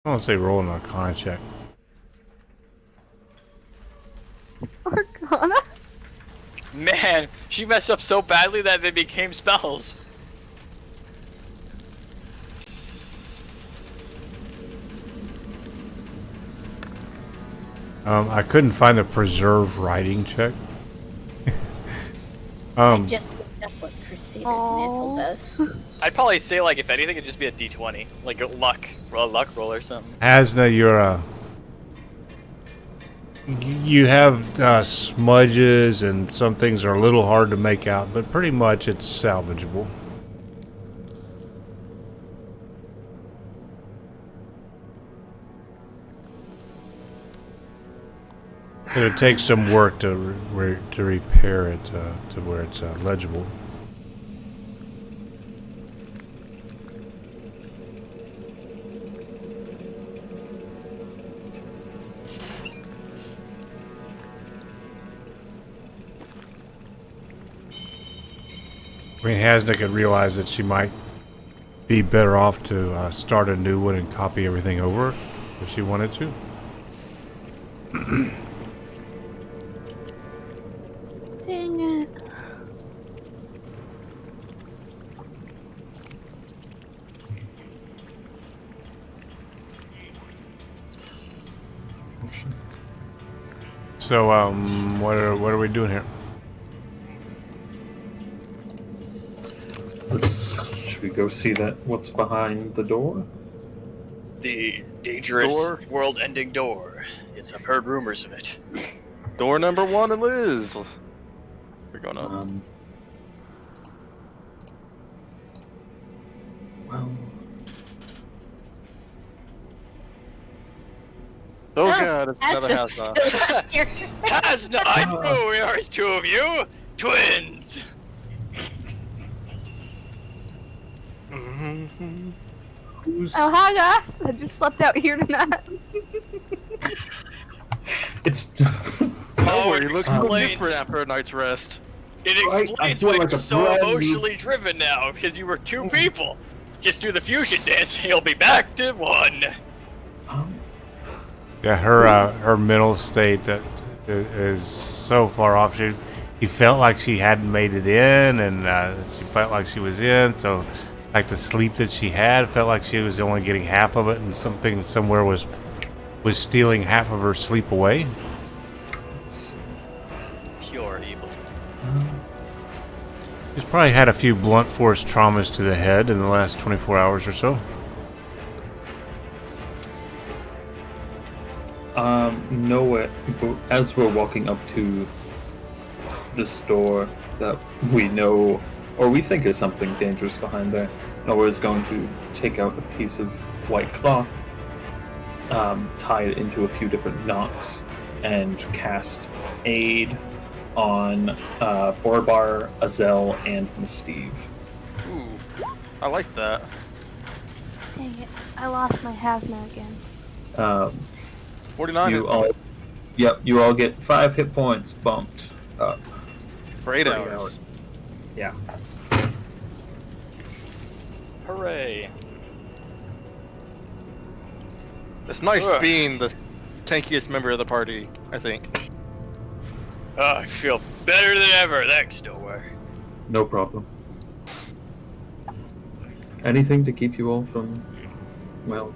want to say roll an Arcana check. Arcana? Man, she messed up so badly that they became spells. I couldn't find the preserve writing check. I just looked up what Crusader's Mantle does. I'd probably say, like, if anything, it'd just be a d20. Like a luck roll or something. Haznah, you're you have smudges and some things are a little hard to make out, but pretty much it's salvageable. It would take some work to repair it to where it's legible. I mean, Haznah could realize that she might be better off to start a new one and copy everything over if she wanted to. Dang it. So, what are we doing here? Should we go see what's behind the door? The dangerous Door? world-ending door. Yes, I've heard rumors of it. Door number 1 and Liz. We're going up. Well, Oh god, it's another Haznah. Haznah, I know there's two of you! Twins! Oh, hi guys! I just slept out here tonight. it's Oh, it you look so explains- different after a night's rest. It I explains feel why like you're a so brand new- emotionally driven now, because you were two people. Just do the fusion dance, and you'll be back to one. Yeah, her mental state that is so far off. He felt like she hadn't made it in, and she felt like she was in. So, like the sleep that she had, felt like she was only getting half of it, and something somewhere was stealing half of her sleep away. Pure evil. She's probably had a few blunt force traumas to the head in the last 24 hours or so. Noah, as we're walking up to this door that we know, or we think is something dangerous behind there, Noah is going to take out a piece of white cloth, tie it into a few different knots, and cast Aid on Borabar, Azel, and Steve. Ooh, I like that. Dang it. I lost my Haznah again. 49 you all get 5 hit points bumped up. for 8 for 8 hours. Yeah. Hooray. It's nice Ugh. being the tankiest member of the party, I think. Oh, I feel better than ever. Thanks, Noah. No problem. Anything to keep you all from, well,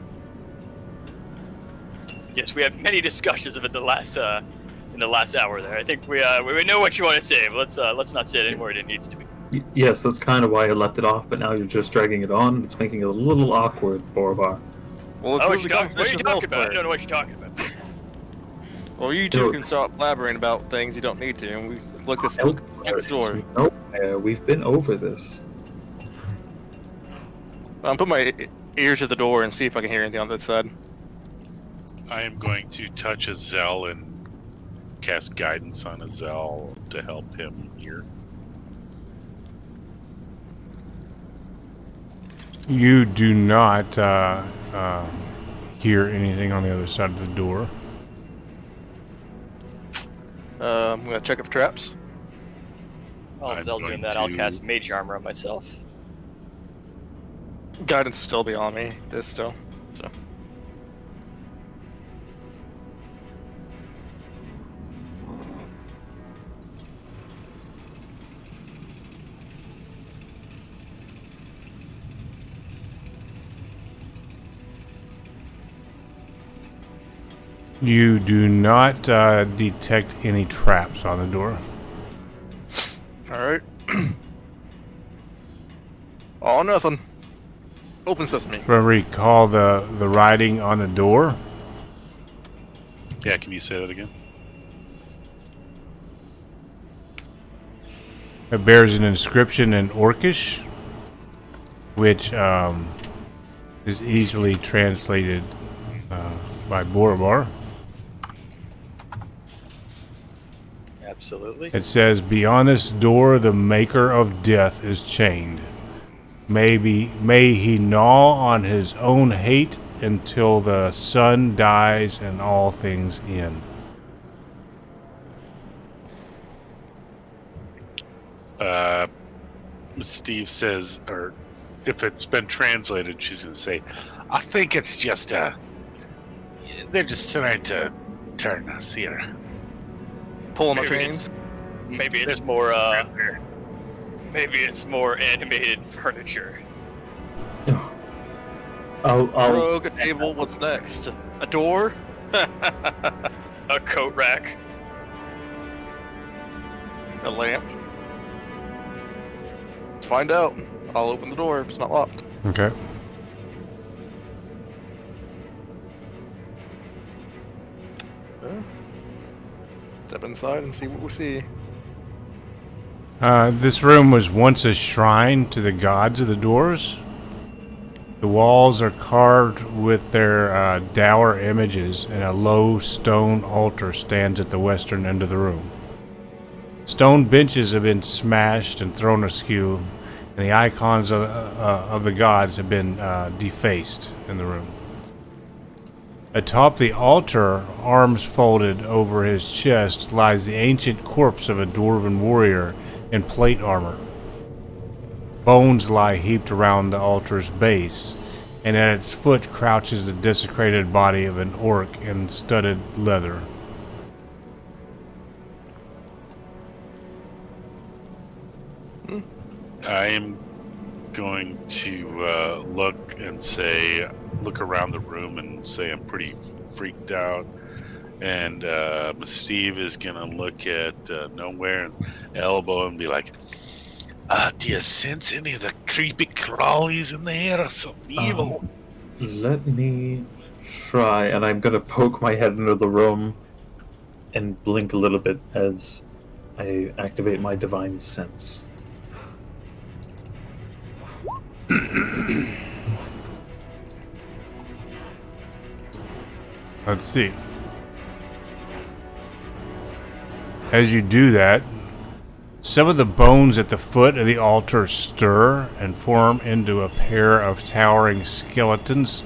Yes, we had many discussions of it in the last hour there. I think we know what you want to say, but let's not say it anymore than it needs to be. Yes, that's kind of why I left it off, but now you're just dragging it on. It's making it a little awkward, Borabar. Well, let's Oh, move the what are you conversation talking about? I elsewhere. don't know what you're talking about. Well, you two Dude. can stop blabbering about things you don't need to, and we look at the door. Nowhere. We've been over this. I'll put my ear to the door and see if I can hear anything on that side. I am going to touch Azel and cast guidance on Azel to help him here. You do not hear anything on the other side of the door. I'm gonna check it for traps. While I'm Zell's doing going that, I'll to- cast Mage Armor on myself. Guidance will still be on me. This still. So. You do not detect any traps on the door. All right. Oh, nothing. Open sesame. If I recall the writing on the door, Yeah, can you say that again? it bears an inscription in Orcish, which is easily translated by Borabar. Absolutely. It says, "Beyond this door, the Maker of Death is chained. May he gnaw on his own hate until the sun dies and all things end." Steve says, or if it's been translated, she's going to say, I think it's just they're just trying to turn us here. Pulling my Maybe chains. Maybe it's more animated furniture. I'll Rogue, a table. What's next? A door? A coat rack. A lamp? Let's find out. I'll open the door if it's not locked. Okay. Step inside and see what we see. This room was once a shrine to the gods of the doors. The walls are carved with their dour images, and a low stone altar stands at the western end of the room. Stone benches have been smashed and thrown askew, and the icons of the gods have been defaced in the room. Atop the altar, arms folded over his chest, lies the ancient corpse of a dwarven warrior in plate armor. Bones lie heaped around the altar's base, and at its foot crouches the desecrated body of an orc in studded leather. I am going to look around the room and say I'm pretty freaked out. And Steve is going to look at Nowhere and elbow and be like, do you sense any of the creepy crawlies in there or something evil? let me try, and I'm gonna poke my head into the room and blink a little bit as I activate my divine sense. Let's see. As you do that, some of the bones at the foot of the altar stir and form into a pair of towering skeletons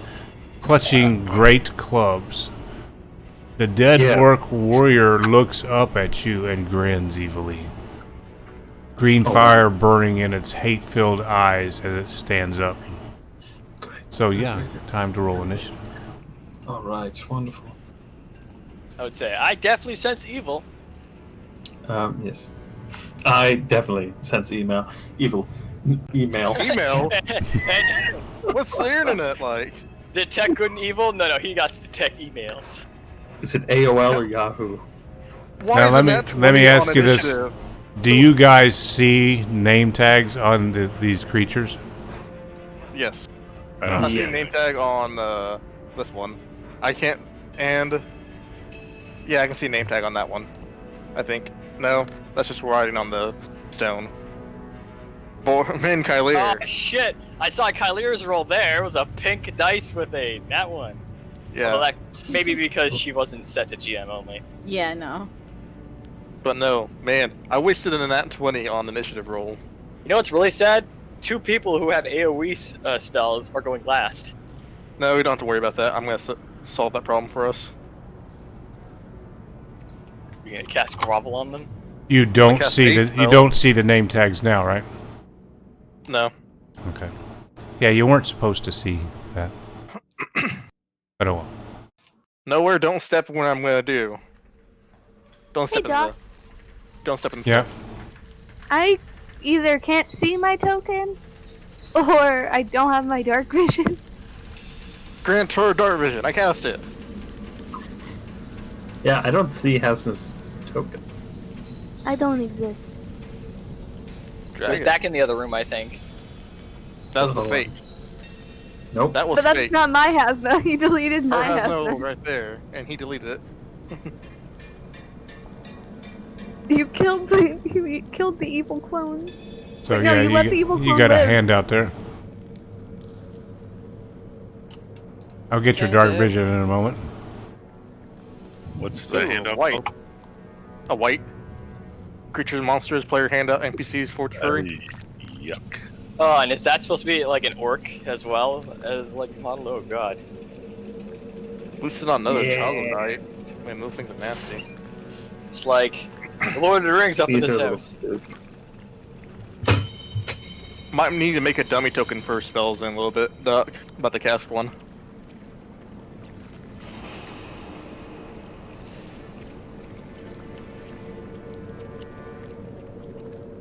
clutching great clubs. The dead Yeah. orc warrior looks up at you and grins evilly. Green fire burning in its hate-filled eyes as it stands up. So yeah, time to roll initiative. All right, wonderful. I would say, I definitely sense evil. Yes, I definitely sense evil. Email. Email? And What's the internet like? detect good and evil? No, he got to detect emails. Is it AOL or Yahoo? Why Now, isn't let me- that let me 20 on ask you this. initiative? Do you guys see name tags on these creatures? Yes. I don't I see see a it. name tag on this one. I can't. And yeah, I can see a name tag on that one. I think. No, that's just writing on the stone. Min Oh Kylier. shit! I saw Kylier's roll there. It was a pink dice with a nat one. Yeah. Although that maybe because she wasn't set to GM only. Yeah, no. But no, man, I wasted a nat 20 on the initiative roll. You know what's really sad? 2 people who have AoE spells are going last. No, we don't have to worry about that. I'm gonna solve that problem for us. You're gonna cast Grovel on them? You don't cast see haste the spell. you don't see the name tags now, right? No. Okay. Yeah, you weren't supposed to see that. But oh well. Nowhere. Don't step when I'm gonna do. Don't step in Doc. Don't step in the Yeah. stuff. I either can't see my token, or I don't have my dark vision. Grant her dark vision. I cast it. Yeah, I don't see Haznah's token. I don't exist. It was Dragon. back in the other room, I think. That was the Oh. fate. Nope. That was But that's fate. not my Haznah. He deleted Her my has no Haznah. right there, and he deleted it. You killed the evil clone. So No, yeah, you let the evil you clone got a live. hand out there. I'll get your Yeah, dark yeah. vision in a moment. What's the Ooh, hand up? white. A white. Creatures, monsters, player handout, NPCs, Forge of Fury. Yuck. Oh, and is that supposed to be like an orc as well as like model? Oh god. Boosted on another Yeah. troglodyte. Man, those things are nasty. It's like the Lord of the Rings up in These this are house. little- Might need to make a dummy token for spells in a little bit, Doc. About to cast one.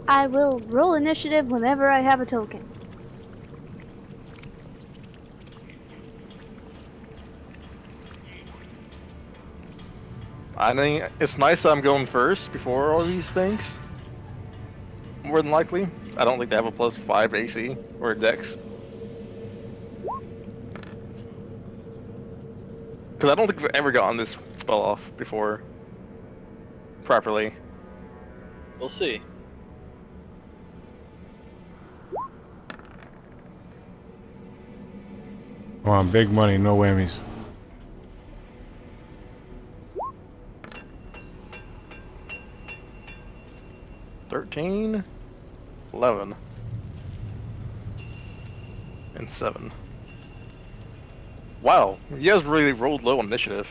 I will roll initiative whenever I have a token. I think it's nice that I'm going first before all these things. More than likely. I don't think they have a +5 AC or a Dex. Because I don't think we've ever gotten this spell off before. Properly. We'll see. Come on, big money, no whammies. $13, 11, and 7. Wow, you guys really rolled low on initiative.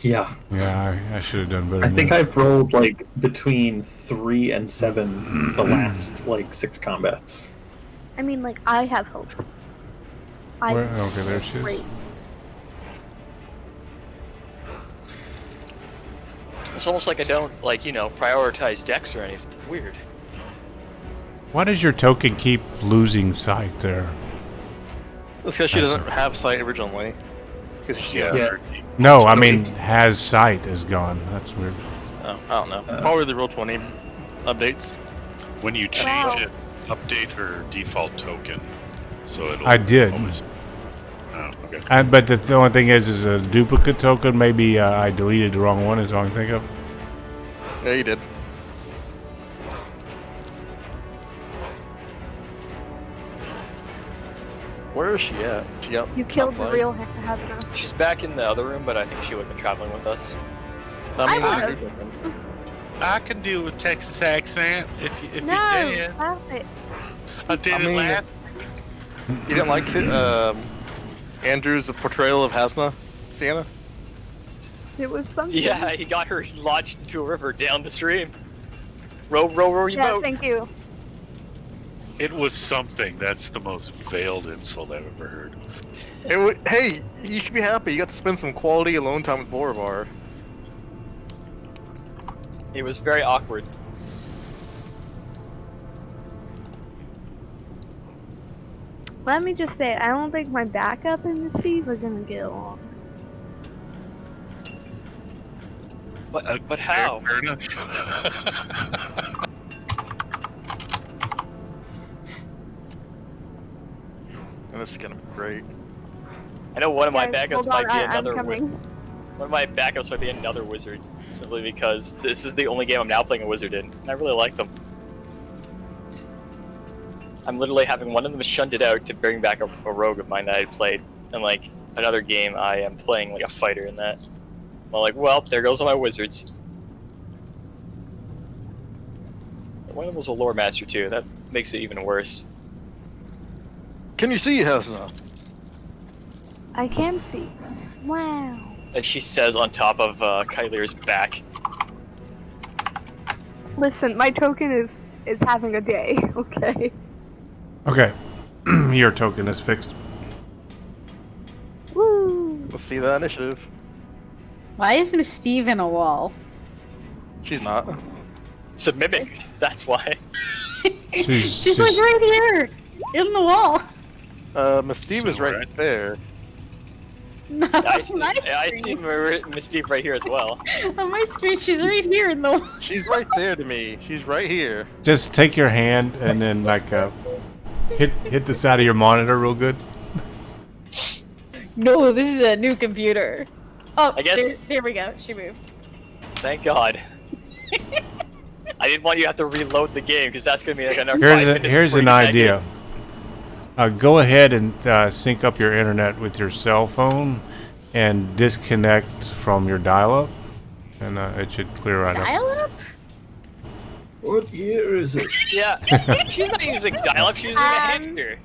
Yeah. Yeah, I should have done better. I than think that. I've rolled like between 3 and 7 the last like 6 combats. I mean, like, I have hope. Where- okay, there she is. Great. It's almost like I don't like, you know, prioritize decks or anything. Weird. Why does your token keep losing sight there? That's because she doesn't have sight originally. Because she, Yeah. No, I mean, has sight is gone. That's weird. Oh, I don't know. Probably the Roll20 updates. When you change it, update her default token. So it'll I did. always- Oh, okay. But the only thing is a duplicate token. Maybe I deleted the wrong one. Is all I can think of. Yeah, you did. Where is she at? She up You killed the outside? real Haznah. She's back in the other room, but I think she would have been traveling with us. I mean, I you- would've. I can do a Texas accent if you No, did. stop it. I did I it mean, last. you didn't like Andrew's portrayal of Haznah, Sienna? It was something. Yeah, he got her launched into a river down the stream. Row, row, row your Yeah, boat. thank you. It was something. That's the most veiled insult I've ever heard. Hey, you should be happy. You got to spend some quality alone time with Borabar. It was very awkward. Let me just say, I don't think my backup and Steve are gonna get along. But how? Fair enough. this is gonna be great. I know one of my Guys, backups hold might on, be I'm another coming. One of my backups might be another wizard, simply because this is the only game I'm now playing a wizard in, and I really like them. I'm literally having one of them shunned it out to bring back a rogue of mine that I played, and like another game I am playing like a fighter in that. I'm like, well, there goes all my wizards. One of them was a lore master too. That makes it even worse. Can you see Haznah? I can see. Wow. And she says on top of Kyler's back. Listen, my token is having a day. Okay. Okay. Your token is fixed. Woo. Let's see that initiative. Why is Miss Steve in a wall? She's not. It's a mimic. That's why. She's like right here in the wall. Miss Steve is right there. No, I on see, my I see screen. Mystique right here as well. On my screen, she's right here in the wall. She's right there to me. She's right here. Just take your hand and then like hit the side of your monitor real good. No, this is a new computer. Oh, I guess- there we go. She moved. Thank God. I didn't want you to have to reload the game because that's gonna be like another 5 minutes. Here's before an you get idea. Go ahead and sync up your internet with your cell phone and disconnect from your dial-up, and it should clear right up. Dial-up? What year is it? Yeah, she's not using dial-up. She's using a hamster.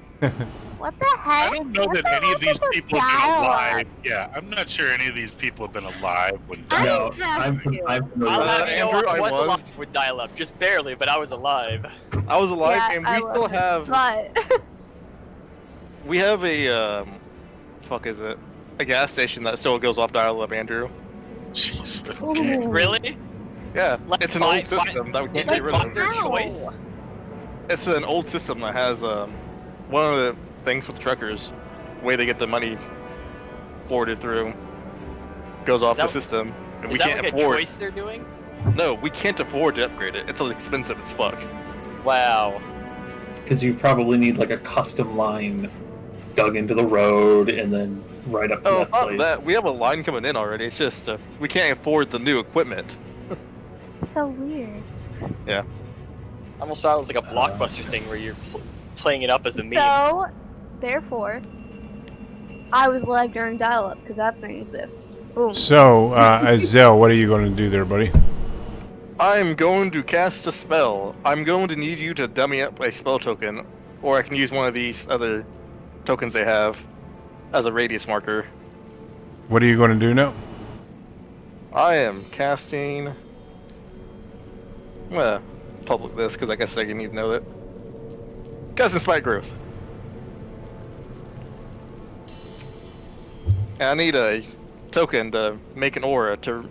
What the heck? I don't know What that the any of heck these is a people have been dial-up? alive. Yeah, I'm not sure any of these people have been alive when I No, have I'm to. familiar. I'll Uh, have you know, Andrew, I I was was. alive with dial-up, just barely, but I was alive. I was alive, Yeah, and we I still wasn't, have. But We have a fuck is it? A gas station that still goes off dial-up, Andrew. Jeez. Ooh. Really? Yeah, Like, it's an by- old system that we can't Is get it rid by of. their How? choice? It's an old system that has one of the things with truckers, way they get the money forwarded through, goes off the that- system, and we Is that can't like a afford. choice they're doing? No, we can't afford to upgrade it. It's expensive as fuck. Wow. Because you probably need like a custom line dug into the road and then right up to Oh, that it's not place. that. We have a line coming in already. It's just we can't afford the new equipment. so weird. Yeah. Almost thought it was like a blockbuster thing where you're playing it up as a meme. So, therefore, I was live during dial-up because that thing exists. Boom. So, Azel, what are you going to do there, buddy? I'm going to cast a spell. I'm going to need you to dummy up a spell token, or I can use one of these other tokens they have as a radius marker. What are you going to do now? I am casting. Well, public this because I guess I need to know that. Casting Spike Growth. And I need a token to make an aura to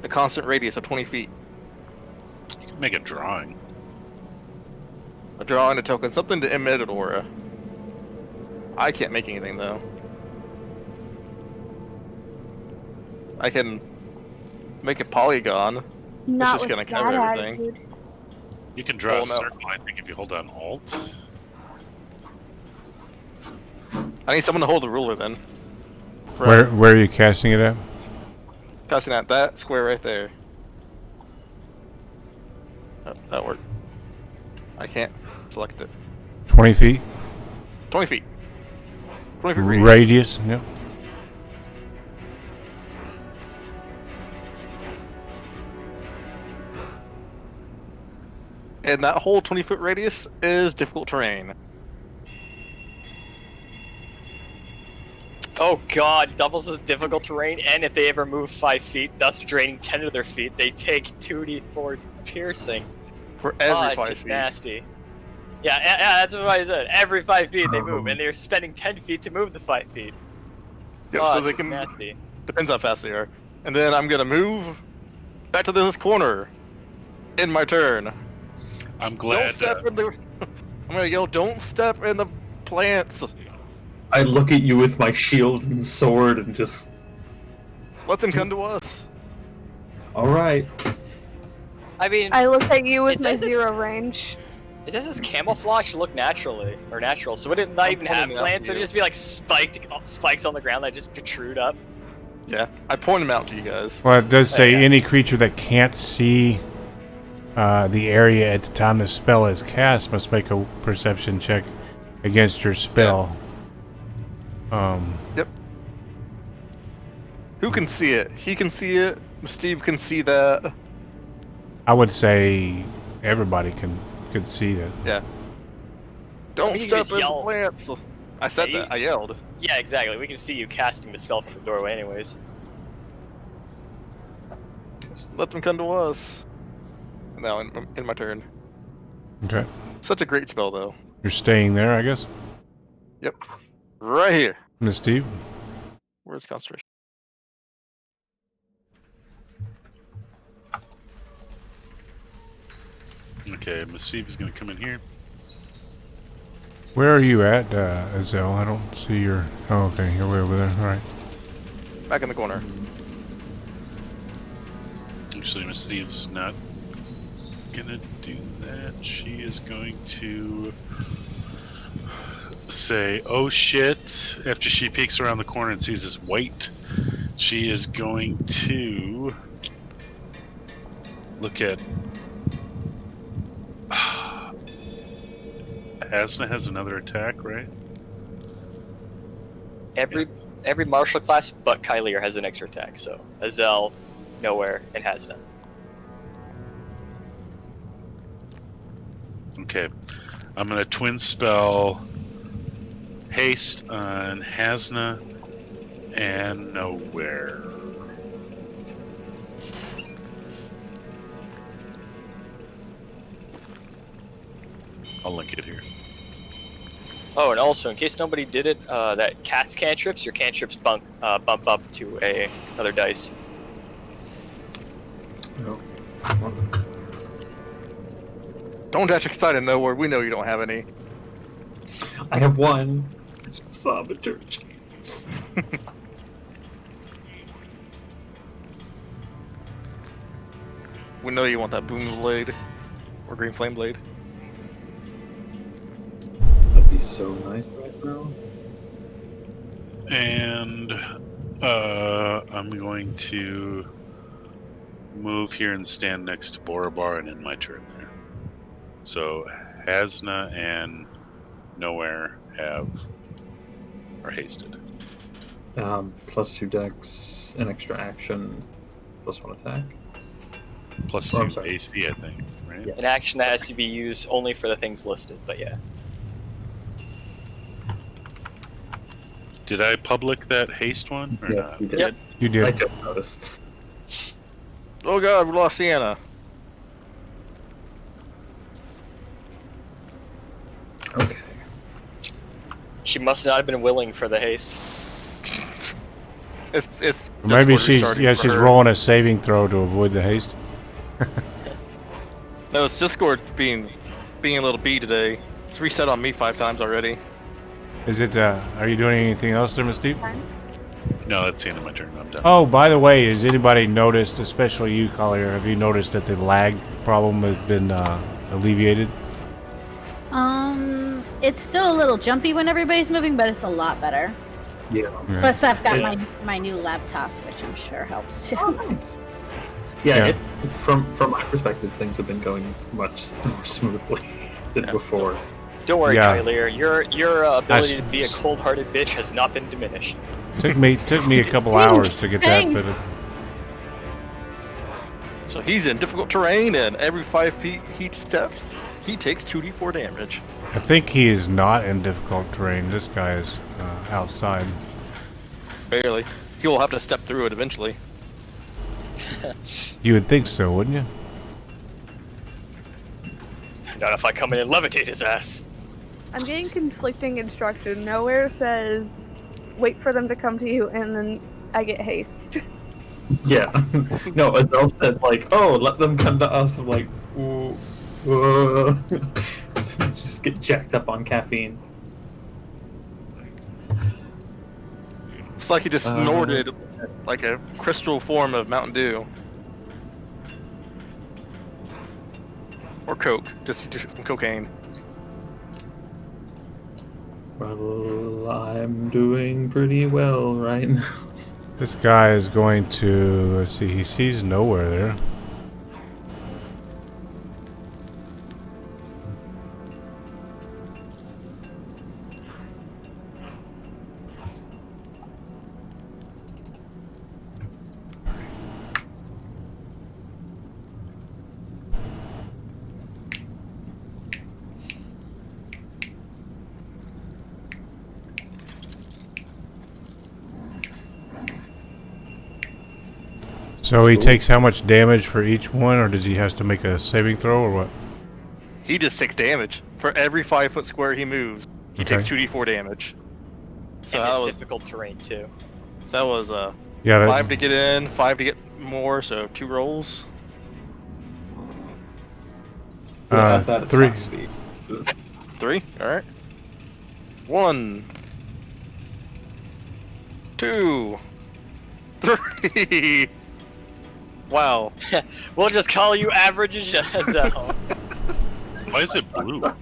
a constant radius of 20 feet. You can make a drawing. A drawing a token, something to emit an aura. I can't make anything though. I can make a polygon. Not just with gonna cover that everything. attitude. You can draw Oh, a no. circle, I think, if you hold down Alt. I need someone to hold the ruler then. Right. Where are you casting it at? Casting at that square right there. Oh, that worked. I can't select it. 20 feet? 20 feet. 20 feet radius. Radius, yep. And that whole 20-foot radius is difficult terrain. Oh god, doubles as difficult terrain, and if they ever move 5 feet, thus draining 10 of their feet, they take 2d4 piercing. For every It's 5 just feet. nasty. Yeah, that's what I said. Every 5 feet they move, and they're spending 10 feet to move the 5 feet. Yep, Oh, so it's they just can. nasty. Depends how fast they are. And then I'm gonna move back to this corner in my turn. I'm Don't glad. step in the. I'm gonna yell, "Don't step in the plants! I look at you with my shield and sword and just, Let them come to us." all right. I mean, I look at you with It my says it's- zero range. It does this camouflage look natural, so would it not even have plants? Would it just be like spikes on the ground that just protrude up? Yeah, I point them out to you guys. Well, it does say yeah. any creature that can't see the area at the time the spell is cast must make a perception check against your spell. Yep. Who can see it? He can see it. Steve can see that. I would say everybody could see that. Yeah. Don't You step just in the yell. plants. I said Yeah, that. I yelled. Yeah, exactly. We can see you casting the spell from the doorway anyways. Let them come to us. Now, in my turn. Okay. Such a great spell, though. You're staying there, I guess? Yep. Right here. Miss Steve? Where's concentration? Okay, Miss Steve is gonna come in here. Where are you at, Azel? I don't see your... Oh, okay. You're way over there. All right. Back in the corner. Actually, Miss Steve's not gonna do that. She is going to say, "Oh shit!" After she peeks around the corner and sees this white, she is going to look at. Haznah has another attack, right? Every martial class but Kylier has an extra attack, so Azel, Nowhere, and Haznah. Okay, I'm gonna twin spell haste on Haznah and Nowhere. I'll link it here. Oh, and also, in case nobody did it, that cast cantrips, your cantrips bump up to another dice. No. Don't get excited, Nowhere. We know you don't have any. I have one. Sabotage. We know you want that boom blade. Or green flame blade. That'd be so nice right now. And I'm going to move here and stand next to Borabar and end my turn there. So Haznah and Nowhere are hasted. +2 dex, an extra action, +1 attack. Plus Oh, I'm 2 sorry. AC, I think, right? Yeah. An action that has to be used only for the things listed, but yeah. Did I public that haste one or Yeah, not? you did. Yep. You I did. just noticed. Oh god, we lost Sienna. Okay. She must not have been willing for the haste. It's Maybe Discord she's restarting for she's her. rolling a saving throw to avoid the haste. No, it's Discord being a little bee today. It's reset on me 5 times already. Is it? Are you doing anything else there, Miss Steve? No, that's the end of my turn. I'm done. Oh, by the way, has anybody noticed, especially you, Collier, have you noticed that the lag problem has been alleviated? It's still a little jumpy when everybody's moving, but it's a lot better. Yeah. Plus, I've got Yeah. my new laptop, which I'm sure helps too. Oh, nice. Yeah, Yeah. It, from my perspective, things have been going much more smoothly than before. Don't worry, Yeah. Kylier. Your ability I to be a cold-hearted bitch has not been diminished. Took me a couple hours to get that, Thanks. but So he's in difficult terrain, and every 5 feet he steps, he takes 2d4 damage. I think he is not in difficult terrain. This guy is outside. Barely. He will have to step through it eventually. You would think so, wouldn't you? Not if I come in and levitate his ass. I'm getting conflicting instruction. Nowhere says, wait for them to come to you, and then I get haste. Yeah. No, Adele said like, oh, let them come to us. I'm like, ooh, just get jacked up on caffeine. It's like he just snorted like a crystal form of Mountain Dew. Or coke, just some cocaine. Well, I'm doing pretty well right now. This guy is going to, let's see, he sees nowhere there. So he takes how much damage for each one, or does he have to make a saving throw, or what? He just takes damage. For every 5 foot square he moves, he Okay. takes 2d4 damage. So And that it's was, difficult terrain too. so that was Yeah, 5 to get in, 5 to get more, so 2 rolls. At that three. attack speed. 3, alright. 1, 2, 3. Wow. We'll just call you average as hell. Why is it blue? That's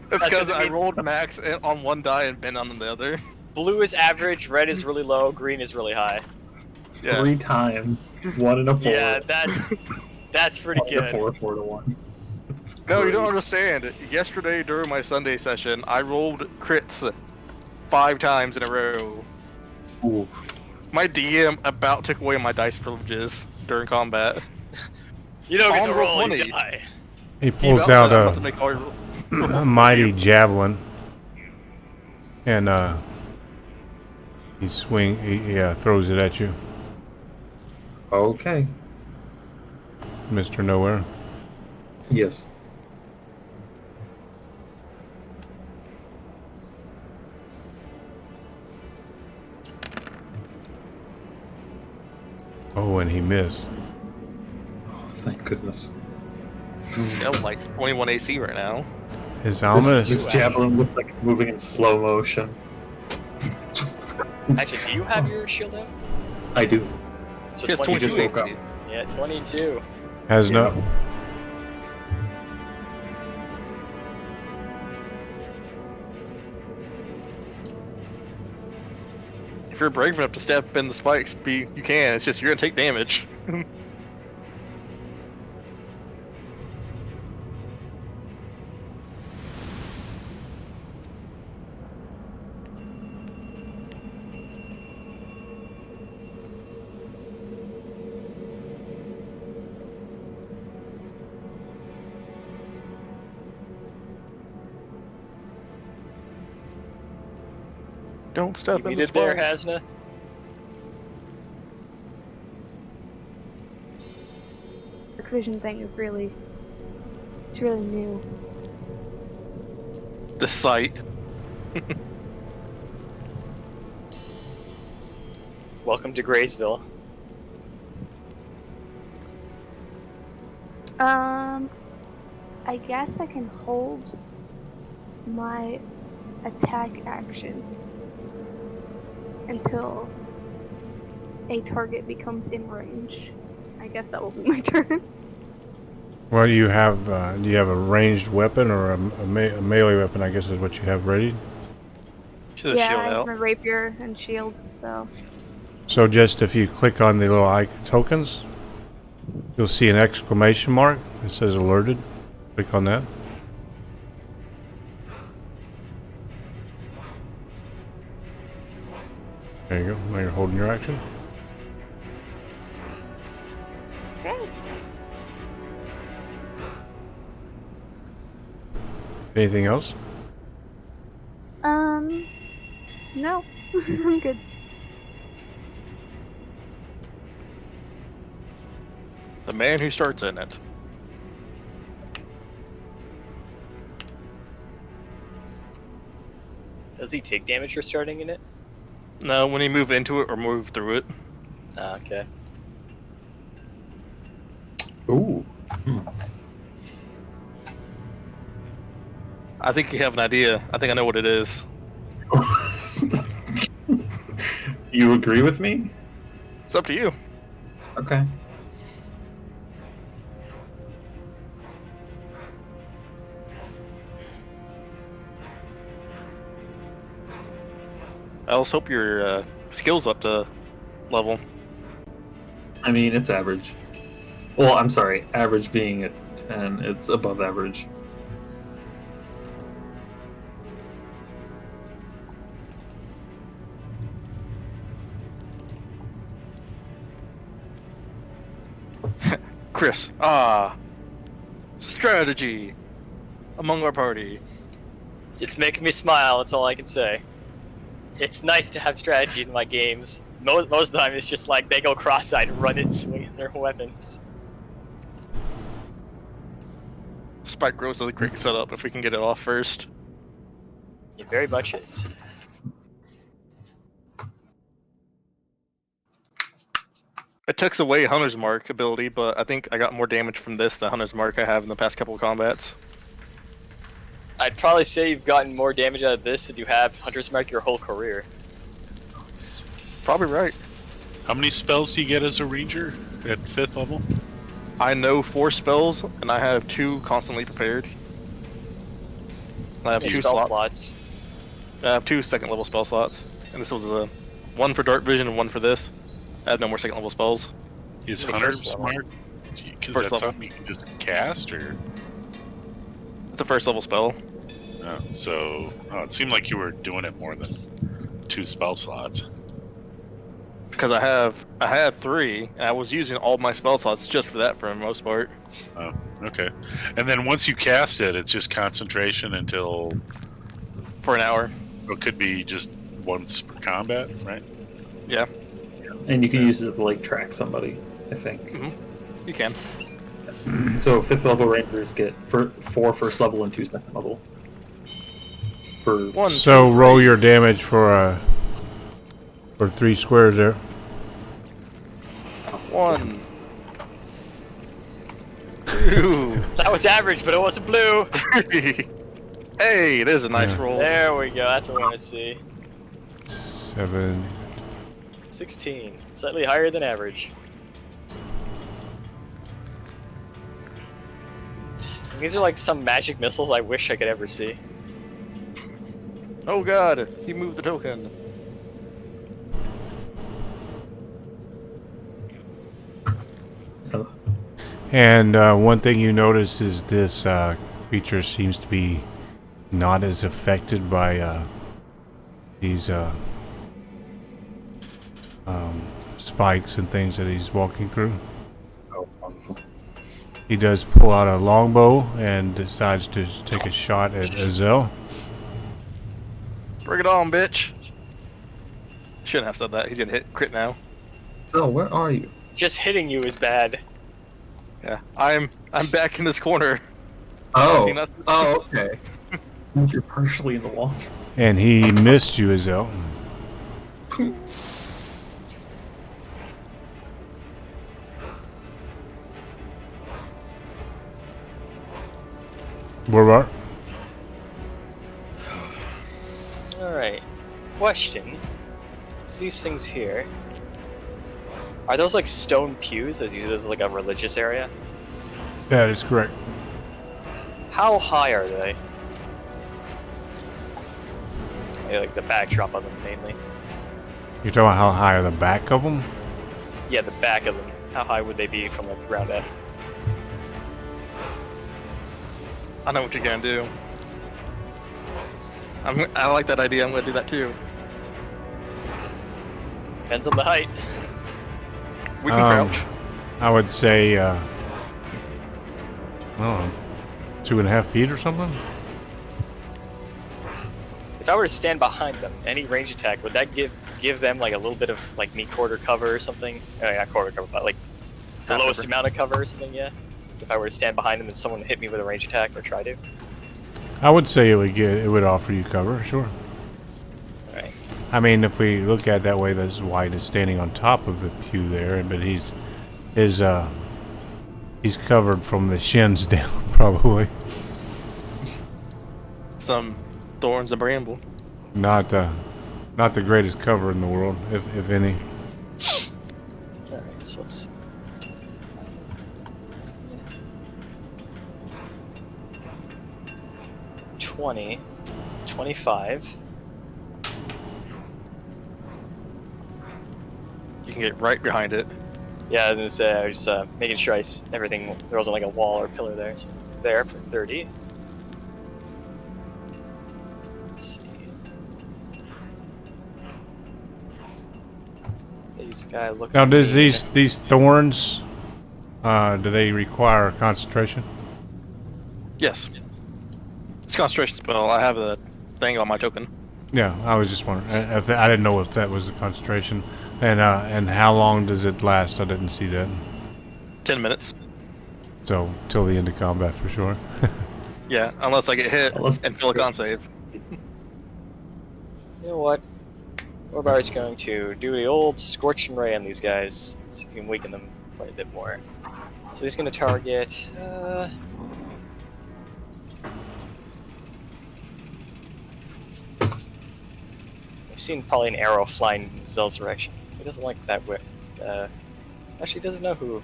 That's because 'cause it I means- rolled max on one die and Ben on the other. Blue is average, red is really low, green is really high. Yeah. 3 times. 1 and a 4. Yeah, that's pretty 1 and a good. 4, 4 to 1. It's No, you great. don't understand. Yesterday during my Sunday session, I rolled crits 5 times in a row. Ooh. My DM about took away my dice privileges during combat. You don't get On to roll roll, you 20. die. He He pulls about out said, I'm about to make all your a mighty javelin, and he throws it at you, Okay. Mr. Nowhere. Yes. Oh, and he missed. Oh, thank goodness. Yeah, like 21 AC right now. His helmet This is javelin looks like it's moving in slow motion. Actually, do you have your shield out? I do. So He has 22. 22 woke up. AC. Yeah, 22. has no. If you're brave enough to step in the spikes, you can. It's just you're gonna take damage. Don't step You in beat the it there, spikes. Haznah? The vision thing is really, it's really new. The sight. Welcome to Graysville. I guess I can hold my attack action until a target becomes in range. I guess that will be my turn. Well, do you have a ranged weapon or a melee weapon? I guess is what you have ready. Should have Yeah, shield I have out. my rapier and shield, so. So just if you click on the little tokens, you'll see an exclamation mark. It says alerted. Click on that. There you go. Now you're holding your action. Okay. Anything else? No. I'm good. The man who starts in it. Does he take damage for starting in it? No, when you move into it or move through it. Ah, okay. Ooh. I think you have an idea. I think I know what it is. You agree with me? It's up to you. Okay. else hope your skills up to level. I mean, it's average. Well, I'm sorry, average being at 10, it's above average. Chris, strategy among our party. It's making me smile. That's all I can say. It's nice to have strategy in my games. Most of the time, it's just like they go cross-eyed and run it, swinging their weapons. Spike Grove's a great setup if we can get it off first. It very much is. It takes away Hunter's Mark ability, but I think I got more damage from this than Hunter's Mark I have in the past couple of combats. I'd probably say you've gotten more damage out of this than you have Hunter's Mark your whole career. Probably right. How many spells do you get as a ranger at 5th level? I know 4 spells, and I have 2 constantly prepared. I have 2 spell slots. I have 2 second level spell slots, and this was a 1 for Dark Vision and 1 for this. I have no more second level spells. Is The Hunter first level. smart? Because First that's level. something you can just cast, or It's a first level spell. it seemed like you were doing it more than 2 spell slots. Because I had 3, and I was using all my spell slots just for that for the most part. Oh, okay. And then once you cast it, it's just concentration until For an hour. it could be just once per combat, right? Yeah, And you can use it to like track somebody, I think. you can. So 5th level rangers get 4 first level and 2 second level. For 1, So 2, roll 3. your damage for 3 squares there. 1, 2, That was average, but it wasn't blue. 3. Hey, it is a nice Yeah. roll. There we go. That's what I want to see. 7. 16, slightly higher than average. These are like some magic missiles I wish I could ever see. Oh god, he moved the token. And one thing you notice is this creature seems to be not as affected by these spikes and things that he's walking through. Oh, wonderful. He does pull out a longbow and decides to take a shot at Azel. Bring it on, bitch. Shouldn't have said that. He's gonna hit crit now. So where are you? Just hitting you is bad. Yeah, I'm back in this corner. Oh, See nothing? oh, okay. You're partially in the wall. And he missed you, Azel. Borabar? Alright. Question. These things here. Are those like stone pews as used as like a religious area? That is correct. How high are they? Yeah, like the backdrop of them mainly. You're talking about how high are the back of them? Yeah, the back of them. How high would they be from like the ground up? I know what you're gonna do. I like that idea. I'm gonna do that too. Depends on the height. We can crouch. I would say, I don't know, 2.5 feet or something? If I were to stand behind them, any range attack, would that give them like a little bit of like me quarter cover or something? Not quarter cover, but like the Half lowest cover. amount of cover or something, yeah? If I were to stand behind them and someone hit me with a range attack or try to. I would say it would offer you cover, sure. Alright. I mean, if we look at it that way, that's White is standing on top of the pew there, but he's covered from the shins down, probably. Some thorns and bramble. Not the greatest cover in the world, if any. Alright, so let's see. 20, 25, you can get right behind it. Yeah, I was gonna say, I was just making sure everything, there wasn't like a wall or pillar there. So there for 30. Let's see. These guys look. Now, does these thorns, do they require concentration? Yes. It's a concentration spell. I have a thing on my token. Yeah, I was just wondering. If I didn't know if that was the concentration, and how long does it last? I didn't see that. 10 minutes. So till the end of combat for sure. Yeah, unless I get hit and fail a con save. You know what? Borabar's going to do the old Scorching Ray on these guys, so you can weaken them quite a bit more. So he's going to target. I've seen probably an arrow flying in Zell's direction. He doesn't like that way. Actually, he doesn't know who.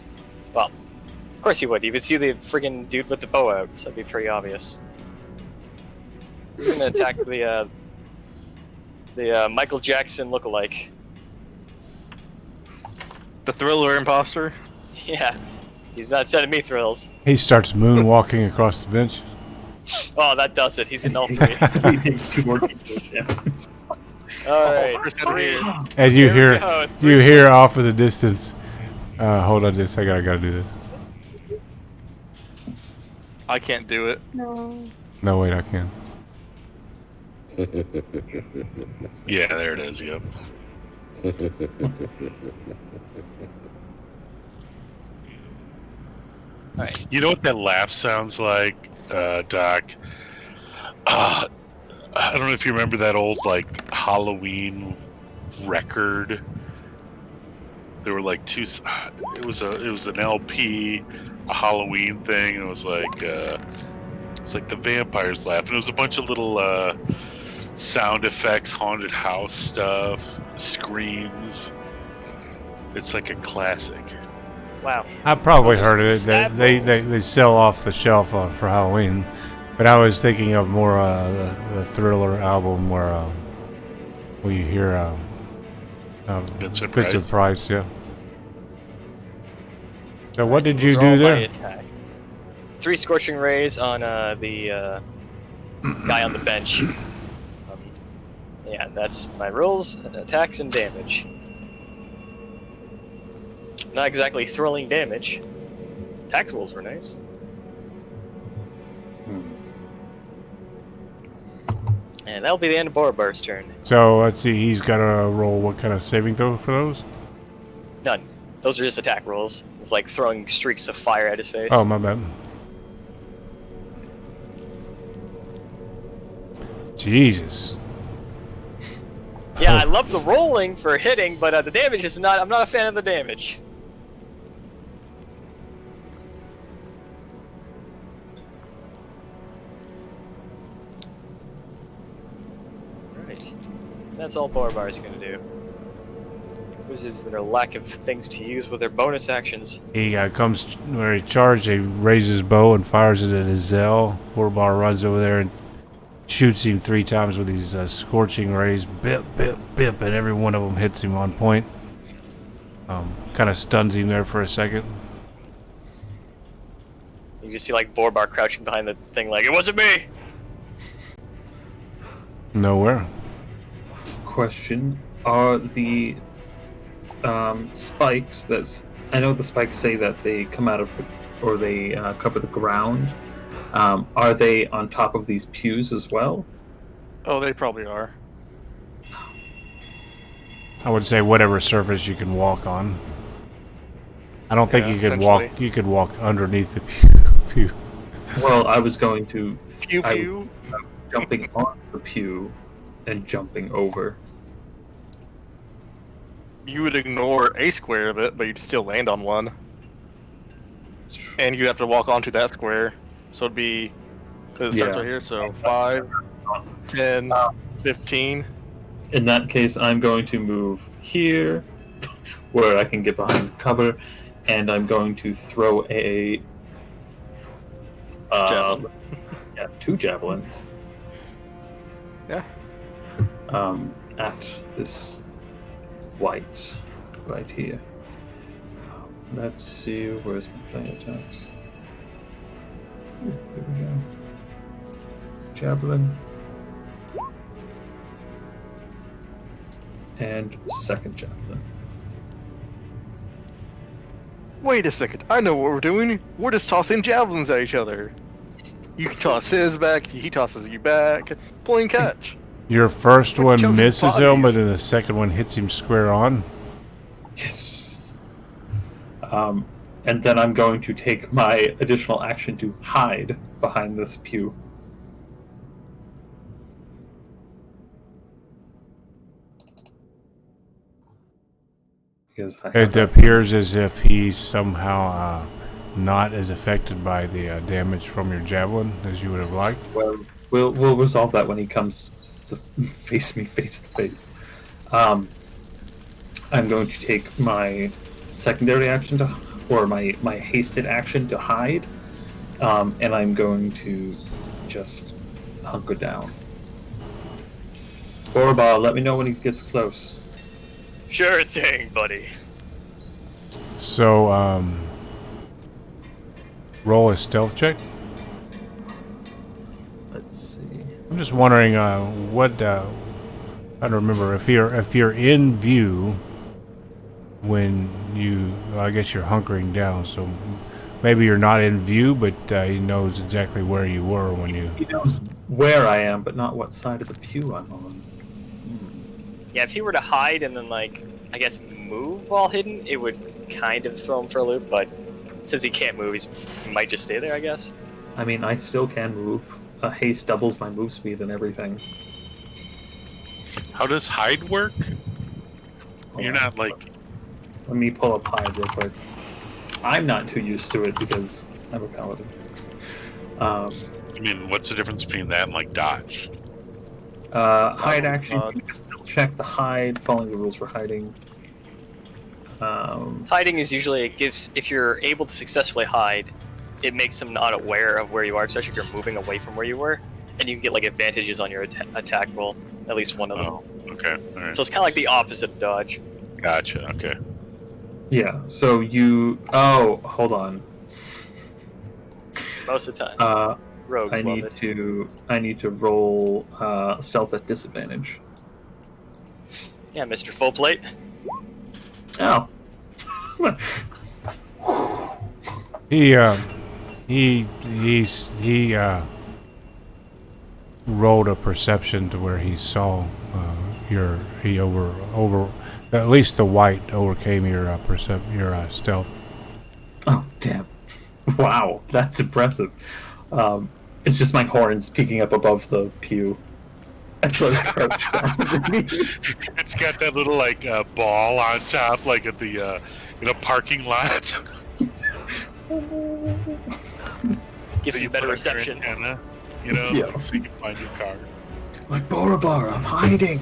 Well, of course he would. He would see the friggin' dude with the bow out, so that'd be pretty obvious. He's going to attack the Michael Jackson lookalike. The Thriller imposter? Yeah, he's not sending me thrills. He starts moonwalking across the bench. Oh, that does it. He's getting all three. He takes 2 more damage. All right. And you There we hear go. you hear off in the distance. Hold on just a second. I gotta do this. I can't do it. No. No, wait, I can. Yeah, there it is. Yep. Alright. You know what that laugh sounds like, Doc? I don't know if you remember that old like Halloween record. There were like two. It was an LP, a Halloween thing. It was like it's like the vampires laugh, and it was a bunch of little sound effects, haunted house stuff, screams. It's like a classic. Wow. I probably Those are heard of it. sad They rolls. sell off the shelf for Halloween, but I was thinking of more the Thriller album where you hear Vincent Bits of Price, yeah. So what did you Those are all do my there? attack. 3 Scorching Rays on the guy on the bench. Yeah, that's my rolls, attacks, and damage. Not exactly thrilling damage. Attack rolls were nice. And that'll be the end of Borabar's turn. So let's see, he's got to roll what kind of saving throw for those? None. Those are just attack rolls. It's like throwing streaks of fire at his face. Oh, my bad. Jesus. Yeah, I love the rolling for hitting, but the damage is not. I'm not a fan of the damage. Right. That's all Borabar is going to do. This is their lack of things to use with their bonus actions. He comes where he charged, he raises his bow and fires it at his Zell. Borabar runs over there and shoots him 3 times with these scorching rays. Bip, bip, bip, and every one of them hits him on point. Kind of stuns him there for a second. You just see like Borabar crouching behind the thing like, it wasn't me! Nowhere. Question: are the spikes I know the spikes say that they come out of they cover the ground. Are they on top of these pews as well? Oh, they probably are. I would say whatever surface you can walk on. I don't think Yeah, you could essentially. walk. You could walk underneath the pew. Well, I was going to Pew I- pew. jumping on the pew and jumping over. You would ignore a square of it, but you'd still land on one. And you'd have to walk onto that square. So it'd be, because it starts Yeah. right here, so 5, 10, 15. In that case, I'm going to move here, where I can get behind cover, and I'm going to throw a Javelin. yeah, 2 javelins. Yeah. At this white right here. Let's see, where's my play attacks? Ooh, here we go. Javelin. And second javelin. Wait a second. I know what we're doing. We're just tossing javelins at each other. You toss his back, he tosses you back. Playing catch. Your first Like one Chelsea misses him, but bodies. then the second one hits him square on. Yes. And then I'm going to take my additional action to hide behind this pew. Because I have It that- appears as if he's somehow not as affected by the damage from your javelin as you would have liked. Well, we'll resolve that when he comes to face me face to face. I'm going to take my secondary action to, or my hasted action to hide, and I'm going to just hunker down. Borabar, let me know when he gets close. Sure thing, buddy. So, roll a stealth check. Let's see. I'm just wondering what I don't remember if you're in view when you. Well, I guess you're hunkering down, so maybe you're not in view, but he knows exactly where you were when you. He knows where I am, but not what side of the pew I'm on. Yeah, if he were to hide and then, like, I guess move while hidden, it would kind of throw him for a loop, but since he can't move, he might just stay there, I guess. I mean, I still can move. Haste doubles my move speed and everything. How does hide work? You're not like. Let me pull up hide real quick. I'm not too used to it because I'm a paladin. I mean, what's the difference between that and like dodge? Hide action. You can still check the hide, following the rules for hiding. Hiding is usually, it gives, if you're able to successfully hide, it makes them not aware of where you are, especially if you're moving away from where you were, and you can get like advantages on your attack roll, at least one of them. Oh, okay. All right. So it's kind of like the opposite of dodge. Gotcha. Okay. Yeah. So you. Oh, hold on. Most of the time. Rogues I love need it. to roll stealth at disadvantage. Yeah, Mr. Full Plate. Oh. He rolled a perception to where he saw over at least the white overcame your stealth. Oh, damn. Wow, that's impressive. It's just my horns peeking up above the pew. It's like crouched down. It's got that little like ball on top, like at the parking lot. Gives that you better put on your reception. antenna, Yeah. so you can find your car. Like, Borabar, I'm hiding.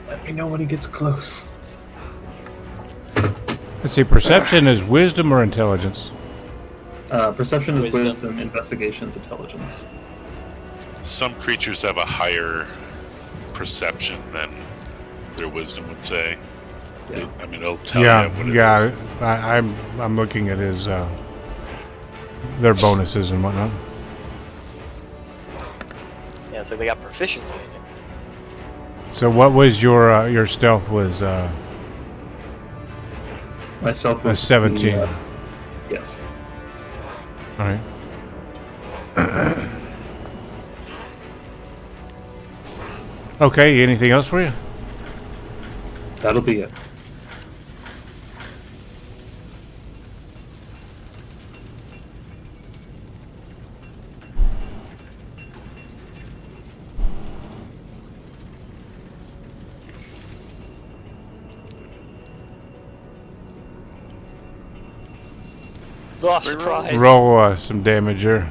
Let me know when he gets close. Let's see, perception is wisdom or intelligence? Perception is Wisdom. wisdom, investigation's intelligence. Some creatures have a higher perception than their wisdom would say. Yeah. I mean, it'll tell you what it is. I'm looking at his their bonuses and whatnot. Yeah, it's like they got proficiency in it. So what was your stealth was Myself was 17. Yes. All right. Okay, anything else for you? That'll be it. Oh, surprise. Roll some damage here.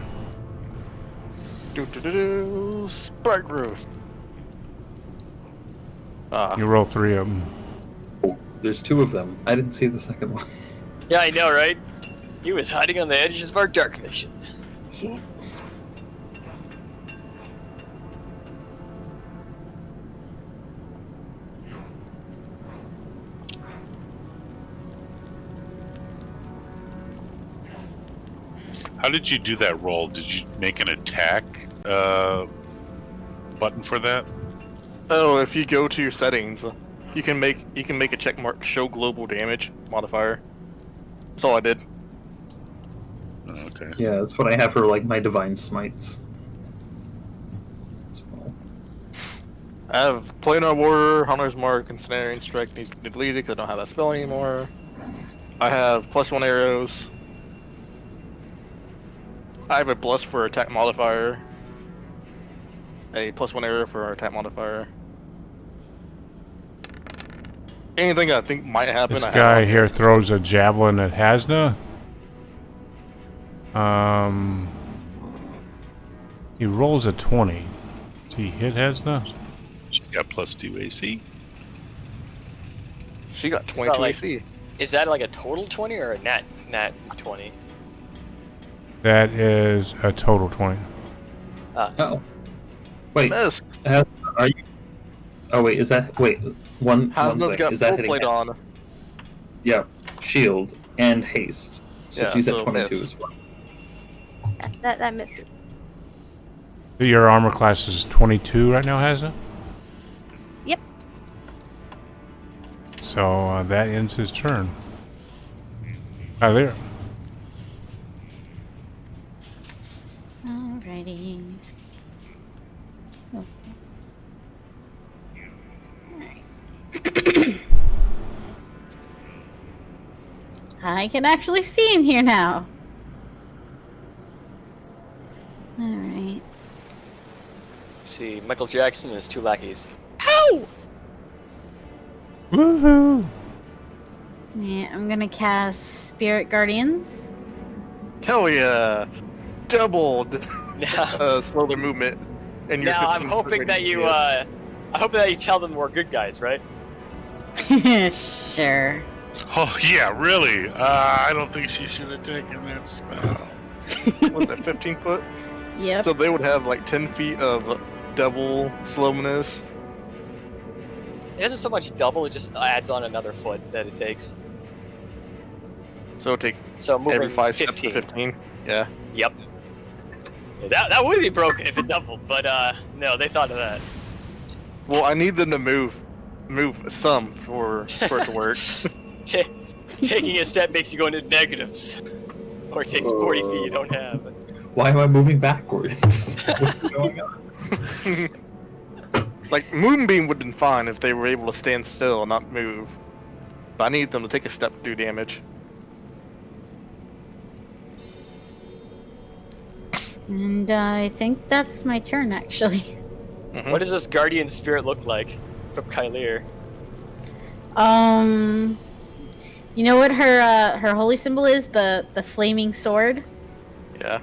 Spark roof. You roll 3 of them. Oh, there's 2 of them. I didn't see the second one. Yeah, I know, right? He was hiding on the edges of our dark vision. How did you do that roll? Did you make an attack button for that? Oh, if you go to your settings, you can make a check mark show global damage modifier. That's all I did. Oh, okay. Yeah, that's what I have for like my divine smites. As well. I have Planar Warrior, Hunter's Mark, and Snaring Strike needs to be deleted because I don't have that spell anymore. I have +1 arrows. I have a Bless for attack modifier. A +1 arrow for attack modifier. Anything I think might happen. This I have guy on here this. throws a javelin at Haznah. He rolls a 20. Does he hit Haznah? She got +2 AC. She got not 22 like- AC. Is that like a total 20 or a nat 20? That is a total 20. Oh. Wait, Miss. are you... Oh, wait, is that... Wait, one Haznah's thing. got Is that full hitting plate him? on. Yeah, shield and haste. So Yeah, she's at so 22 miss. as well. That misses. Your armor class is 22 right now, Haznah? Yep. So that ends his turn. Kyler. Alrighty. Oh. Alright. I can actually see in here now. Alright. See, Michael Jackson and his 2 lackeys. Woohoo! Yeah, I'm gonna cast Spirit Guardians. Hell yeah! Doubled Now, slow their movement. And your now I'm 15 hoping that you, radius. I hope that you tell them we're good guys, right? Sure. Oh yeah, really? I don't think she should have taken that spell. What's that, 15 foot? Yep. So they would have like 10 feet of double slowness. It isn't so much double; it just adds on another foot that it takes. So take So moving every 5 steps 15. to 15. Yeah. Yep. Yeah, that would be broken if it doubled, but no, they thought of that. Well, I need them to move some for it to work. Taking a step makes you go into negatives, or it takes 40 feet you don't have. Why am I moving backwards? What's going on? Like, Moonbeam would have been fine if they were able to stand still and not move. But I need them to take a step to do damage. And I think that's my turn, actually. Mhm. What does this guardian spirit look like from Kylir? You know what her holy symbol is? The flaming sword. Yeah.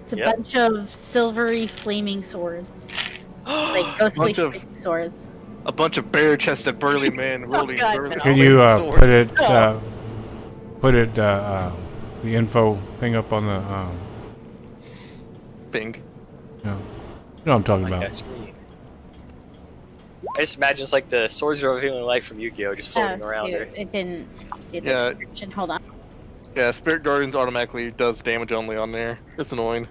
It's a Yep. bunch of silvery flaming swords, like ghostly Bunch of- flaming swords. A bunch of bare-chested burly men wielding God, burly no. Can you swords. put it the info thing up on the Bing. no. You know what I'm talking Like about. that screen. I just imagine it's like the Swords of Revealing Light from Yu-Gi-Oh! Just floating Oh, around shoot, there. it didn't do the Yeah. description. Hold on. Yeah, Spirit Guardians automatically does damage only on there. It's annoying.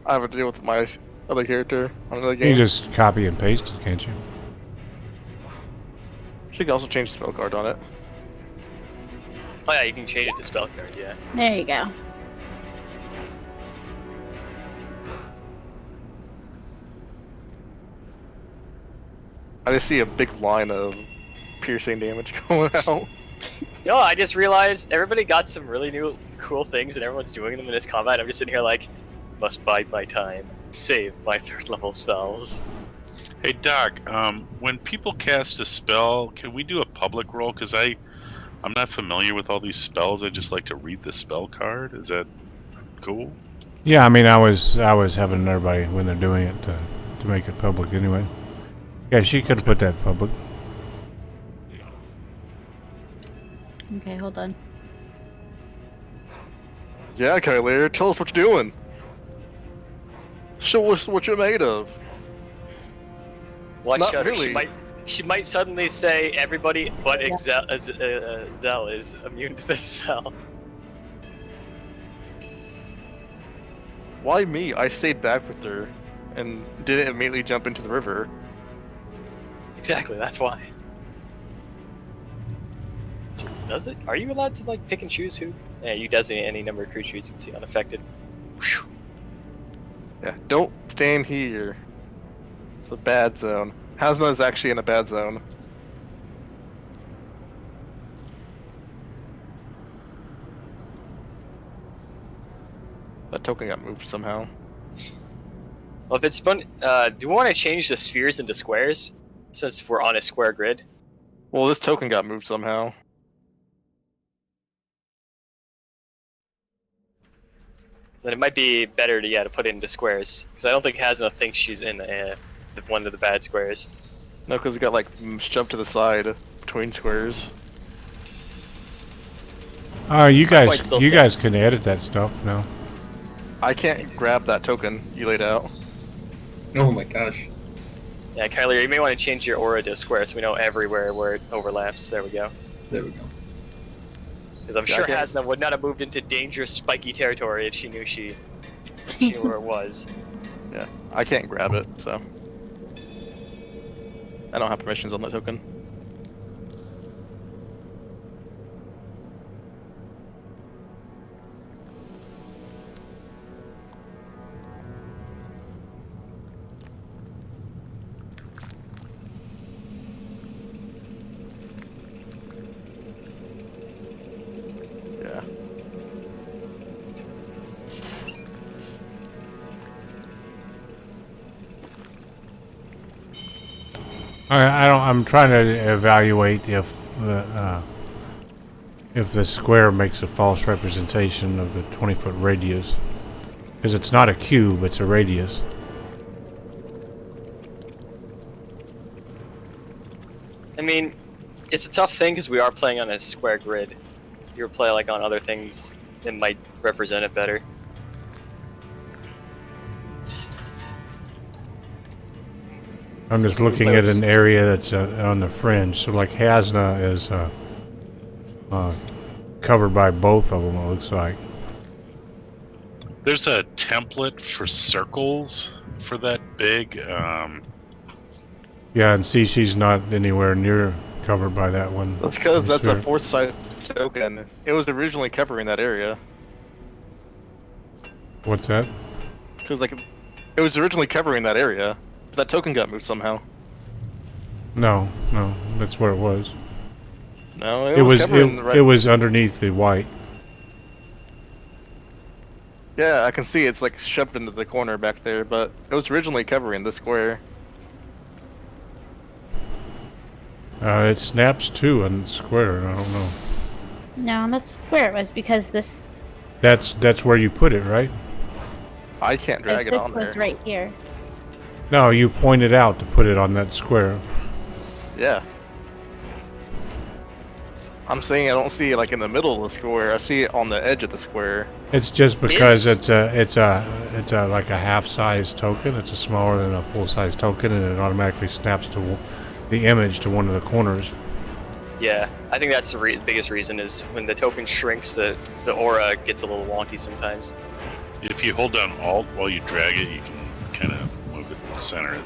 I have to deal with my other character on another You game. just copy and paste it, can't you? She can also change the spell card on it. Oh yeah, you can change it to spell card, yeah. There you go. I just see a big line of piercing damage going out. No, I just realized everybody got some really new cool things and everyone's doing them in this combat. I'm just sitting here like, must bide my time, save my 3rd level spells. Hey Doc, when people cast a spell, can we do a public roll? Because I'm not familiar with all these spells. I just like to read the spell card. Is that cool? Yeah, I mean, I was having everybody when they're doing it to make it public anyway. Yeah, she could have put that public. Okay, hold on. Yeah, Kyler, tell us what you're doing. Show us what you're made of. Watch Not out, really. she might suddenly say everybody but Zell is immune to this spell. Why me? I stayed back with her and didn't immediately jump into the river. Exactly, that's why. Does it? Are you allowed to like pick and choose who? Yeah, you designate any number of creatures you can see unaffected. Whew. Yeah, don't stand here. It's a bad zone. Haznah is actually in a bad zone. That token got moved somehow. Well, if it's fun, do we want to change the spheres into squares since we're on a square grid? Well, this token got moved somehow. Then it might be better to put it into squares because I don't think Haznah thinks she's in one of the bad squares. No, because it got like shoved to the side between squares. You quite guys, still you stand. guys can edit that stuff now. I can't grab that token you laid out. Oh my gosh. Yeah, Kylie, you may want to change your aura to square so we know everywhere where it overlaps. There we go. There we go. Because I'm Yeah, sure I can't- Haznah would not have moved into dangerous, spiky territory if she knew she knew where it was. Yeah, I can't grab it, so. I don't have permissions on that token. Yeah. I don't. I'm trying to evaluate if the square makes a false representation of the 20-foot radius, because it's not a cube; it's a radius. I mean, it's a tough thing because we are playing on a square grid. If you were playing like on other things, it might represent it better. I'm just looking at an area that's on the fringe. So, like Haznah is covered by both of them. It looks like. There's a template for circles for that big. Yeah, and see, she's not anywhere near covered by that one. That's because that's a Sure. fourth size token. It was originally covering that area. What's that? Because like, it was originally covering that area. But that token got moved somehow. No, that's where it was. No, It was covering the right. it was underneath the white. Yeah, I can see it's like shoved into the corner back there, but it was originally covering the square. It snaps too on square. I don't know. No, that's where it was because this That's where you put it, right? I can't drag it this on was there. right here. No, you pointed out to put it on that square. Yeah. I'm saying I don't see it like in the middle of the square. I see it on the edge of the square. It's just because Is- it's a like a half-size token. It's a smaller than a full-size token, and it automatically snaps to the image to one of the corners. Yeah, I think that's the biggest reason is when the token shrinks, the aura gets a little wonky sometimes. If you hold down Alt while you drag it, you can kind of move it and center it.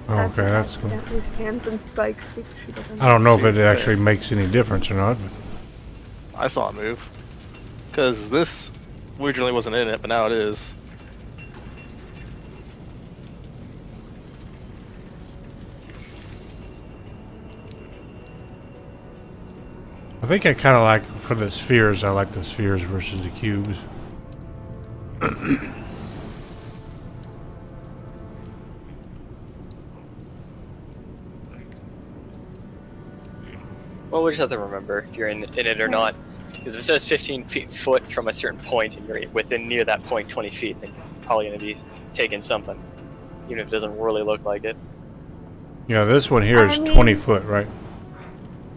Oh, okay, that's cool. Accidentally stands and spikes because she doesn't. I don't know if it actually makes any difference or not. But I saw it move. Because this originally wasn't in it, but now it is. I think I kind of like, for the spheres, I like the spheres versus the cubes. Well, we just have to remember if you're in it or not. Because if it says 15 foot from a certain point and you're within near that point 20 feet, then you're probably going to be taking something. Even if it doesn't really look like it. Yeah, this one here is I 20 mean- foot, right?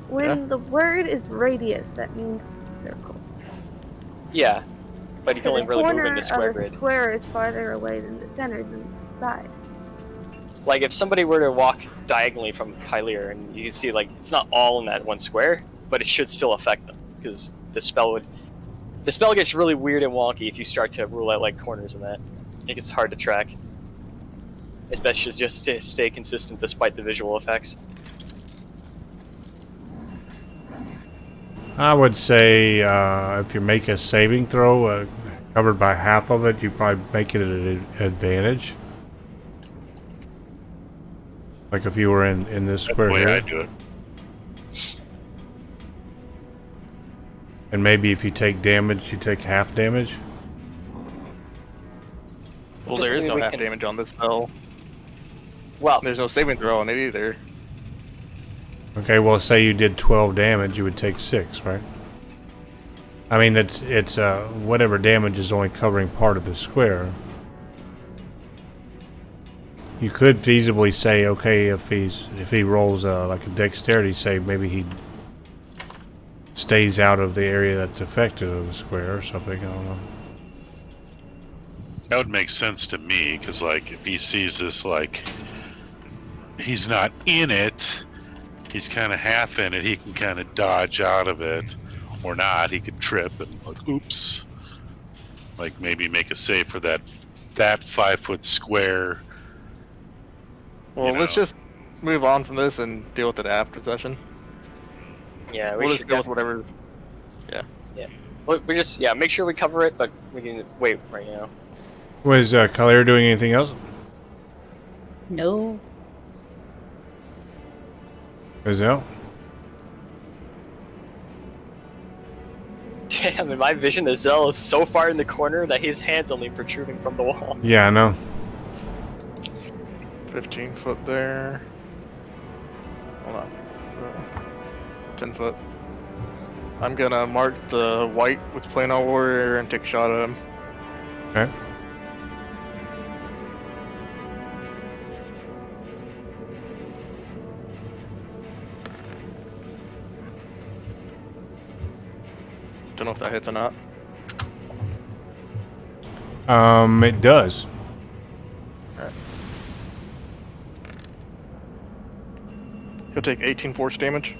When Yeah. the word is radius, that means circle. Yeah. but you can So only the really move corner in the square of the grid. square is farther away than the center than the side. Like if somebody were to walk diagonally from Kylier, and you can see like it's not all in that one square, but it should still affect them because the spell gets really weird and wonky if you start to rule out like corners and that. It gets hard to track, especially just to stay consistent despite the visual effects. I would say if you make a saving throw covered by half of it, you probably make it an advantage. Like if you were in this That's square the way here. I do it. And maybe if you take damage, you take half damage. Well, Just there is maybe no we half can- damage on this spell. Well, There's no saving throw on it either. Okay, well, say you did 12 damage, you would take 6, right? I mean, it's whatever damage is only covering part of the square. You could feasibly say, okay, if he rolls like a dexterity save, maybe he stays out of the area that's affected of the square or something. I don't know. That would make sense to me, because like if he sees this, like he's not in it, he's kind of half in it, he can kind of dodge out of it, or not. He could trip and like, oops, like maybe make a save for that 5-foot square. Well, You let's know. just move on from this and deal with it after session. yeah, we We'll should just go with whatever. we just make sure we cover it, but we can wait right now. Was Collier doing anything else? No. Gazelle? Damn, in my vision, Azel is so far in the corner that his hand's only protruding from the wall. Yeah, I know. 15 foot there. Hold on. 10 foot. I'm gonna mark the white with Planar Warrior and take a shot at him. Okay. Don't know if that hits or not. It does. He'll take 18 force damage.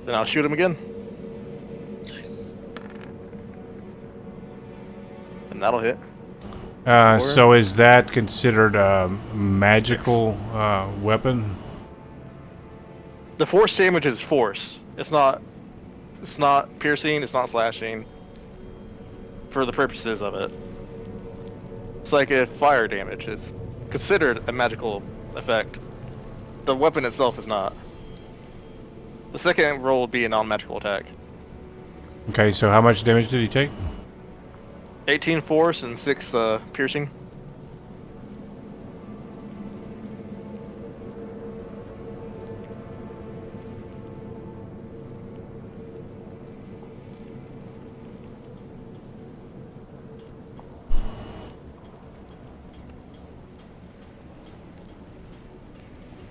Then I'll shoot him again. And that'll hit. So is that considered a magical weapon? The force damage is force. It's not piercing, it's not slashing. For the purposes of it. It's like if fire damage is considered a magical effect. The weapon itself is not. The second roll would be a non-magical attack. Okay, so how much damage did he take? 18 force and 6 piercing.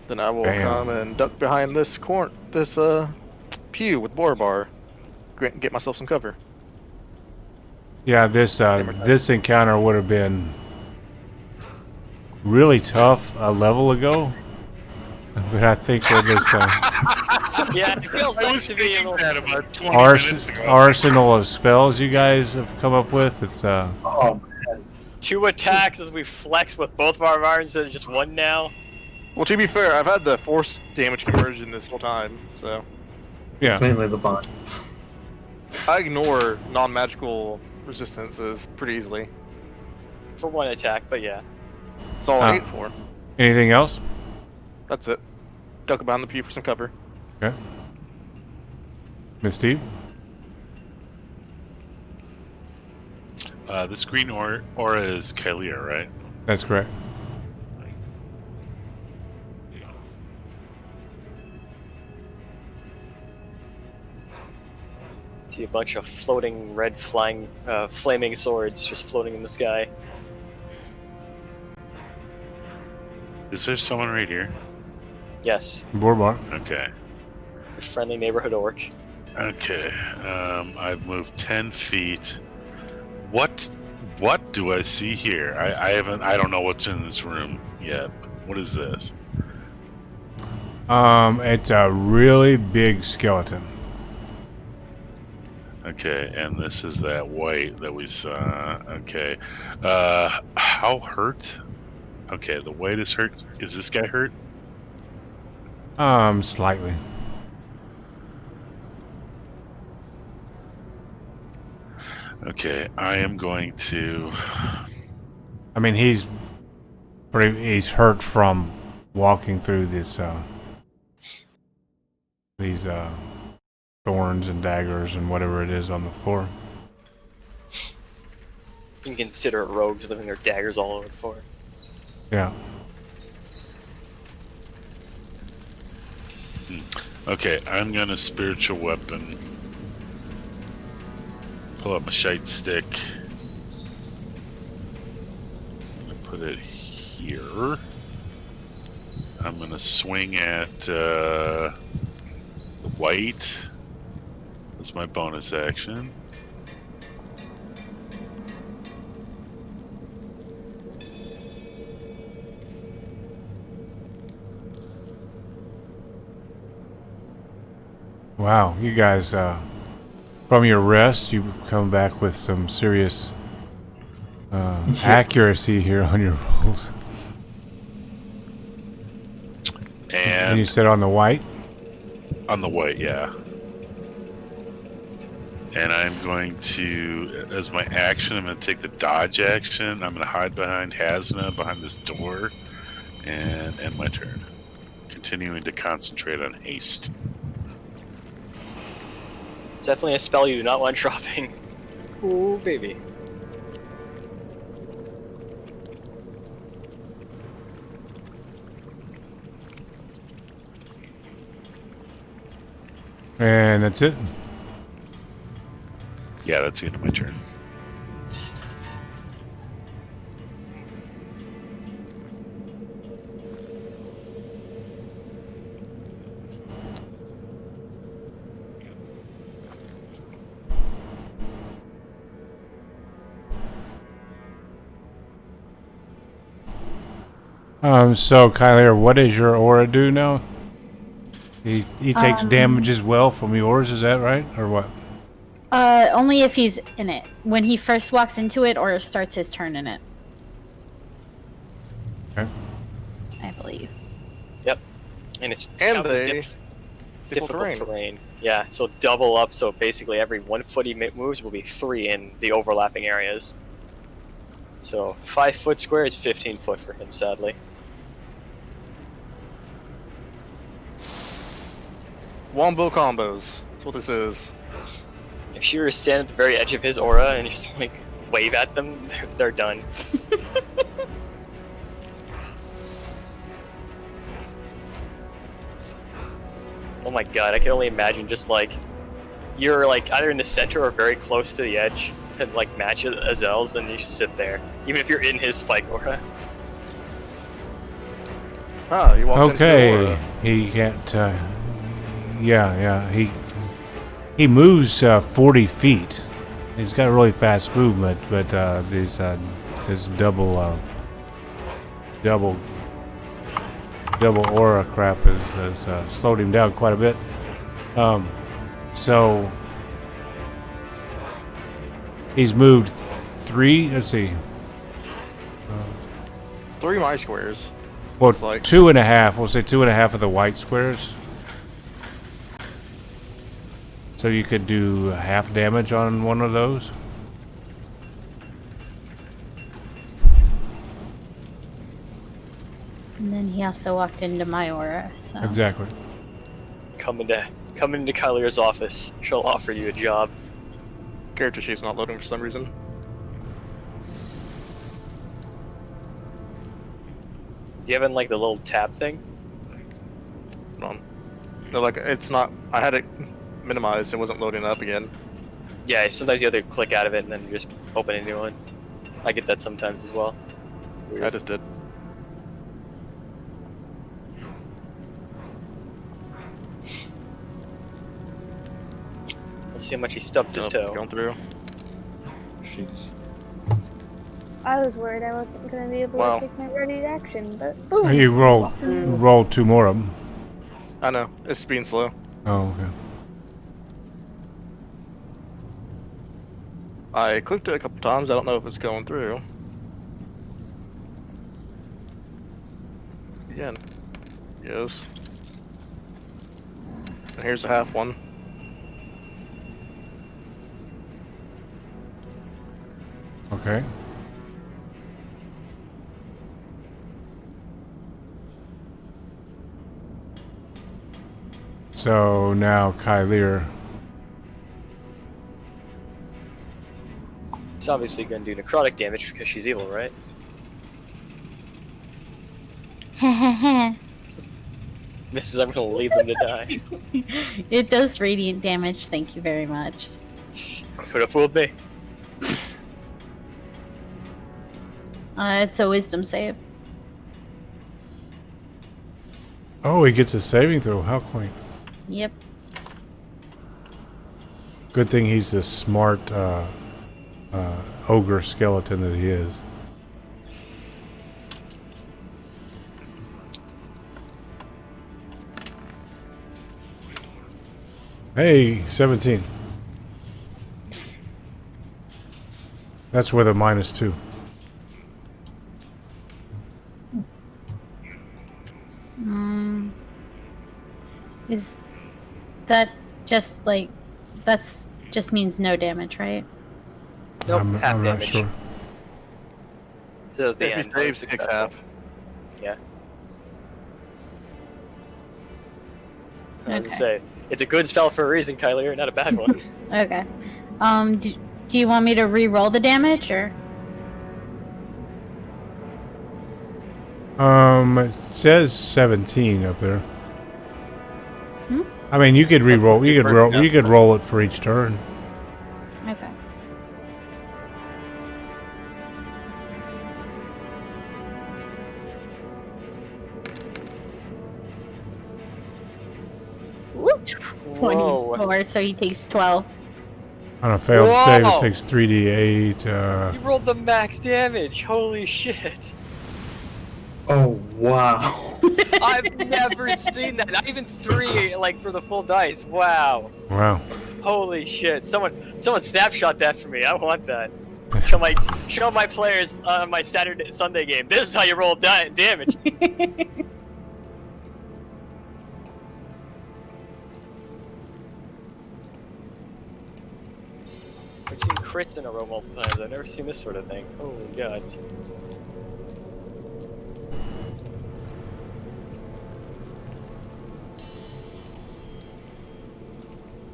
Then I will Bam. come and duck behind this pew with Borabar. Get myself some cover. Yeah, this encounter would have been really tough a level ago, but I think with this Yeah, it feels I nice was to be thinking able. that about 20 minutes ago. arsenal of spells you guys have come up with, it's Oh, 2 attacks as we flex with both of our irons instead of just 1 now. Well, to be fair, I've had the force damage conversion this whole time, so it's yeah. mainly the vines. I ignore non-magical resistances pretty easily. For 1 attack, but yeah. That's all I Ah. need for. Anything else? That's it. Duck behind the pew for some cover. Okay. Miss Steve? This green aura is Kylier, right? That's correct. See a bunch of floating red flaming swords just floating in the sky. Is there someone right here? Yes, Borbar. Okay. a friendly neighborhood orc. Okay. I've moved 10 feet. What do I see here? I don't know what's in this room yet. What is this? It's a really big skeleton. Okay, and this is that white that we saw. Okay. How hurt? Okay, the white is hurt. Is this guy hurt? Slightly. Okay, I am going to. I mean, he's hurt from walking through this these thorns and daggers and whatever it is on the floor. You can consider rogues living their daggers all over the floor. Yeah. Okay, I'm gonna spiritual weapon. Pull up my shite stick. I'm gonna put it here. I'm gonna swing at the white. That's my bonus action. Wow, you guys, from your rest, you've come back with some serious accuracy here on your rolls. And you said on the white? On the white, yeah. And I'm going to, as my action, I'm going to take the dodge action. I'm going to hide behind Haznah, behind this door, and end my turn. Continuing to concentrate on haste. It's definitely a spell you do not want dropping. Ooh, baby. And that's it? Yeah, that's the end of my turn. So Kyler, what does your aura do now? He takes damage as well from yours, is that right? Or what? Only if he's in it. When he first walks into it or starts his turn in it. Okay. I believe. Yep. And it's And counts as they difficult terrain. Yeah, so double up, so basically every 1 foot he moves will be 3 in the overlapping areas. So 5 foot square is 15 foot for him, sadly. Wombo combos. That's what this is. If you were to stand at the very edge of his aura and just like wave at them, they're done. Oh my god, I can only imagine just like you're like either in the center or very close to the edge to like match Azel's, and you just sit there, even if you're in his spike aura. Ah, you walked into the Okay, aura. he can't. He moves 40 feet. He's got a really fast movement, but this double aura crap has slowed him down quite a bit. So he's moved 3. Let's see. 3 my squares. Well, Looks like. 2.5. We'll say 2.5 of the white squares. So you could do half damage on one of those. And then he also walked into my aura, so. Exactly. Come into Kylier's office. She'll offer you a job. Character sheet's not loading for some reason. Do you have in like the little tab thing? No, like it's not. I had it minimized. It wasn't loading up again. Yeah, sometimes you have to click out of it and then you just open a new one. I get that sometimes as well. Weird. I just did. See how much he stubbed his toe. Going through. Jeez. I was worried I wasn't going to be able Wow. to take my ready to action, but boom. You rolled 2 more of them. I know. It's being slow. Oh, okay. I clicked it a couple times. I don't know if it's going through. Again. Yes. And here's the half one. Okay. So now Kylir. It's obviously going to do necrotic damage because she's evil, right? Mrs. I'm going to leave them to die. It does radiant damage, thank you very much. Could have fooled me. It's a wisdom save. Oh, he gets a saving throw. How quaint. Yep. Good thing he's the smart ogre skeleton that he is. Hey, 17. That's with a -2. Is that just like that's just means no damage, right? Nope, I'm half not damage. sure. So the If he end, saves, it takes half. Yeah. I was Okay. gonna say, it's a good spell for a reason, Kylie, not a bad one. Okay. Do you want me to re-roll the damage or? It says 17 up there. Hmm? I mean, you could re-roll. You could roll. Yeah. You could roll it for each turn. Okay. Whoop. 24, so he takes 12. On a failed save, it Whoa! takes 3d8. You rolled the max damage. Holy shit! Oh wow. I've never seen that. Not even 3, like for the full dice. Wow. Wow. Holy shit! Someone snapshot that for me. I want that. Show my players on my Sunday game. This is how you roll damage. I've seen crits in a row multiple times. I've never seen this sort of thing. Holy gods.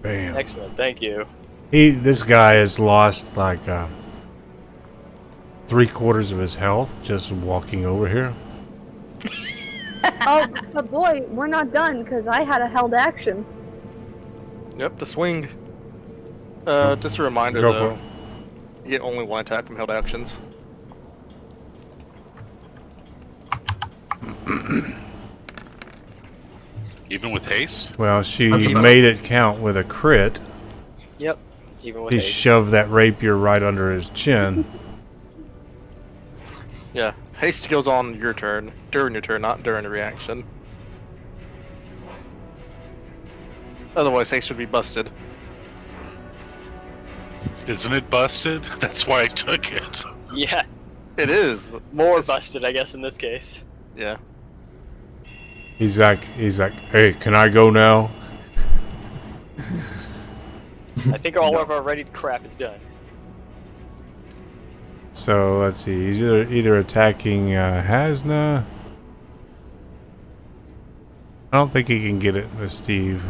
Bam. Excellent. Thank you. This guy has lost like 3/4 of his health just walking over here. Oh, but boy, we're not done because I had a held action. Yep, the swing. Just a reminder Go for though. it. You get only 1 attack from held actions. Even with haste? Well, she made it count with a crit. Yep. Even with He haste. shoved that rapier right under his chin. Yeah, haste goes on your turn, during your turn, not during the reaction. Otherwise, haste would be busted. Isn't it busted? That's why I took it. Yeah. It is. More busted, I guess, in this case. Yeah. He's like, hey, can I go now? I think all of our ready crap is done. So let's see. He's either attacking Haznah. I don't think he can get it with Steve.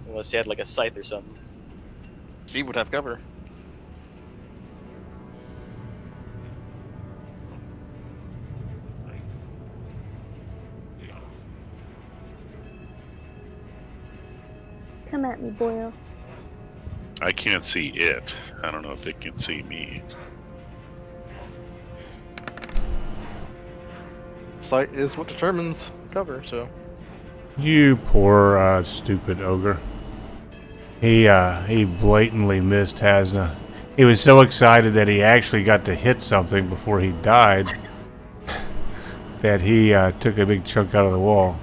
Unless he had like a scythe or something. Steve would have cover. Come at me, boyo. I can't see it. I don't know if it can see me. Sight is what determines cover, so. You poor stupid ogre. He blatantly missed Haznah. He was so excited that he actually got to hit something before he died that he took a big chunk out of the wall.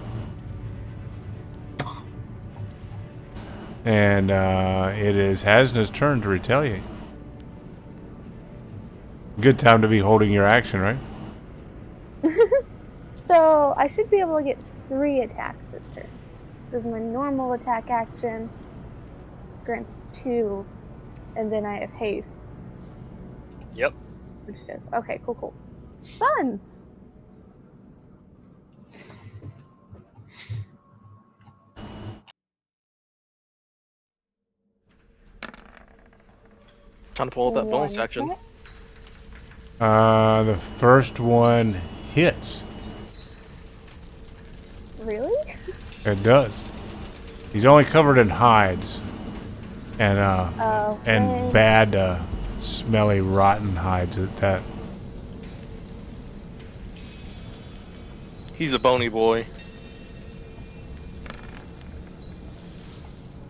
And it is Haznah's turn to retaliate. Good time to be holding your action, right? So I should be able to get 3 attacks this turn. Because my normal attack action grants 2, and then I have haste, Yep. which does. Okay, cool. Fun! Trying to pull up that bonus 1 action. attack. The first one hits. Really? It does. He's only covered in hides and Okay. bad, smelly, rotten hides at that. He's a bony boy.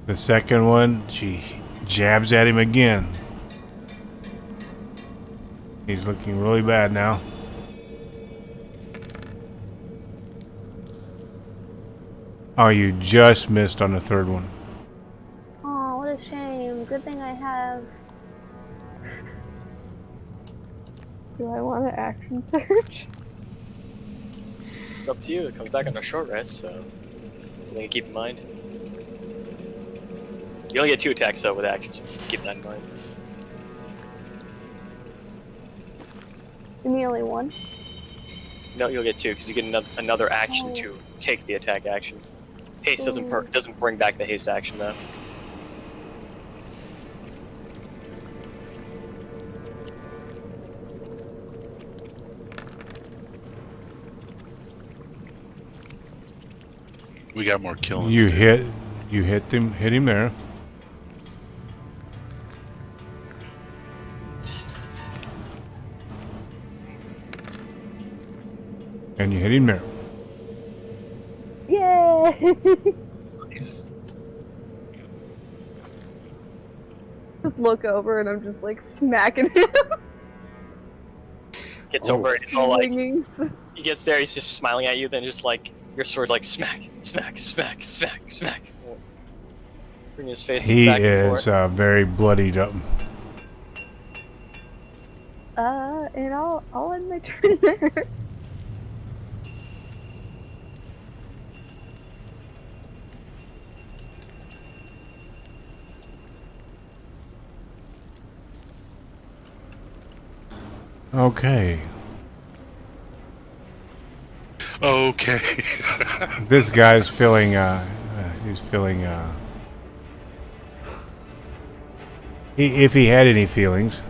The second one, she jabs at him again. He's looking really bad now. Oh, you just missed on the third one. Oh, what a shame. Good thing I have. Do I want to action search? It's up to you. It comes back on a short rest, so something to keep in mind. You only get 2 attacks though with actions. Keep that in mind. Give me only 1. No, you'll get 2 because you get another action to take the attack action. Haste doesn't bring back the haste action though. We got more killing. You hit him there. And you hit him there. Yay! Nice. Just look over and I'm just like smacking him. Gets over it. It's all like Swinging. he gets there. He's just smiling at you. Then just like your sword, like smack, smack, smack, smack, smack. Bring his face He back and is forth. very bloodied up. And I'll end my turn there. Okay. Okay. This guy's feeling, he's feeling, if he had any feelings.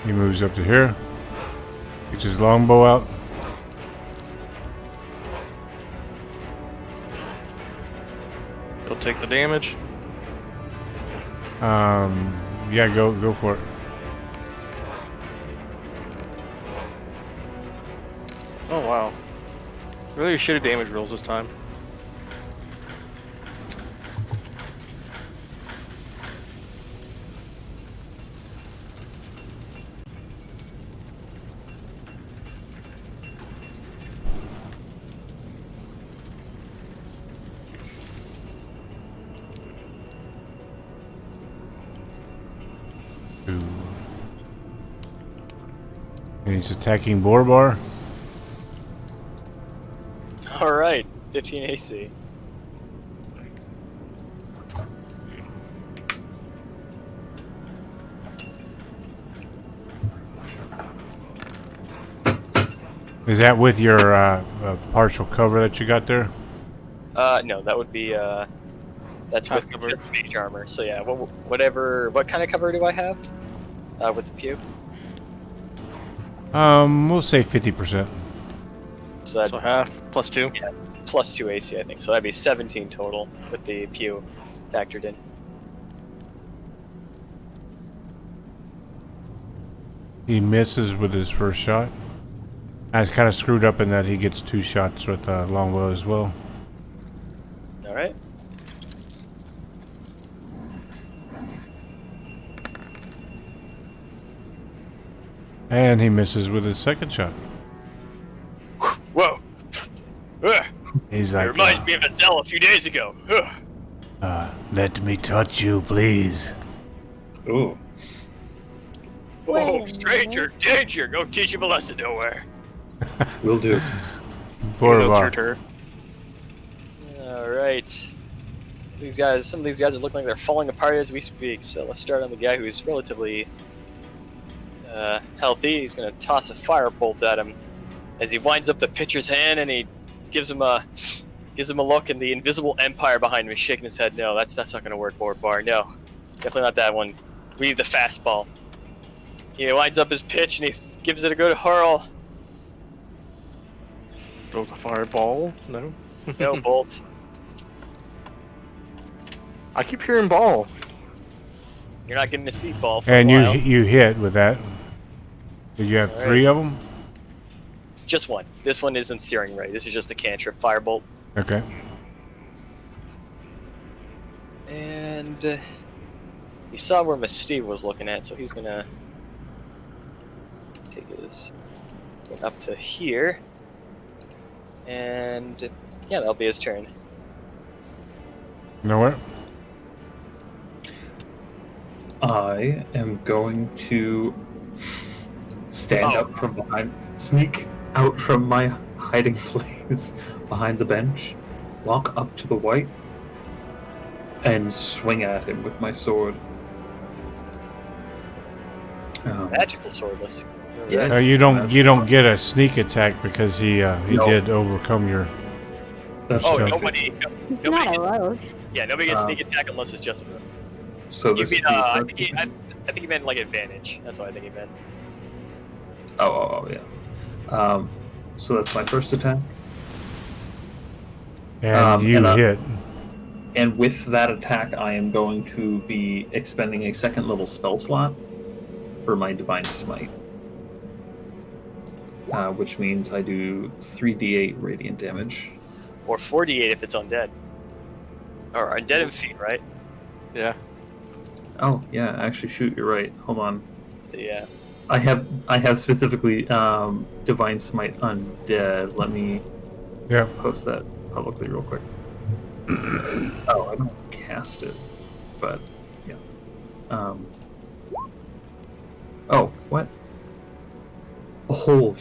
He moves up to here, gets his longbow out. He'll take the damage. Yeah, go for it. Oh wow. Really shitty damage rolls this time. Ooh. And he's attacking Borabar. All right, 15 AC. Is that with your partial cover that you got there? No, that would be That's Half with cover. just mage armor. So yeah, what kind of cover do I have? With the pew? We'll say 50%. So that'd So half plus 2. plus 2 AC, I think. So that'd be 17 total with the pew factored in. He misses with his first shot. And it's kind of screwed up in that he gets 2 shots with longbow as well. All right. And he misses with his second shot. Whoa. Ugh. He's It like, reminds me of a Zell a few days ago. Ugh. let me touch you, please. Ooh. Whoa, Wait. stranger, danger! Go teach him a lesson nowhere. Will do. Your Borabar. turn. All right. Some of these guys are looking like they're falling apart as we speak. So let's start on the guy who's relatively healthy. He's gonna toss a firebolt at him as he winds up the pitcher's hand, and he gives him a look, and the invisible empire behind him is shaking his head. No, that's not gonna work, Borabar. No, definitely not that one. We need the fastball. He winds up his pitch and he gives it a good hurl. Throws a fireball. No. No bolt. I keep hearing ball. You're not getting a seat ball for And a while. you hit with that. Did you have All right. 3 of them? Just one. This one isn't Searing Ray. This is just a cantrip firebolt. Okay. And he saw where Mystique was looking at, so he's gonna take his up to here. And yeah, that'll be his turn. Nowhere? I am going to stand Oh. up from behind, sneak out from my hiding place behind the bench, walk up to the white, and swing at him with my sword. Magical swordless. Yeah. You don't get a sneak attack because he No. did overcome your. That's Oh, right. nobody It's nobody not a gets, rogue. yeah, nobody gets Um, sneak attack unless it's just a rogue. So You this mean, is the I think he meant like advantage. That's what I think he meant. yeah. So that's my first attack, And you and, hit. and with that attack, I am going to be expending a second level spell slot for my Divine Smite, which means I do 3d8 radiant damage. Or 48 if it's undead. Or undead and fiend, right? Yeah. Oh yeah, actually, shoot, you're right. Hold on. Yeah. I have specifically Divine Smite Undead. Let me Yeah. post that publicly real quick. Oh, I don't cast it, but yeah. Oh, what? Oh,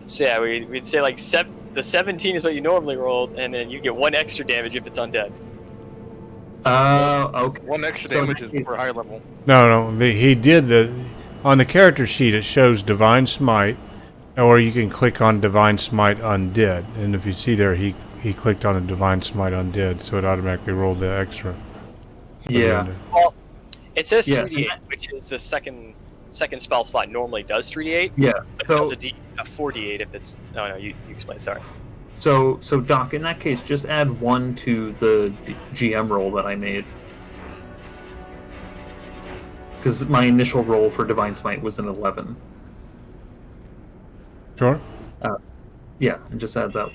So yeah, we'd say like the 17 is what you normally rolled, and then you get 1 extra damage if it's undead. okay. 1 extra So damage that is for high level. No. He did on the character sheet. It shows Divine Smite, or you can click on Divine Smite Undead. And if you see there, he clicked on a Divine Smite Undead, so it automatically rolled the extra. for the Yeah. undead. Well, it says Yeah. 3d8, which is the second spell slot normally does 3d8, Yeah. but So it's a 4d8 if it's... No, you explain, sorry. So Doc, in that case, just add 1 to the GM roll that I made. Because my initial roll for Divine Smite was an 11. Sure. Yeah, and just add that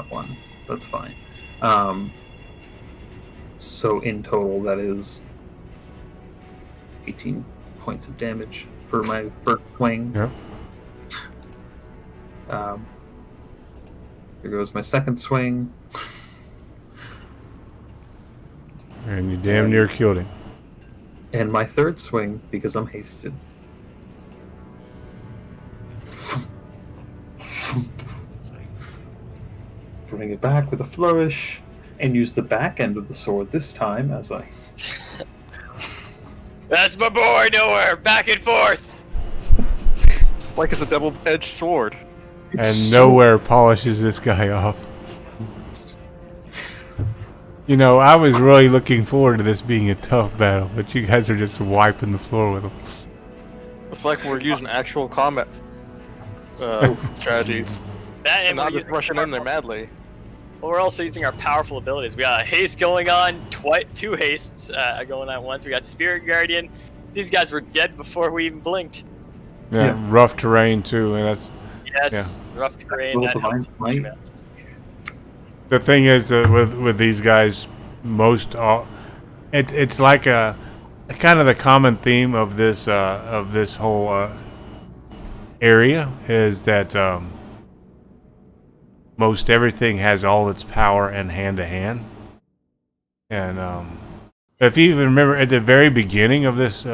1. That's fine. So in total, that is 18 points of damage for my first swing. Yeah. Here goes my second swing. And you damn near killed him. And my third swing, because I'm hasted. Bring it back with a flourish, and use the back end of the sword this time as I... That's my boy, nowhere, back and forth! It's like it's a double-edged sword. And nowhere polishes this guy off. You know, I was really looking forward to this being a tough battle, but you guys are just wiping the floor with them. It's like we're using actual combat strategies That and and not we're just using rushing in there madly. Well, we're also using our powerful abilities. We got a haste going on, 2 hastes going on at once. We got Spirit Guardian. These guys were dead before we even blinked. Yeah, rough terrain too, and that's Yes, rough terrain. Roll That divine helped. smite. the thing is with these guys. It's like a kind of the common theme of this whole area is that most everything has all its power and hand to hand. And if you even remember at the very beginning of this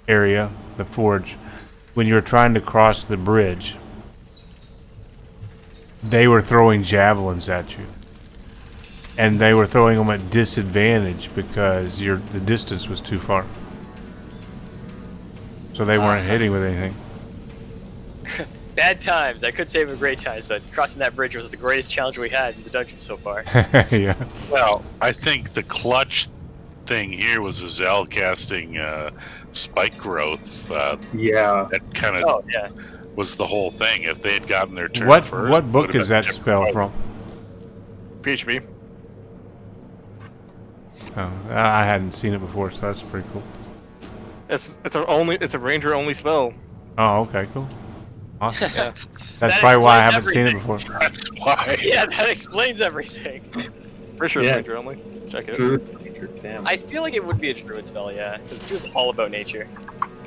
area, the forge, when you were trying to cross the bridge, they were throwing javelins at you, and they were throwing them at disadvantage because the distance was too far, so they weren't hitting with anything. Bad times. I could say they were great times, but crossing that bridge was the greatest challenge we had in the dungeon so far. Yeah. Well, I think the clutch thing here was Azel casting spike growth. Yeah. That kind of Oh yeah. was the whole thing. If they had gotten their turn What first, what it book would've is been that a spell different from? PHP. Oh, I hadn't seen it before, so that's pretty cool. It's a ranger only spell. Oh, okay, cool. Awesome. Yeah. That's That probably why I haven't explains seen it before. fight. That's why. Yeah, that explains everything. Pretty sure Yeah. it's ranger only. Check it. Druid. Damn. I feel like it would be a druid spell, yeah, because it's just all about nature.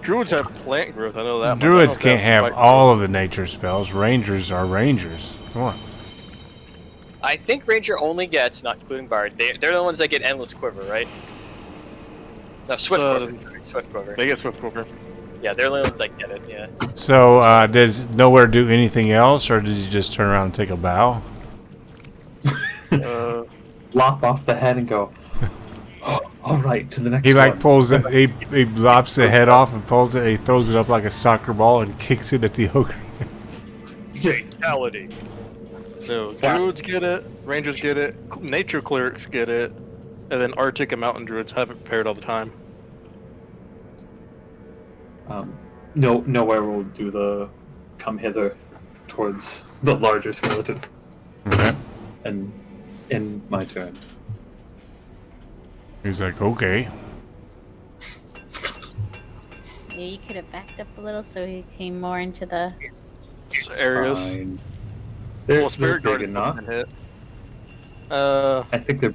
Druids have plant growth. I know that. much. I Druids don't know can't if they have spike all of the nature spells. Rangers are rangers. Come on. I think ranger only gets, not including bard. They're the ones that get endless quiver, right? No, swift quiver. Sorry, swift quiver. growth. They get swift quiver. Yeah, they're the only ones that get it. Yeah. So, does Nowhere do anything else, or did you just turn around and take a bow? Lop off the head and go. "Oh, all right, to the next He one. like pulls it. He lops the head off and pulls it. He throws it up like a soccer ball and kicks it at the ogre. Fatality. So druids get it, rangers get it, nature clerics get it, and then Arctic and mountain druids have it paired all the time. Nowhere will do the come hither towards the larger skeleton. Okay. And in my turn. He's like, okay. Yeah, you could have backed up a little so he came more into the. Areas. Fine. Well, They're spirit big guard enough. hit. I think they're.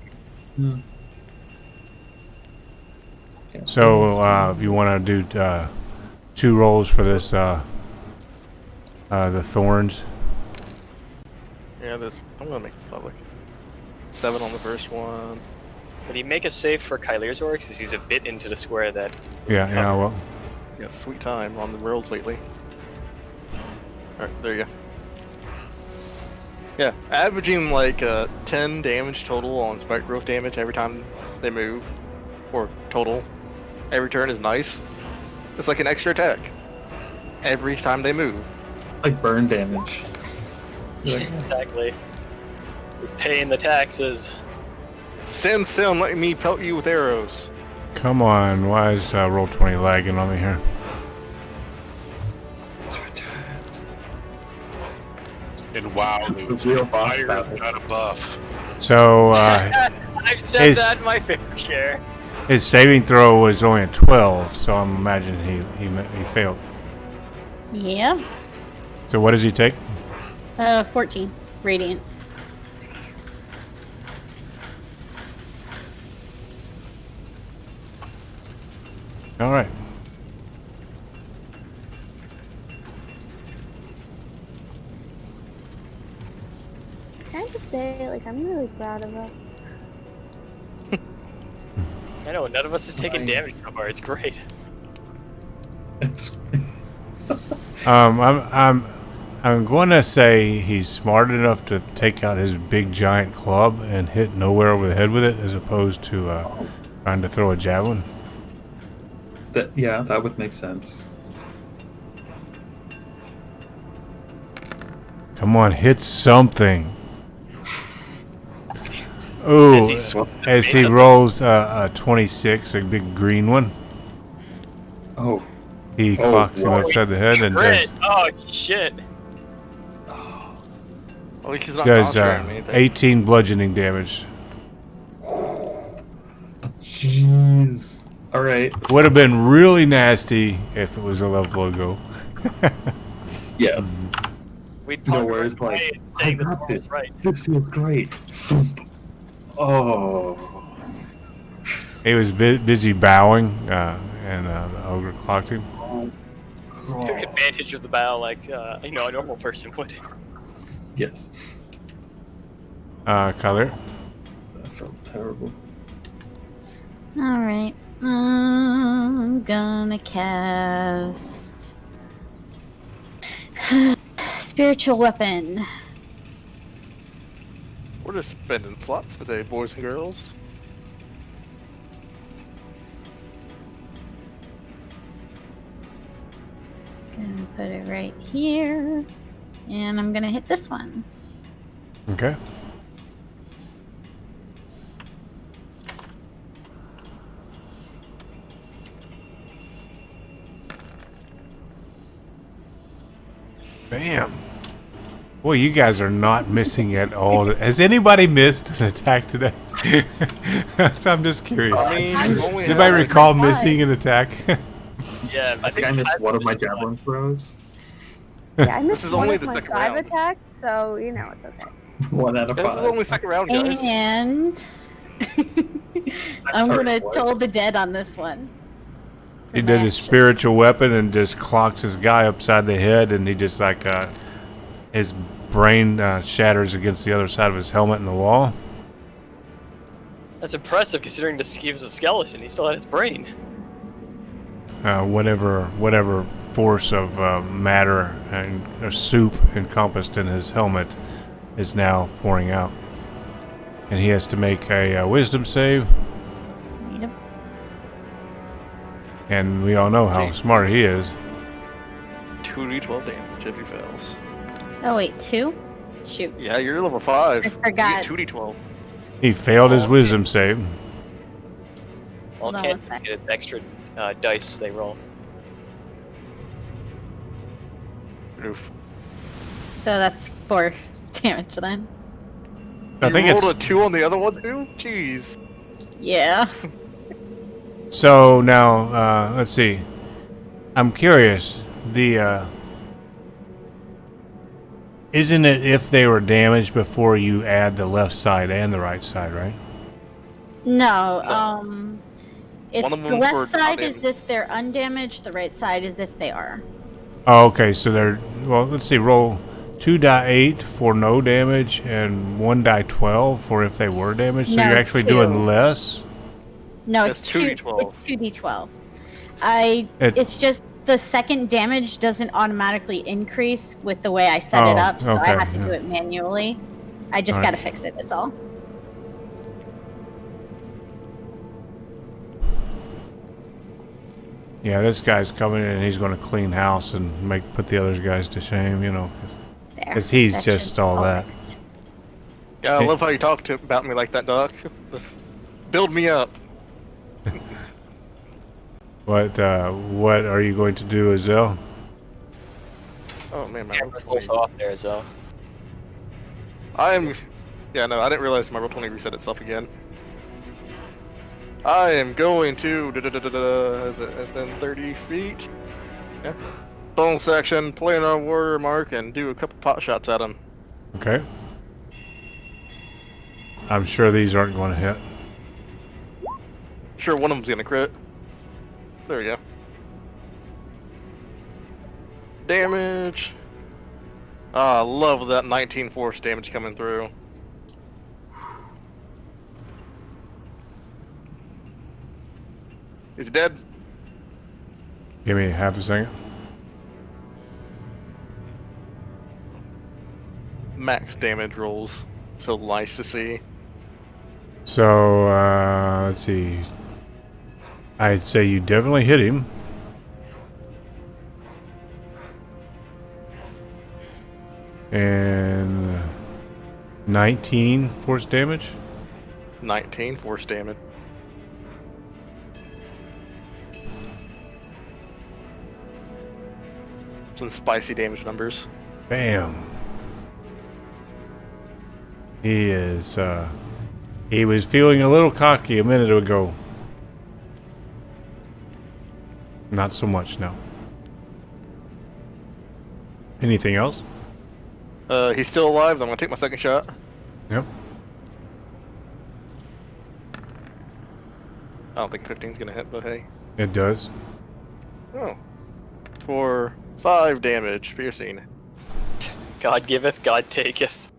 Yeah, So, if you want to do 2 rolls for this, the thorns. Yeah, I'm gonna make it public. 7 on the first one. Would he make a save for Kylir's orcs? Because he's a bit into the square that. Yeah, well. Yeah, sweet time on the rolls lately. Alright, there you go. Yeah, averaging like 10 damage total on spike growth damage every time they move, or total. Every turn is nice. It's like an extra attack every time they move. like burn damage. Exactly. Paying the taxes. Send, let me pelt you with arrows. Come on, why is Roll20 lagging on me here? And wow, The real boss fire's battle. got a buff. So, I've said Is- that my fair share. his saving throw was only a 12, so I'm imagining he failed. Yeah. So what does he take? 14. Radiant. All right. Can I just say, like, I'm really proud of us. I know, none of us has taken damage so far. It's great. It's I'm going to say he's smart enough to take out his big giant club and hit Nowhere over the head with it, as opposed to trying to throw a javelin. that would make sense. Come on, hit something. Ooh, As he swings the as base he of- rolls a 26, a big green one, Oh, he Oh, clocks him wow. upside the head and does Crit! Oh shit! At least he's not does concentrating on anything. 18 bludgeoning damage. jeez. All right. Would have been really nasty if it was a level ago. Yes. We'd No park worries, right like, away and saying I the got door this. was right. This feels great. Oh. He was busy bowing, and the ogre clocked him. Took advantage of the bow like a normal person would. Yes. Kyler. That felt terrible. All right. I'm gonna cast spiritual weapon. We're just spending slots today, boys and girls. Gonna put it right here, and I'm gonna hit this one. Okay. Bam. Boy, you guys are not missing at all. Has anybody missed an attack today? So I'm just curious. I mean, you only Does anybody have- recall missing an attack? Yeah, I think I missed one of my javelin throws. Yeah, I missed is one only of the my second 5 round. attacks, so you know it's okay. 1 out of This is 5. only second round, guys. And I'm Sorry, gonna what? toll the dead on this one. He did his spiritual weapon and just clocks his guy upside the head, and he just like his brain shatters against the other side of his helmet in the wall. That's impressive considering this was a skeleton. He still had his brain. Whatever force of matter and soup encompassed in his helmet is now pouring out, and he has to make a wisdom save. Yep. And we all know how smart he is. 2d12 damage if he fails. Oh wait, 2? Shoot. Yeah, you're level 5. I forgot. You get 2d12. He failed his wisdom save. Well, Hold on can't one sec. get extra dice they roll. Oof. So that's 4 damage then. I think you rolled it's a 2 on the other one too? Jeez. Yeah. so now. Let's see. I'm curious. Isn't it if they were damaged before you add the left side and the right side, right? No, it's One of the them's left for side not is if they're undamaged, the right side is if they are. Oh, okay. So they're let's see. Roll 2d8 for no damage and 1d12 for if they were damaged. So No, you're actually 2. doing less. No, That's it's 2d12. It's 2d12. It's just the second damage doesn't automatically increase with the way I set it Oh, up, so okay, I have to do yeah. it manually. I just Alright. gotta fix it. That's all. Yeah, this guy's coming in and he's going to clean house and put the other guys to shame, you know, There. 'cause he's That just should all be that. fixed. Yeah, I Hey. love how you talk about me like that, Doc. Just build me up. What are you going to do, Azelle? Oh man, my Yeah, roll that's 20. also off there as well. Yeah, no, I didn't realize my roll 20 reset itself again. I am going to is it within 30 feet? Yeah. Bone section, play on our warrior mark, and do a couple pot shots at him. Okay. I'm sure these aren't going to hit. Sure, one of them's gonna crit. There we go. Damage. Ah, I love that 19 force damage coming through. Is he dead? Give me half a second. Max damage rolls. So nice to see. So, let's see. I'd say you definitely hit him. And 19 force damage. 19 force damage. Some spicy damage numbers. Bam. He is, he was feeling a little cocky a minute ago. Not so much now. Anything else? He's still alive. I'm gonna take my second shot. Yep. I don't think 15's gonna hit, but hey. It does. Oh. For 5 damage, piercing. God giveth, God taketh.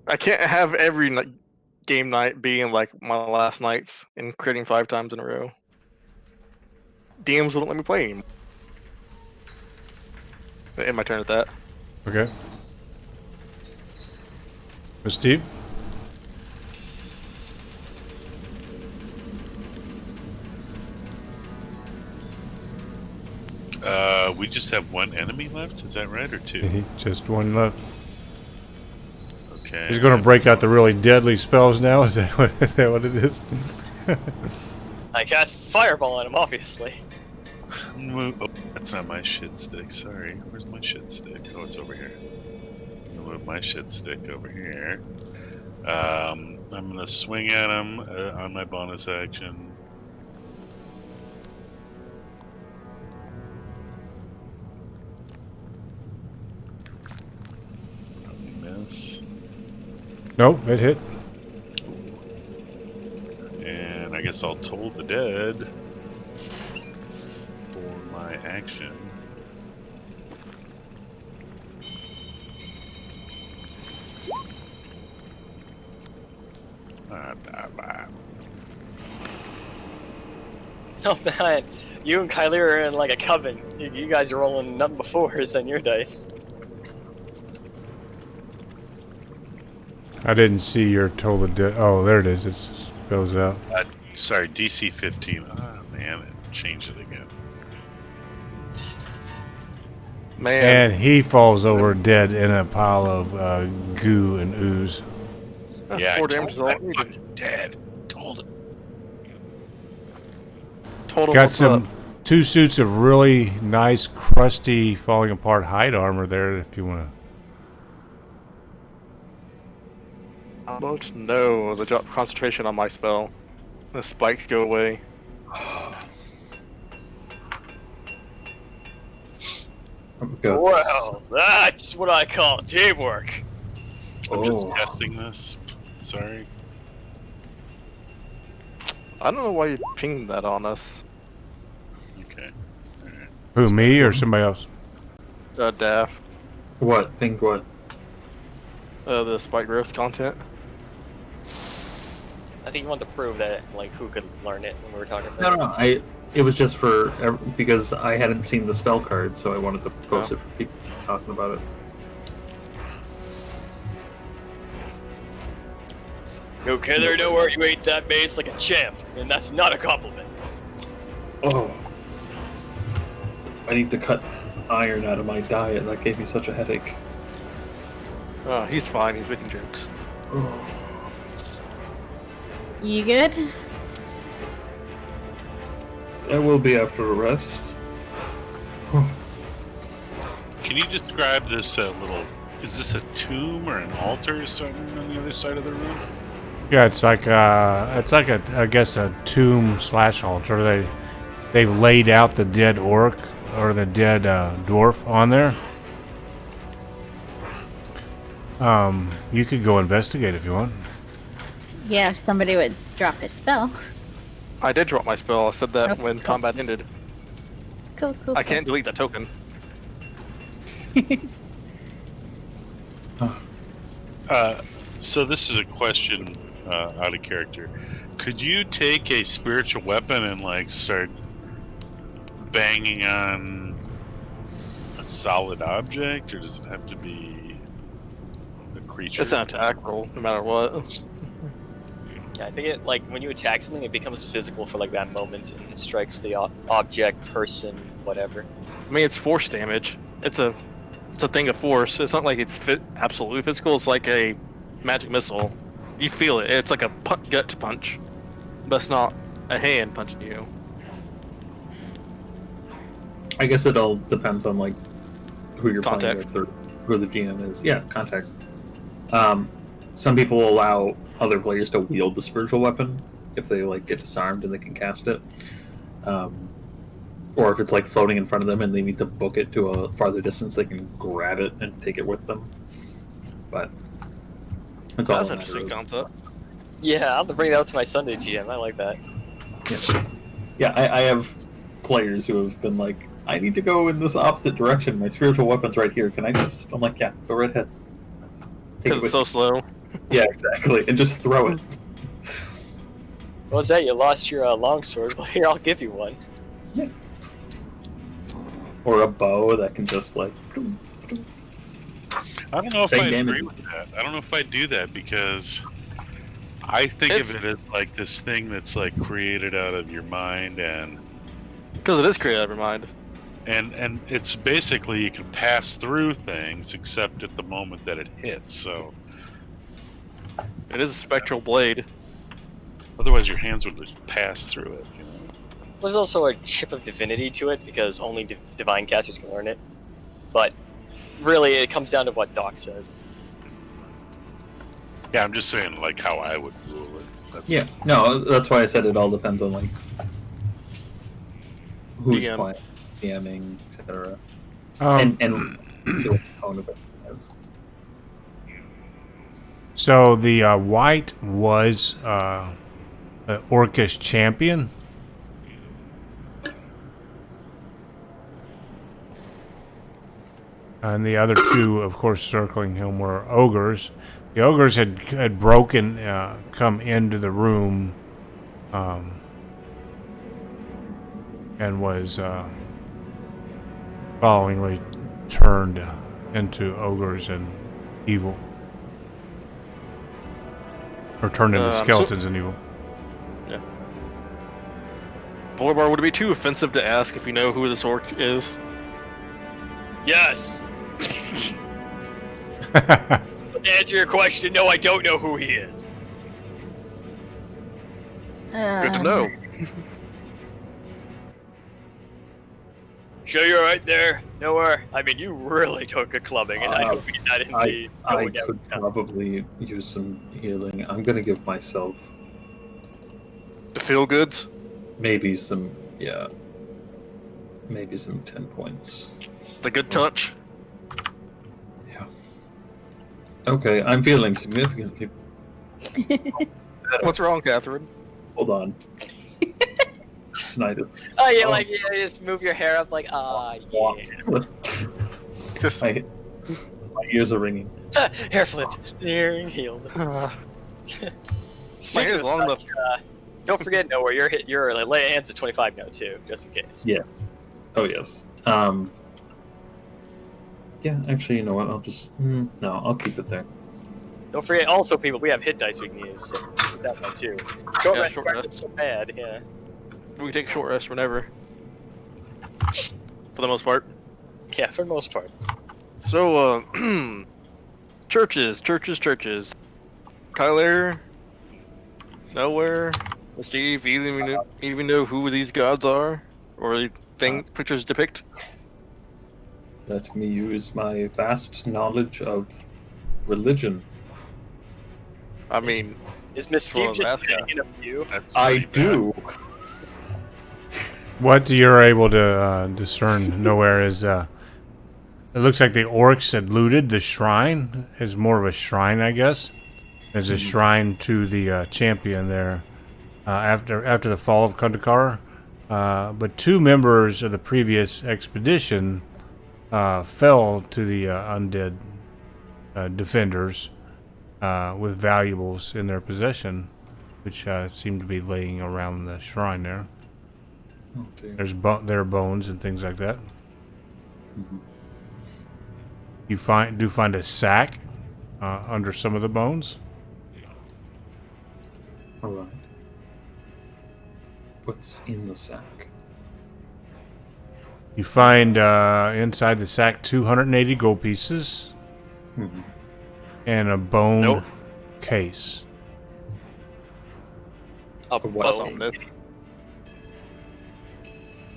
I can't have every game night being like my last nights and critting 5 times in a row. DMs wouldn't let me play anymore. In my turn at that. Okay. Steve? We just have one enemy left, is that right, or 2? Just one left. Okay. He's going to break out the really deadly spells now. Is that what it is? I cast Fireball on him, obviously. Oh, that's not my shit stick, sorry. Where's my shit stick? Oh, it's over here. I'll move my shit stick over here. I'm gonna swing at him on my bonus action. Miss. Nope, it hit. And I guess I'll toll the dead for my action. Oh man, you and Kylie are in like a coven. You guys are rolling nothing but 4s on your dice. I didn't see your total dead. Oh, there it is. It goes out. Sorry, DC 15. Oh man, it changed it again. Man. And he falls over dead in a pile of goo and ooze. Yeah, 4 damage is all I I'm needed. fucking dead. Told it. Total Got what's some up? 2 suits of really nice, crusty, falling apart hide armor there if you want How much? No, as I drop concentration on my spell. The spikes go away. Well, that's what I call teamwork. I'm just Oh. testing this. Sorry. I don't know why you pinged that on us. Okay. Alright. to. Who, me or somebody else? Daff. What? Think what? The spike growth content. I think you want to prove that, like, who could learn it when we were talking No, about no, it was just for because I hadn't seen the spell card, so I wanted to post it for people talking about it. Okay, there nowhere you ate that base like a champ, and that's not a compliment. Oh, I need to cut iron out of my diet. That gave me such a headache. Oh, he's fine. He's making jokes. Oh. You good? I will be after a rest. Can you describe this little... Is this a tomb or an altar or something on the other side of the room? Yeah, it's like a I guess a tomb / altar. They've laid out the dead orc or the dead dwarf on there. You could go investigate if you want. Yeah, if somebody would drop his spell. I did drop my spell. I said that Oh, when cool. combat ended. Cool, cool. I can't delete that token. So this is a question out of character. Could you take a spiritual weapon and like start banging on a solid object, or does it have to be a creature? It's an attack roll, no matter what. Yeah, I think it, like, when you attack something, it becomes physical for, like, that moment, and it strikes the object, person, whatever. I mean, it's force damage. It's a thing of force. It's not like it's absolutely physical. It's like a magic missile. You feel it. It's like a gut punch, but it's not a hand punching you. I guess it all depends on like who you're Context. playing with or who the GM is. Yeah, context. Some people will allow other players to wield the spiritual weapon if they like get disarmed and they can cast it. Or if it's like floating in front of them and they need to book it to a farther distance, they can grab it and take it with them. But it's all That's a an matter interesting of- concept. Yeah, I'll have to bring that up to my Sunday GM. I like that. Yeah, I have players who have been like, I need to go in this opposite direction. My spiritual weapon's right here. Can I just? I'm like, yeah, go right ahead. Take Because it it's with so you. slow. Yeah, exactly, and just throw it. What was that? You lost your longsword. Well, here, I'll give you one. Or a bow that can just like. I don't know if Same I damage. agree with that. I don't know if I do that because I think of it as like this thing that's like created out of your mind and Because it is created out of your mind. and it's basically you can pass through things except at the moment that it hits. So It is a spectral blade. otherwise your hands would just pass through it. You know? There's also a chip of divinity to it because only divine casters can learn it. But really, it comes down to what Doc says. Yeah, I'm just saying like how I would rule it. That's Yeah, no, that's why I said it all depends on like who's DM. playing, DMing, etc. Um, And see what the tone of it is. so the white was an orcish champion. And the other two, of course, circling him were ogres. The ogres had broken, come into the room, and was followingly turned into ogres and evil, or turned into skeletons and evil. Borabar, would it be too offensive to ask if you know who this orc is? Yes! To answer your question, no, I don't know who he is. Good to know. Sure you're right there? Nowhere? I mean, you really took a clubbing, and I hope you did that in I the... going down. could probably use some healing. I'm gonna give myself The feel goods? maybe some, yeah, maybe some 10 points. The good touch? Yeah. Okay, I'm feeling significantly. What's wrong, Catherine? Hold on. Tonight is. Oh, yeah, like, yeah, just move your hair up like, ah, yeah. Just my ears are ringing. Hair flip. Hearing healed. my Speaking hair's of long touch, don't forget, Nowhere, your like, lay hands at 25 now, too, just in case. Yes. Oh yes. Yeah. Actually, you know what? I'll just. No, I'll keep it there. Don't forget, also, people, we have hit dice we can use, so keep that one, too. Short Yeah, rest short started rest. so bad, yeah. We can take a short rest whenever. For the most part. Yeah, for the most part. So, churches. Tyler, Nowhere, Steve, even know who these gods are? Or the pictures depict? Let me use my vast knowledge of religion. I mean, Is Miss Steve Well, just that's- sitting in a view? That's I pretty bad. do. What you're able to discern nowhere is it looks like the orcs had looted the shrine. Is more of a shrine, I guess. There's a shrine to the champion there after the fall of Kundakar. But two members of the previous expedition fell to the undead defenders with valuables in their possession, which seemed to be laying around the shrine there. Oh, dear. There's their bones and things like that. Mhm. You find a sack under some of the bones. All right. What's in the sack? You find inside the sack 280 gold pieces Mhm. and a bone Nope. case. A What's bone. on it?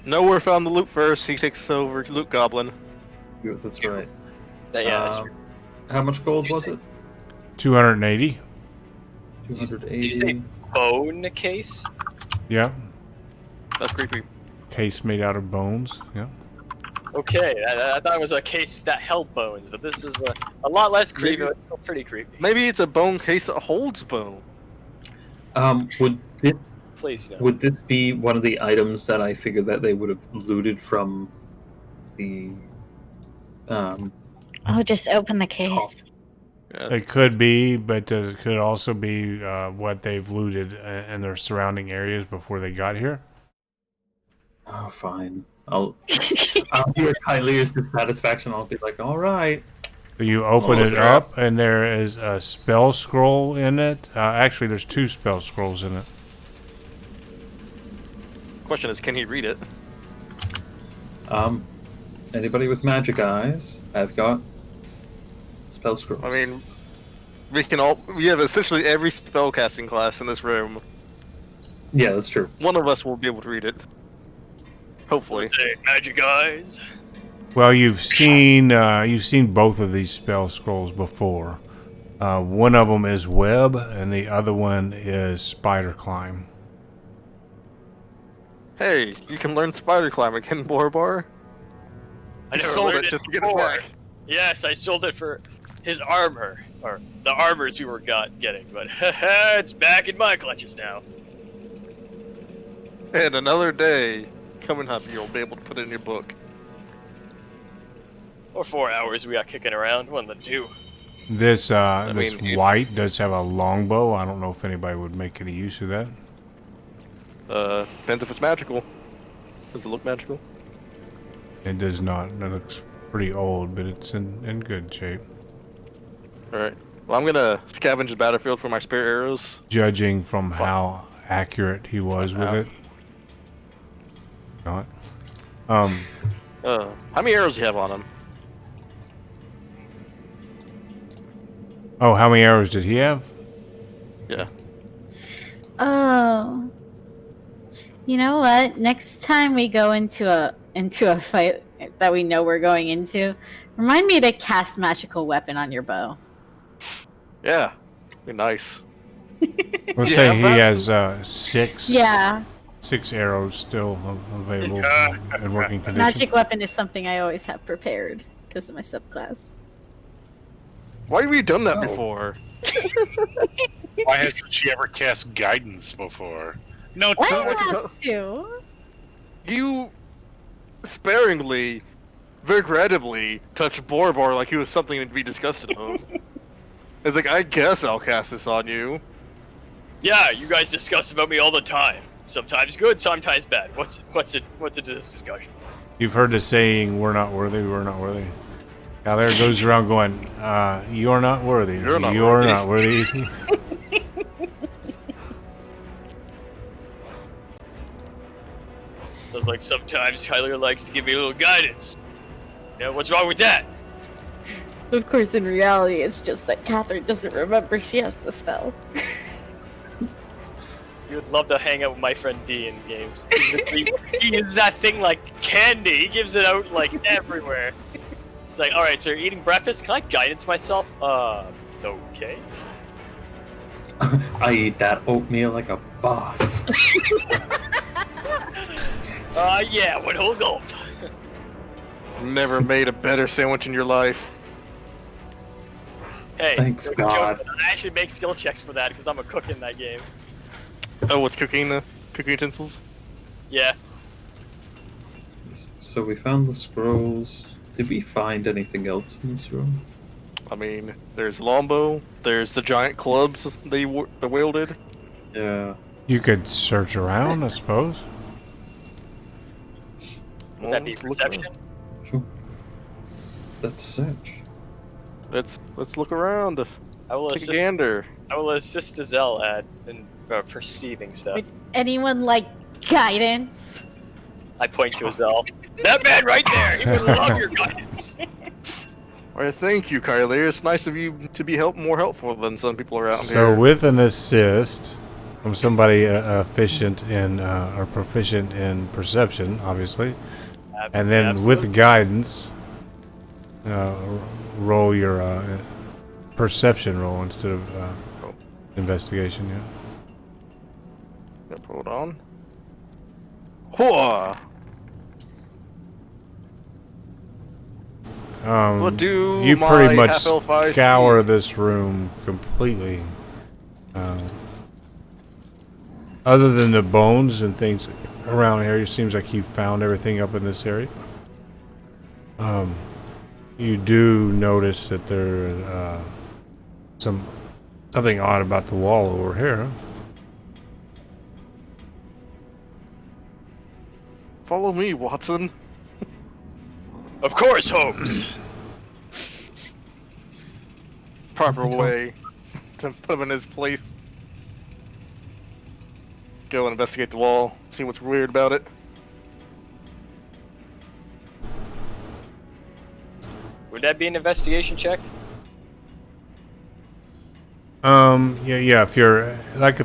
Nowhere found the loot first. He takes over loot goblin. Yeah, that's right. Yeah, that's true. How much gold Did you was say- it? 280. 280. Did you say bone case? Yeah. That's creepy. Case made out of bones. Yeah. Okay, I thought it was a case that held bones, but this is a lot less creepy, but it's still pretty creepy. Maybe it's a bone case that holds bone. Please, no. Would this be one of the items that I figured that they would have looted from the Oh, just open the case. Yeah. It could be, but it could also be what they've looted in their surrounding areas before they got here. Oh, fine. I'll hear Kylea's dissatisfaction. I'll be like, all right. So you open it up, and there is a spell scroll in it. Actually, there's 2 spell scrolls in it. Question is, can he read it? Anybody with magic eyes? I've got spell scroll. I mean, we have essentially every spellcasting class in this room. Yeah, that's true. One of us will be able to read it. Hopefully. Hey, magic eyes. Well, you've seen both of these spell scrolls before. One of them is web, and the other one is spider climb. Hey, you can learn spider climb again, Borabar. I You never sold learned it just to get it before. back. Yes, I sold it for his armor, or the armors we were getting, but it's back in my clutches now. And another day coming up, you'll be able to put it in your book. Or 4 hours we got kicking around, one of the two. This mean, white does have a longbow. I don't know if anybody would make any use of that. Depends if it's magical. Does it look magical? It does not. It looks pretty old, but it's in good shape. Alright. Well, I'm gonna scavenge the battlefield for my spare arrows. Judging from how accurate he was with it. Not. How many arrows do you have on him? Oh, how many arrows did he have? Yeah. Oh. You know what? Next time we go into a fight that we know we're going into, remind me to cast magical weapon on your bow. Yeah. Be nice. Let's You say have he that? has 6. Yeah. 6 arrows still available in working condition. Magic weapon is something I always have prepared because of my subclass. Why have you done that Oh. before? Why hasn't she ever cast guidance before? No, I what- have to. You sparingly, regrettably, touched Borabar like he was something to be disgusted of. It's like, I guess I'll cast this on you. Yeah, you guys discuss about me all the time. Sometimes good, sometimes bad. What's a discussion? You've heard the saying, "We're not worthy. We're not worthy." Now there goes around going, "You're not worthy. You're not You're worthy." not worthy." So it's like sometimes Tyler likes to give me a little guidance. Yeah, what's wrong with that? Of course, in reality, it's just that Catherine doesn't remember she has the spell. You would love to hang out with my friend D in games. He uses that thing like candy. He gives it out like everywhere. It's like, alright, so you're eating breakfast? Can I guidance myself? Okay. I eat that oatmeal like a boss. Yeah, one whole gulp. Never made a better sandwich in your life. Hey, Thanks, don't God. joke, I actually make skill checks for that because I'm a cook in that game. Oh, what's cooking utensils? Yeah. So we found the scrolls. Did we find anything else in this room? I mean, there's longbow, there's the giant clubs they wielded. Yeah. You could search around, I suppose. Would that be let's look perception? around. Sure. Let's search. Let's look around. I will Take a assist. gander. I will assist Azelle at in perceiving stuff. Would anyone like guidance? I point to Azelle. That man right there. He would love your guidance. Alright, thank you, Kylie. It's nice of you to be more helpful than some people around So here. with an assist, From somebody efficient in or proficient in perception, obviously, and then Absolutely. with guidance, roll your perception roll instead of investigation. Yeah. Yep, hold on. Whoa! What do You my pretty much half-elf eyes scour see? this room completely. Other than the bones and things around here, it seems like you found everything up in this area. You do notice that there's something odd about the wall over here. Follow me, Watson. Of course, Holmes. Proper way to put him in his place. Go and investigate the wall. See what's weird about it. Would that be an investigation check? Yeah. If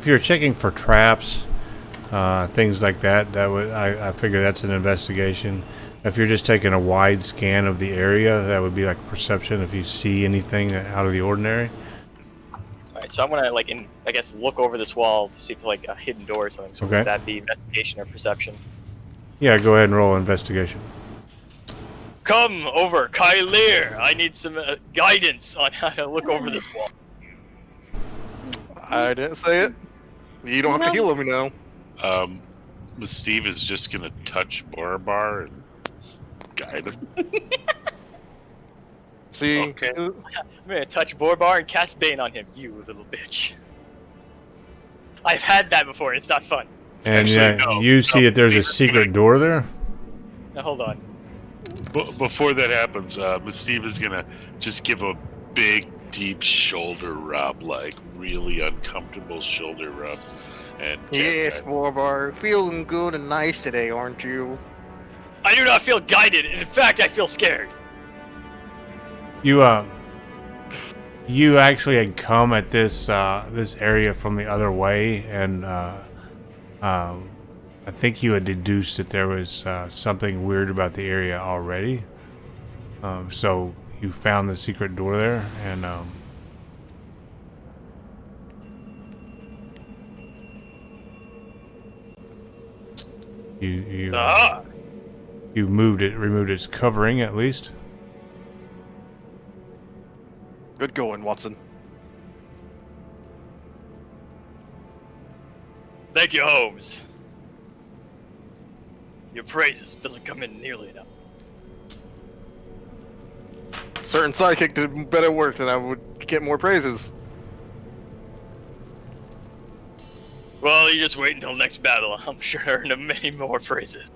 you're checking for traps, things like that, I figure that's an investigation. If you're just taking a wide scan of the area, that would be like perception. If you see anything out of the ordinary. Alright, so I'm gonna I guess look over this wall to see if it's like a hidden door or something. So Okay. would that be investigation or perception? Yeah, go ahead and roll investigation. Come over, Kylir. I need some guidance on how to look over this wall. I didn't say it. You don't have to heal me now. Steve is just gonna touch Borabar and guide him. See? Okay. I'm gonna touch Borabar and cast Bane on him. You little bitch. I've had that before. It's not fun. And Actually, no. you see that there's a secret door there. Now hold on. Before that happens, Steve is gonna just give a big, deep shoulder rub, like really uncomfortable shoulder rub, and Yes, Borabar. Feeling good and nice today, aren't you? I do not feel guided. In fact, I feel scared. You actually had come at this this area from the other way, and I think you had deduced that there was something weird about the area already. So you found the secret door there, and you removed its covering at least. Good going, Watson. Thank you, Holmes. Your praises doesn't come in nearly enough. Certain sidekick did better work than I would get more praises. Well, you just wait until next battle. I'm sure to earn many more praises.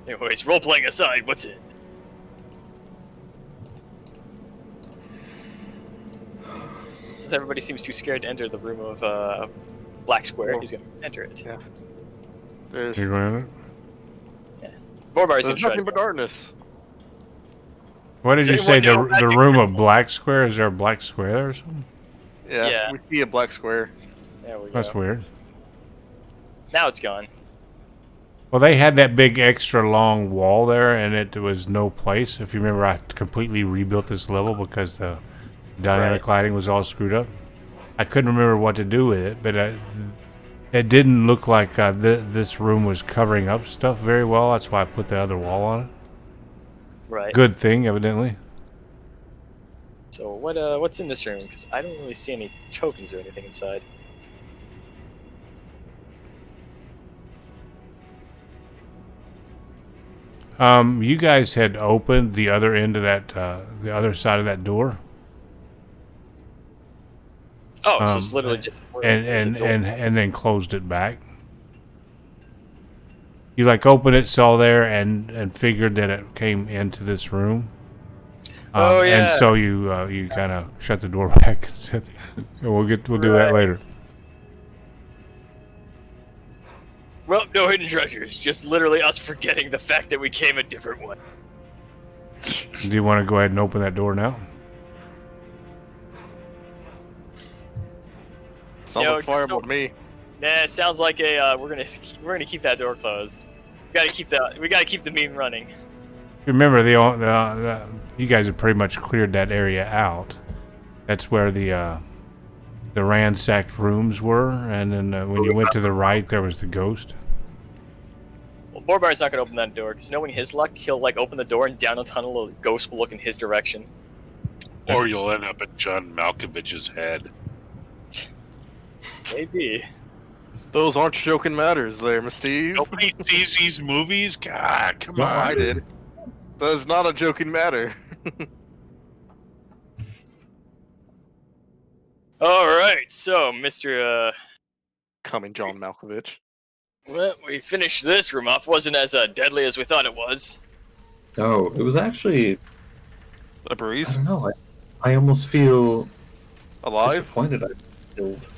Anyways, role-playing aside, what's it? Since everybody seems too scared to enter the room of Black Square, he's gonna enter it. Yeah. There's You're going in Borbar's gonna try nothing to but darkness. What did you Does say? anyone know The magic room of crystal? Black Square? Is there a black square there or something? Yeah, we see a black square. There we go. That's weird. Now it's gone. Well, they had that big extra long wall there, and it was no place. If you remember, I completely rebuilt this level because the dynamic lighting was all screwed up. I couldn't remember what to do with it, but it didn't look like this room was covering up stuff very well. That's why I put the other wall on it. Right. Good thing, evidently. So what's in this room? 'Cause I don't really see any tokens or anything inside. You guys had opened the other end of that, the other side of that door. Oh, so it's literally just and then closed it back. You like opened it, saw there, and figured that it came into this room. Oh, yeah. And so you kind of shut the door back and said, we'll do that later. Well, no hidden treasures. Just literally us forgetting the fact that we came a different way. Do you want to go ahead and open that door now? Sounds like fireball to me. Nah, it sounds like a we're gonna keep that door closed. We gotta keep the meme running. Remember, you guys have pretty much cleared that area out. That's where the ransacked rooms were, and then when you went to the right, there was the ghost. Well, Borabar's not gonna open that door because knowing his luck, he'll like open the door and down a tunnel, a ghost will look in his direction. Or you'll end up at John Malkovich's head. Maybe. Those aren't joking matters there, Miss Steve. Nobody sees these movies? God, come No, on. I did. That is not a joking matter. Alright, so, Mr. Coming, John Malkovich. Well, we finished this room off. Wasn't as deadly as we thought it was. No, it was actually. A I breeze? don't know. I almost feel Alive? disappointed I killed.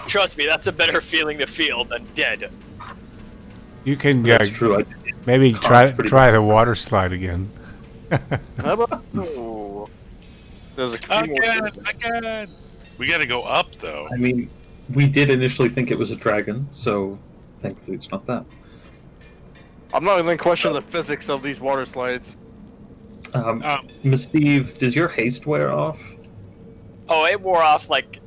Trust me, that's a better feeling to feel than dead. You can That's true. maybe try pretty the water slide again. How about... Oh. There's a few more. Again. We gotta go up, though. I mean, we did initially think it was a dragon, so thankfully it's not that. I'm not even questioning the physics of these water slides. Miss Steve, does your haste wear off? Oh, it wore off like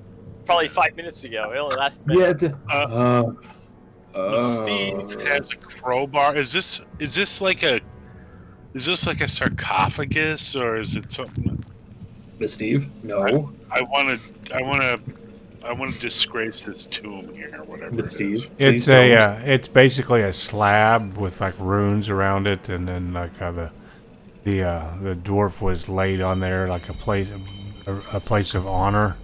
probably 5 minutes ago. It only lasted a minute. Steve has a crowbar. Is this like a sarcophagus, or is it something? Miss Steve? No. I want to disgrace this tomb here, or whatever. Miss Steve? It's it's basically a slab with like runes around it, and then like the dwarf was laid on there like a place of honor,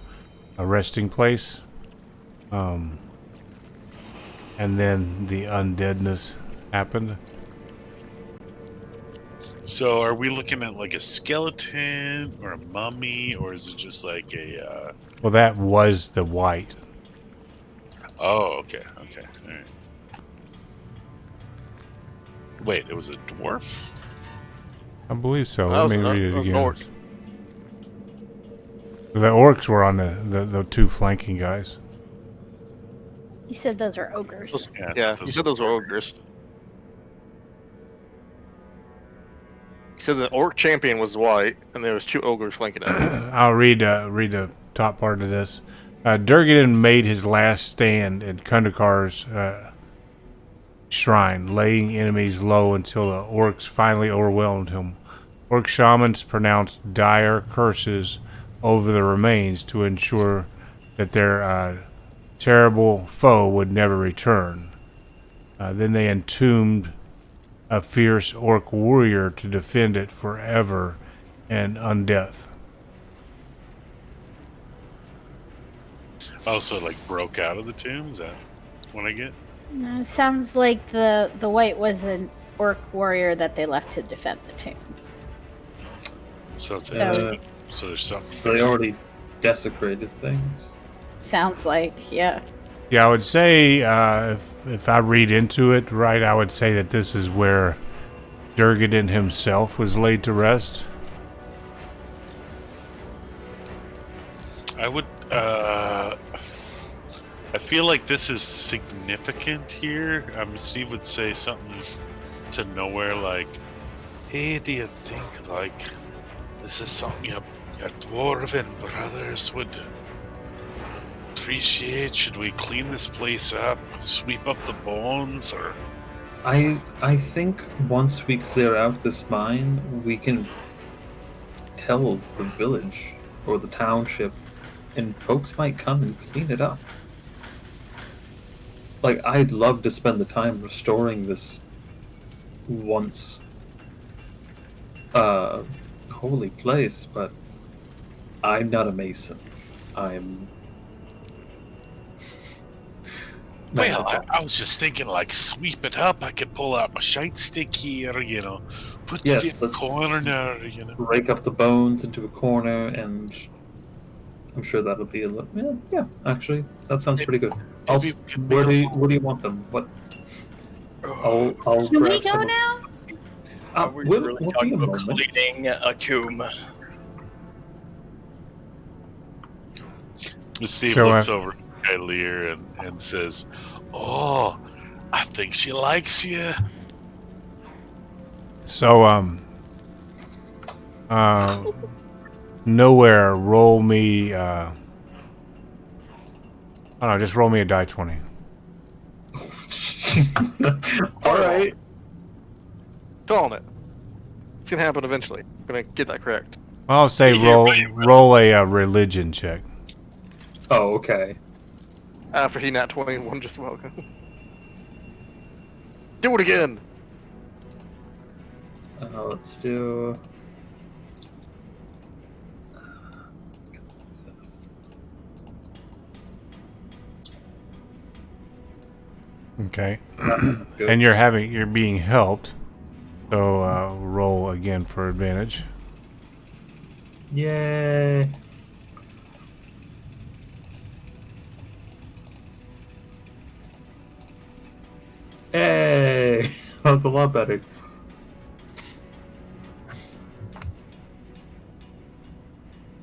a resting place. And then the undeadness happened. So, are we looking at like a skeleton or a mummy, or is it just like a? Well, that was the white. Oh, okay, all right. Wait, it was a dwarf? I believe so. That Let me was read it an again. orc. The orcs were on the two flanking guys. You said those are ogres. Yeah, you said those were ogres. You said the orc champion was white, and there was two ogres flanking it. I'll read the top part of this. Durgaden made his last stand in Kundakar's shrine, laying enemies low until the orcs finally overwhelmed him. Orc shamans pronounced dire curses over the remains to ensure that their terrible foe would never return. Then they entombed a fierce orc warrior to defend it forever and undeath. Oh, so it like broke out of the tomb? Is that what I get? No, it sounds like the white was an orc warrior that they left to defend the tomb. So it's So- so there's something. So they already desecrated things. Sounds like, yeah. Yeah, I would say if I read into it right, I would say that this is where Durgaden himself was laid to rest. I would. I feel like this is significant here. Steve would say something to nowhere like, "Hey, do you think like this is something your dwarven brothers would appreciate? Should we clean this place up, sweep up the bones, or?" I think once we clear out this mine, we can tell the village or the township, and folks might come and clean it up. Like, I'd love to spend the time restoring this once holy place, but I'm not a mason. I'm Well, I was just thinking, like, sweep it up. I could pull out my shite stick here, put Yes, it in the corner, break up the bones into a corner, and I'm sure that'll be a little. Yeah, actually, that sounds pretty good. maybe we can Where make do you want them? What? I'll Can we grab go some of- now? Are we we'll really be talking a about moment. cleaning a tomb? Steve So, looks over Skylier and says, "Oh, I think she likes you." So, nowhere. Roll me. I don't know. Just roll me a die 20. All right. Calling it. It's gonna happen eventually. I'm gonna get that correct. I'll say roll a religion check. Oh, okay. After he nat 20 and 1 just welcome. Do it again! Let's do. Okay. That's good. And you're being helped. So roll again for advantage. Yay! Hey! That's a lot better.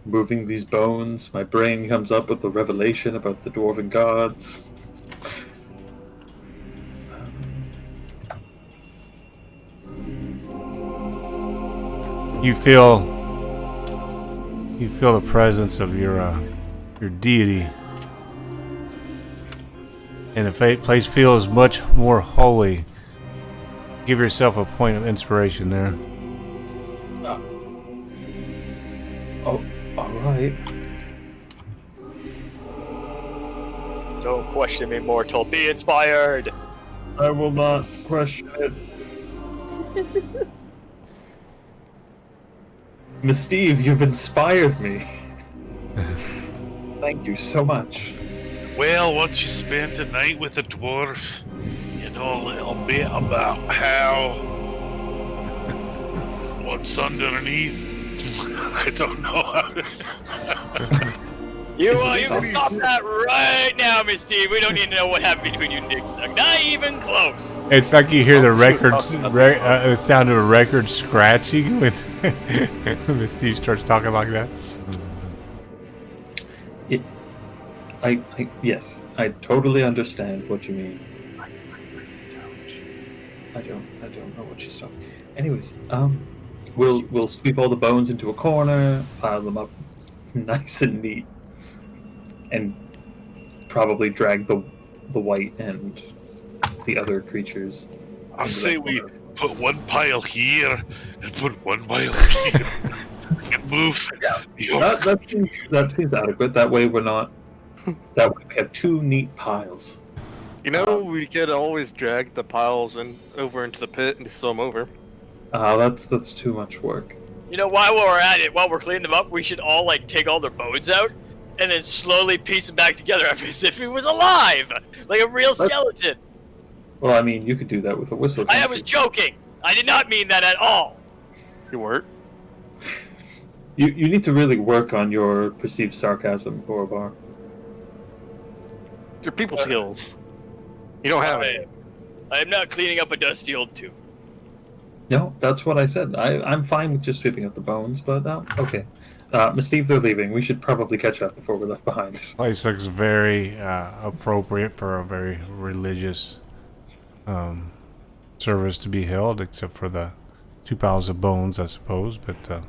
Moving these bones, my brain comes up with a revelation about the dwarven gods. You feel the presence of your deity, and the place feels much more holy. Give yourself a point of inspiration there. Oh, all right. Don't question me, mortal. Be inspired. I will not question it. Miss Steve, you've inspired me. Thank you so much. Well, once you spent a night with a dwarf, you know a little bit about what's underneath. I don't know how to... You stop that right now, Miss Steve. We don't need to know what happened between you and Dick Stuck. Not even close. It's like you hear the sound of a record scratching when Steve starts talking like that. Yes, I totally understand what you mean. I don't know what she's talking. Anyways, we'll sweep all the bones into a corner, pile them up nice and neat, and probably drag the white and the other creatures. I'll say we put one pile here and put one pile here and move. That seems adequate. That way we're not. That way we have two neat piles. You know, we could always drag the piles over into the pit and sew them over. That's too much work. You know, while we're at it, while we're cleaning them up, we should all, like, take all their bones out and then slowly piece them back together as if he was alive! Like a real skeleton! Well, I mean, you could do that with a whistle. I was joking! I did not mean that at all! You weren't? You need to really work on your perceived sarcasm, Borabar. Your people skills. You don't have it. I am not cleaning up a dusty old tube. No, that's what I said. I'm fine with just sweeping up the bones, but okay. Miss Steve, they're leaving. We should probably catch up before we're left behind. This place looks very appropriate for a very religious service to be held, except for the 2 piles of bones, I suppose. But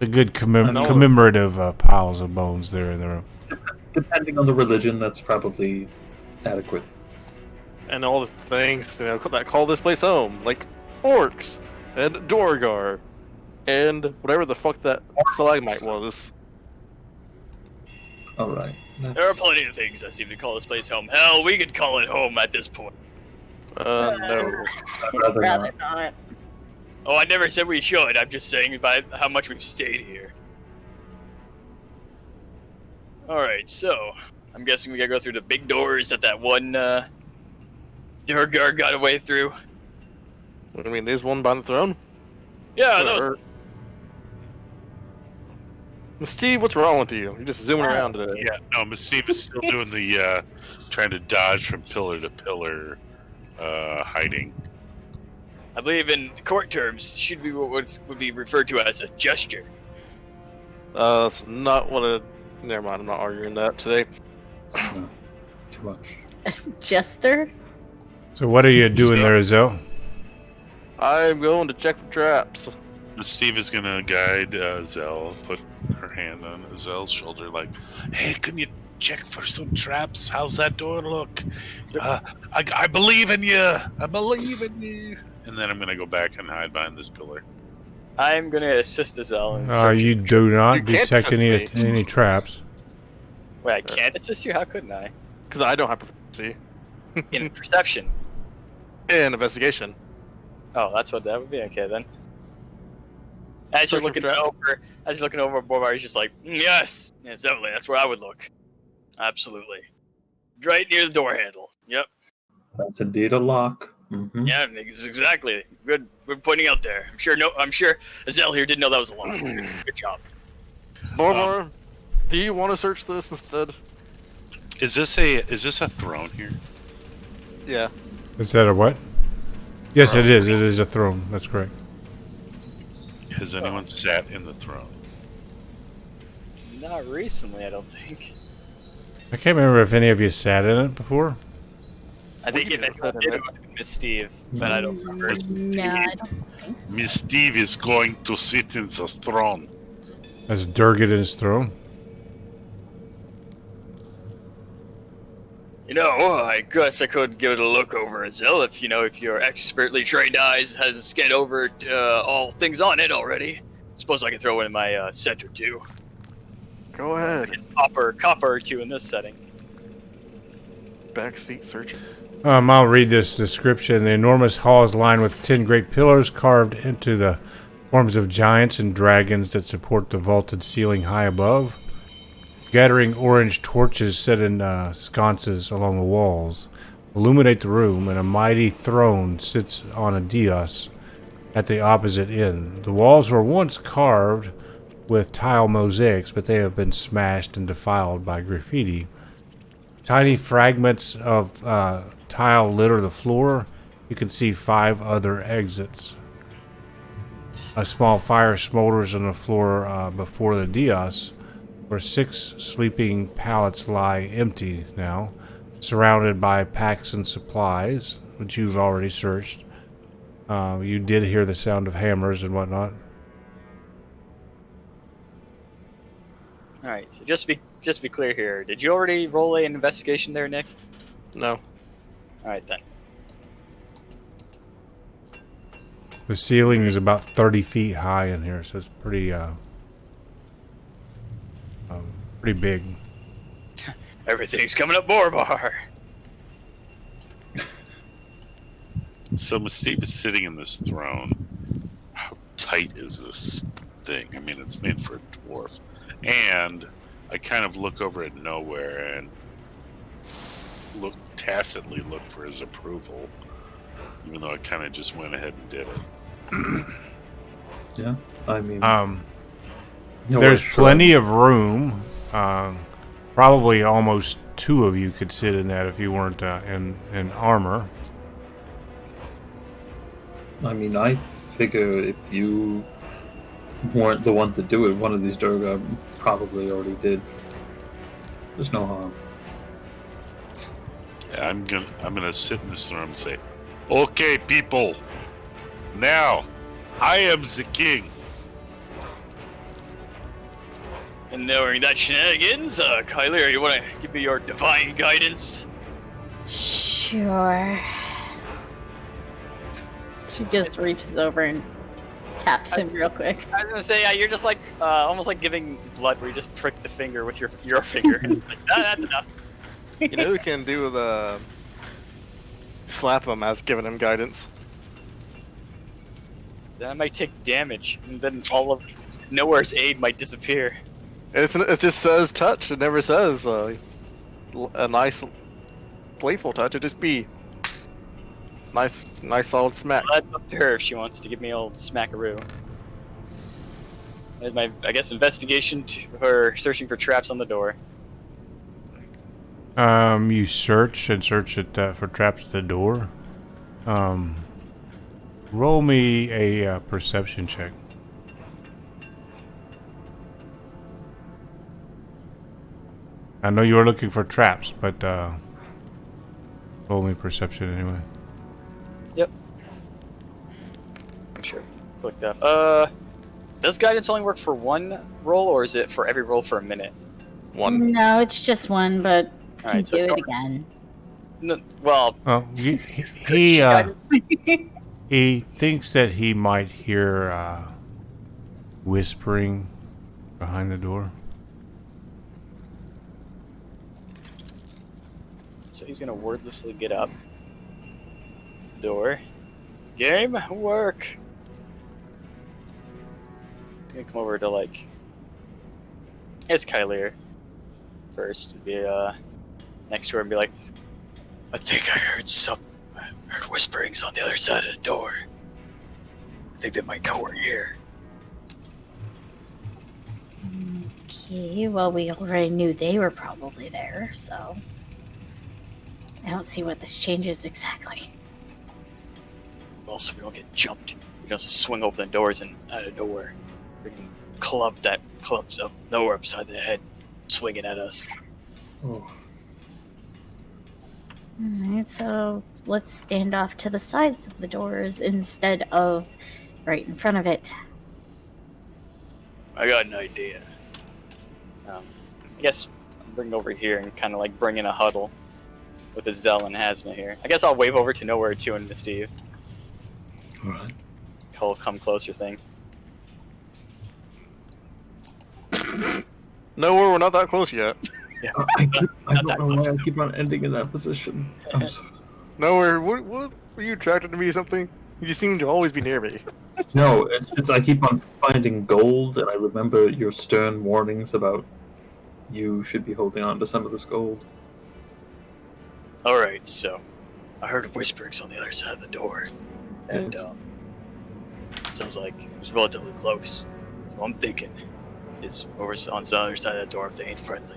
a good commemorative piles of bones there in the room. Depending on the religion, that's probably adequate. And all the things that call this place home, like orcs and Dorgar and whatever the fuck that stalagmite was. All right. There are plenty of things that seem to call this place home. Hell, we could call it home at this point. No. I'd rather not. Oh, I never said we should. I'm just saying by how much we've stayed here. Alright, so I'm guessing we gotta go through the big doors that one Durgar got away through. I mean, there's one by the throne? Yeah, no. Steve, what's wrong with you? You're just zooming around today. Yeah, no, Miss Steve is still doing the trying to dodge from pillar to pillar, hiding. I believe in court terms, should be what would be referred to as a gesture. That's not what a... Never mind, I'm not arguing that today. much. Jester? So what are you doing there, Zell? I'm going to check for traps. Steve is gonna guide Zell, put her hand on Zell's shoulder, like, "Hey, can you check for some traps? How's that door look? I believe in you. I believe in you." And then I'm gonna go back and hide behind this pillar. I'm gonna assist Azelle in searching. You do not You can't detect assist any traps. Wait, I can't assist you? How couldn't I? Because I don't have proficiency In perception. in investigation. Oh, that's what that would be. Okay then. As you're Searching looking for over, Borabar, he's just like, yes, definitely. That's where I would look. Absolutely. Right near the door handle. Yep. That's indeed a lock. Mm-hmm. Yeah, exactly. Good pointing out there. I'm sure Azelle here didn't know that was a lock. Good job. Borabar, do you want to search this instead? Is this a throne here? Yeah. Is that a what? Yes, it is. It is a throne. That's correct. Has anyone sat in the throne? Not recently, I don't think. I can't remember if any of you sat in it before. I think if anyone did, it would have been Miss Steve, but I don't remember. No, I don't think so. Miss Steve is going to sit in the throne. That's Durgadin's throne. I guess I could give it a look over, Azelle, if your expertly trained eyes hasn't scanned over all things on it already. Suppose I can throw it in my center too. Go ahead. Copper or two in this setting. Backseat searching. I'll read this description. The enormous hall is lined with 10 great pillars carved into the forms of giants and dragons that support the vaulted ceiling high above. Gathering orange torches set in sconces along the walls illuminate the room, and a mighty throne sits on a dais at the opposite end. The walls were once carved with tile mosaics, but they have been smashed and defiled by graffiti. Tiny fragments of tile litter the floor. You can see 5 other exits. A small fire smolders on the floor before the dais, where 6 sleeping pallets lie empty now, surrounded by packs and supplies, which you've already searched. You did hear the sound of hammers and whatnot. All right, so just to be clear here, did you already roll an investigation there, Nick? No. All right then. The ceiling is about 30 feet high in here, so it's pretty big. Everything's coming up Borabar. So Miss Steve is sitting in this throne. How tight is this thing? I mean, it's made for a dwarf. And I kind of look over at Nowhere and tacitly look for his approval, even though I kind of just went ahead and did it. Yeah, I mean, there's plenty of room. Probably almost 2 of you could sit in that if you weren't in armor. I mean, I figure if you weren't the one to do it, one of these Durga probably already did. There's no harm. Yeah, I'm gonna sit in this throne and say, "Okay, people, now I am the king." And knowing that shenanigans, Kyler, you want to give me your divine guidance? Sure. She just reaches over and taps him real quick. I was gonna say, yeah, you're just like almost like giving blood, where you just prick the finger with your finger. Like, that's enough. You know who can do the slap him as giving him guidance? Then I might take damage, and then all of Nowhere's aid might disappear. It just says touch. It never says a nice, playful touch. It just be nice solid smack. Well, that's up to her if she wants to give me a old smackaroo. There's my, I guess, investigation to her searching for traps on the door. You search for traps at the door. Roll me a perception check. I know you were looking for traps, but Roll me perception anyway. Yep. I'm sure. Clicked up. Does guidance only work for one roll, or is it for every roll for a minute? One. No, it's just one, but can Alright, so do it again. No, well, Well, could she guidance? he thinks that he might hear whispering behind the door. So he's gonna wordlessly get up. Door. Game work. He's gonna come over to like. It's Kylier first. Be next to her and be like, I think I heard whisperings on the other side of the door. I think they might know we're here. Okay, well, we already knew they were probably there, so I don't see what this changes exactly. Also, we don't get jumped. We don't just swing open the doors and out of nowhere, freaking clubs up nowhere upside the head, swinging at us. Oh. Alright, so let's stand off to the sides of the doors instead of right in front of it. I got an idea. I guess I'll bring over here and kind of like bring in a huddle with Azelle and Haznah here. I guess I'll wave over to Nowhere too and to Steve. Alright. Whole come closer thing. No, we're not that close yet. Yeah. I Not that don't know why close. I keep on ending in that position. I'm so... Nowhere. What were you attracted to me or something? You seem to always be near me. No, it's just I keep on finding gold, and I remember your stern warnings about you should be holding on to some of this gold. Alright, so I heard whisperings on the other side of the door. And sounds like it was relatively close. So I'm thinking is over on the other side of the door, if they ain't friendly,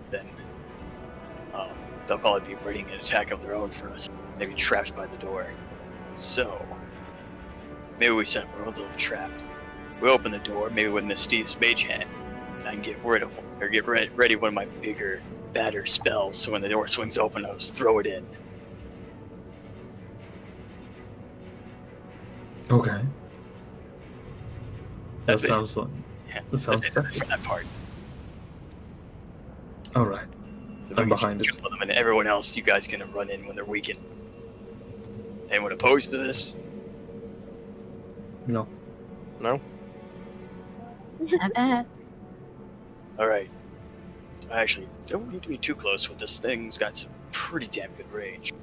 then they'll probably be readying an attack of their own for us. Maybe trapped by the door. So maybe we set up our own little trap. We open the door, maybe with Steve's mage hand, and I can get rid of or get ready one of my bigger, badder spells. So when the door swings open, I'll just throw it in. Okay. That's That sounds like... Yeah, That sounds that's it for that part. Alright. So I'm we can behind it. jump on them, and everyone else, you guys can run in when they're weakened. Anyone opposed to this? No. No. Not bad. Alright. I actually don't need to be too close with this thing's got some pretty damn good range.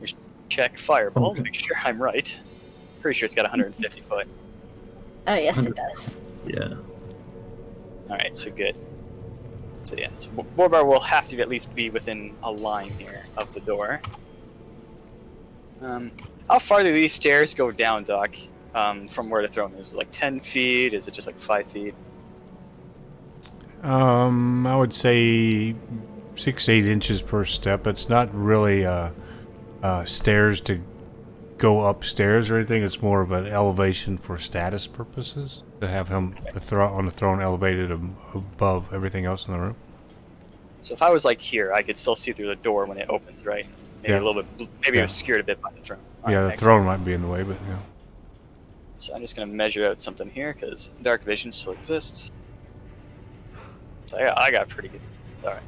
Just check fireball, Okay. make sure I'm right. Pretty sure it's got 150 foot. Oh, yes, it does. Yeah. Alright, so good. So yeah, so Borabar will have to at least be within a line here of the door. How far do these stairs go down, Doc? From where the throne is? Like 10 feet? Is it just like 5 feet? I would say 6-8 inches per step. It's not really stairs to go upstairs or anything. It's more of an elevation for status purposes to have him on the throne elevated above everything else in the room. So if I was like here, I could still see through the door when it opens, right? Maybe Yeah. a little bit. Maybe it was scared a bit by the throne. All Yeah, right, the excellent. throne might be in the way, but yeah. So I'm just gonna measure out something here because dark vision still exists. So I got pretty good. All right.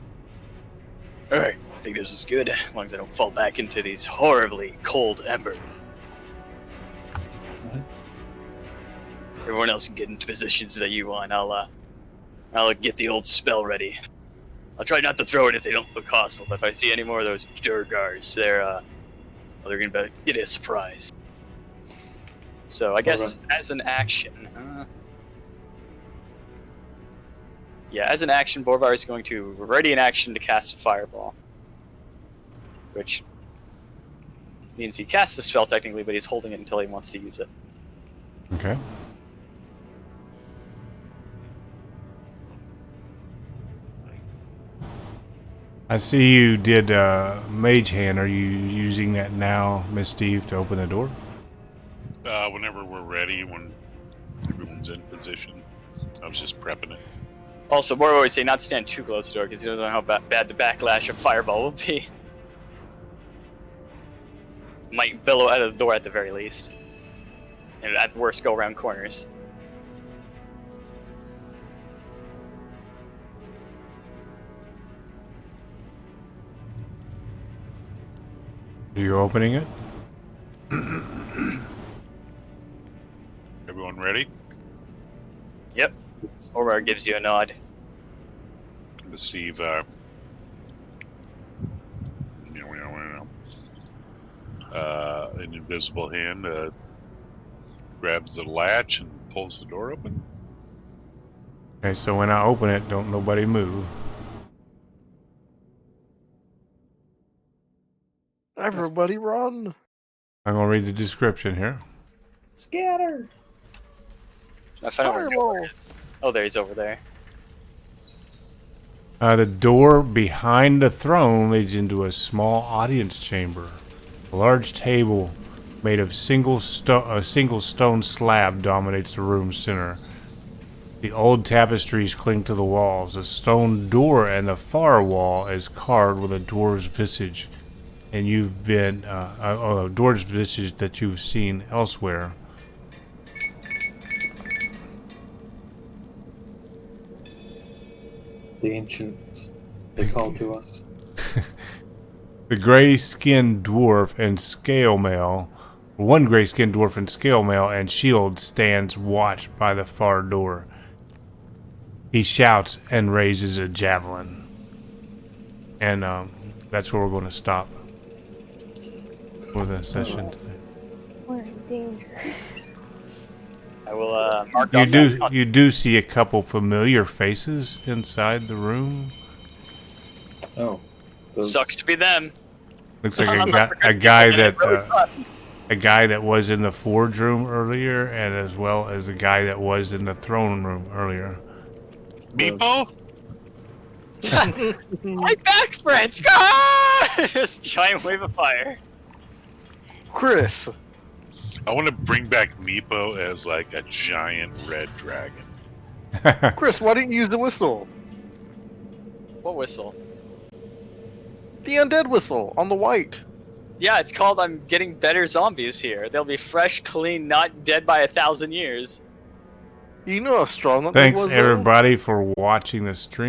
All right. I think this is good as long as I don't fall back into these horribly cold embers. Everyone else can get into positions that you want. I'll get the old spell ready. I'll try not to throw it if they don't look hostile. But if I see any more of those Durgars, they're gonna get a surprise. So I guess as an action, as an action, Borabar is going to ready an action to cast Fireball, which means he casts the spell technically, but he's holding it until he wants to use it. Okay. I see you did Mage Hand. Are you using that now, Miss Steve, to open the door? Whenever we're ready, when everyone's in position. I was just prepping it. Also, Borabar would say not to stand too close to the door because he doesn't know how bad the backlash of Fireball will be. might billow out of the door at the very least. And at worst, go around corners. You're opening it? Everyone ready? Yep. Ormar gives you a nod. Steve, an invisible hand grabs the latch and pulls the door open. Okay, so when I open it, don't nobody move. Everybody run! I'm gonna read the description here. Scatter. I found out where Fireball. Gilbert is. Oh, there he's over there. The door behind the throne leads into a small audience chamber. A large table made of a single stone slab dominates the room's center. The old tapestries cling to the walls. A stone door in the far wall is carved with a dwarf's visage, and you've been a dwarf's visage that you've seen elsewhere. The ancients, they call to us. The gray-skinned dwarf and scale mail, one gray-skinned dwarf and scale mail and shield stands watch by the far door. He shouts and raises a javelin. And that's where we're going to stop for the session today. We're in danger. I will mark off that. You do see a couple familiar faces inside the room. Oh. Those... Sucks to be them. Looks like a guy that was in the Forge room earlier, and as well as the guy that was in the throne room earlier. Meepo? My back, friends! Ah! This giant wave of fire. Chris! I want to bring back Meepo as like a giant red dragon. Chris, why didn't you use the whistle? What whistle? The undead whistle on the white. Yeah, it's called I'm Getting Better Zombies Here. They'll be fresh, clean, not dead by 1,000 years. You know how strong that thing Thanks was, though? everybody for watching the stream.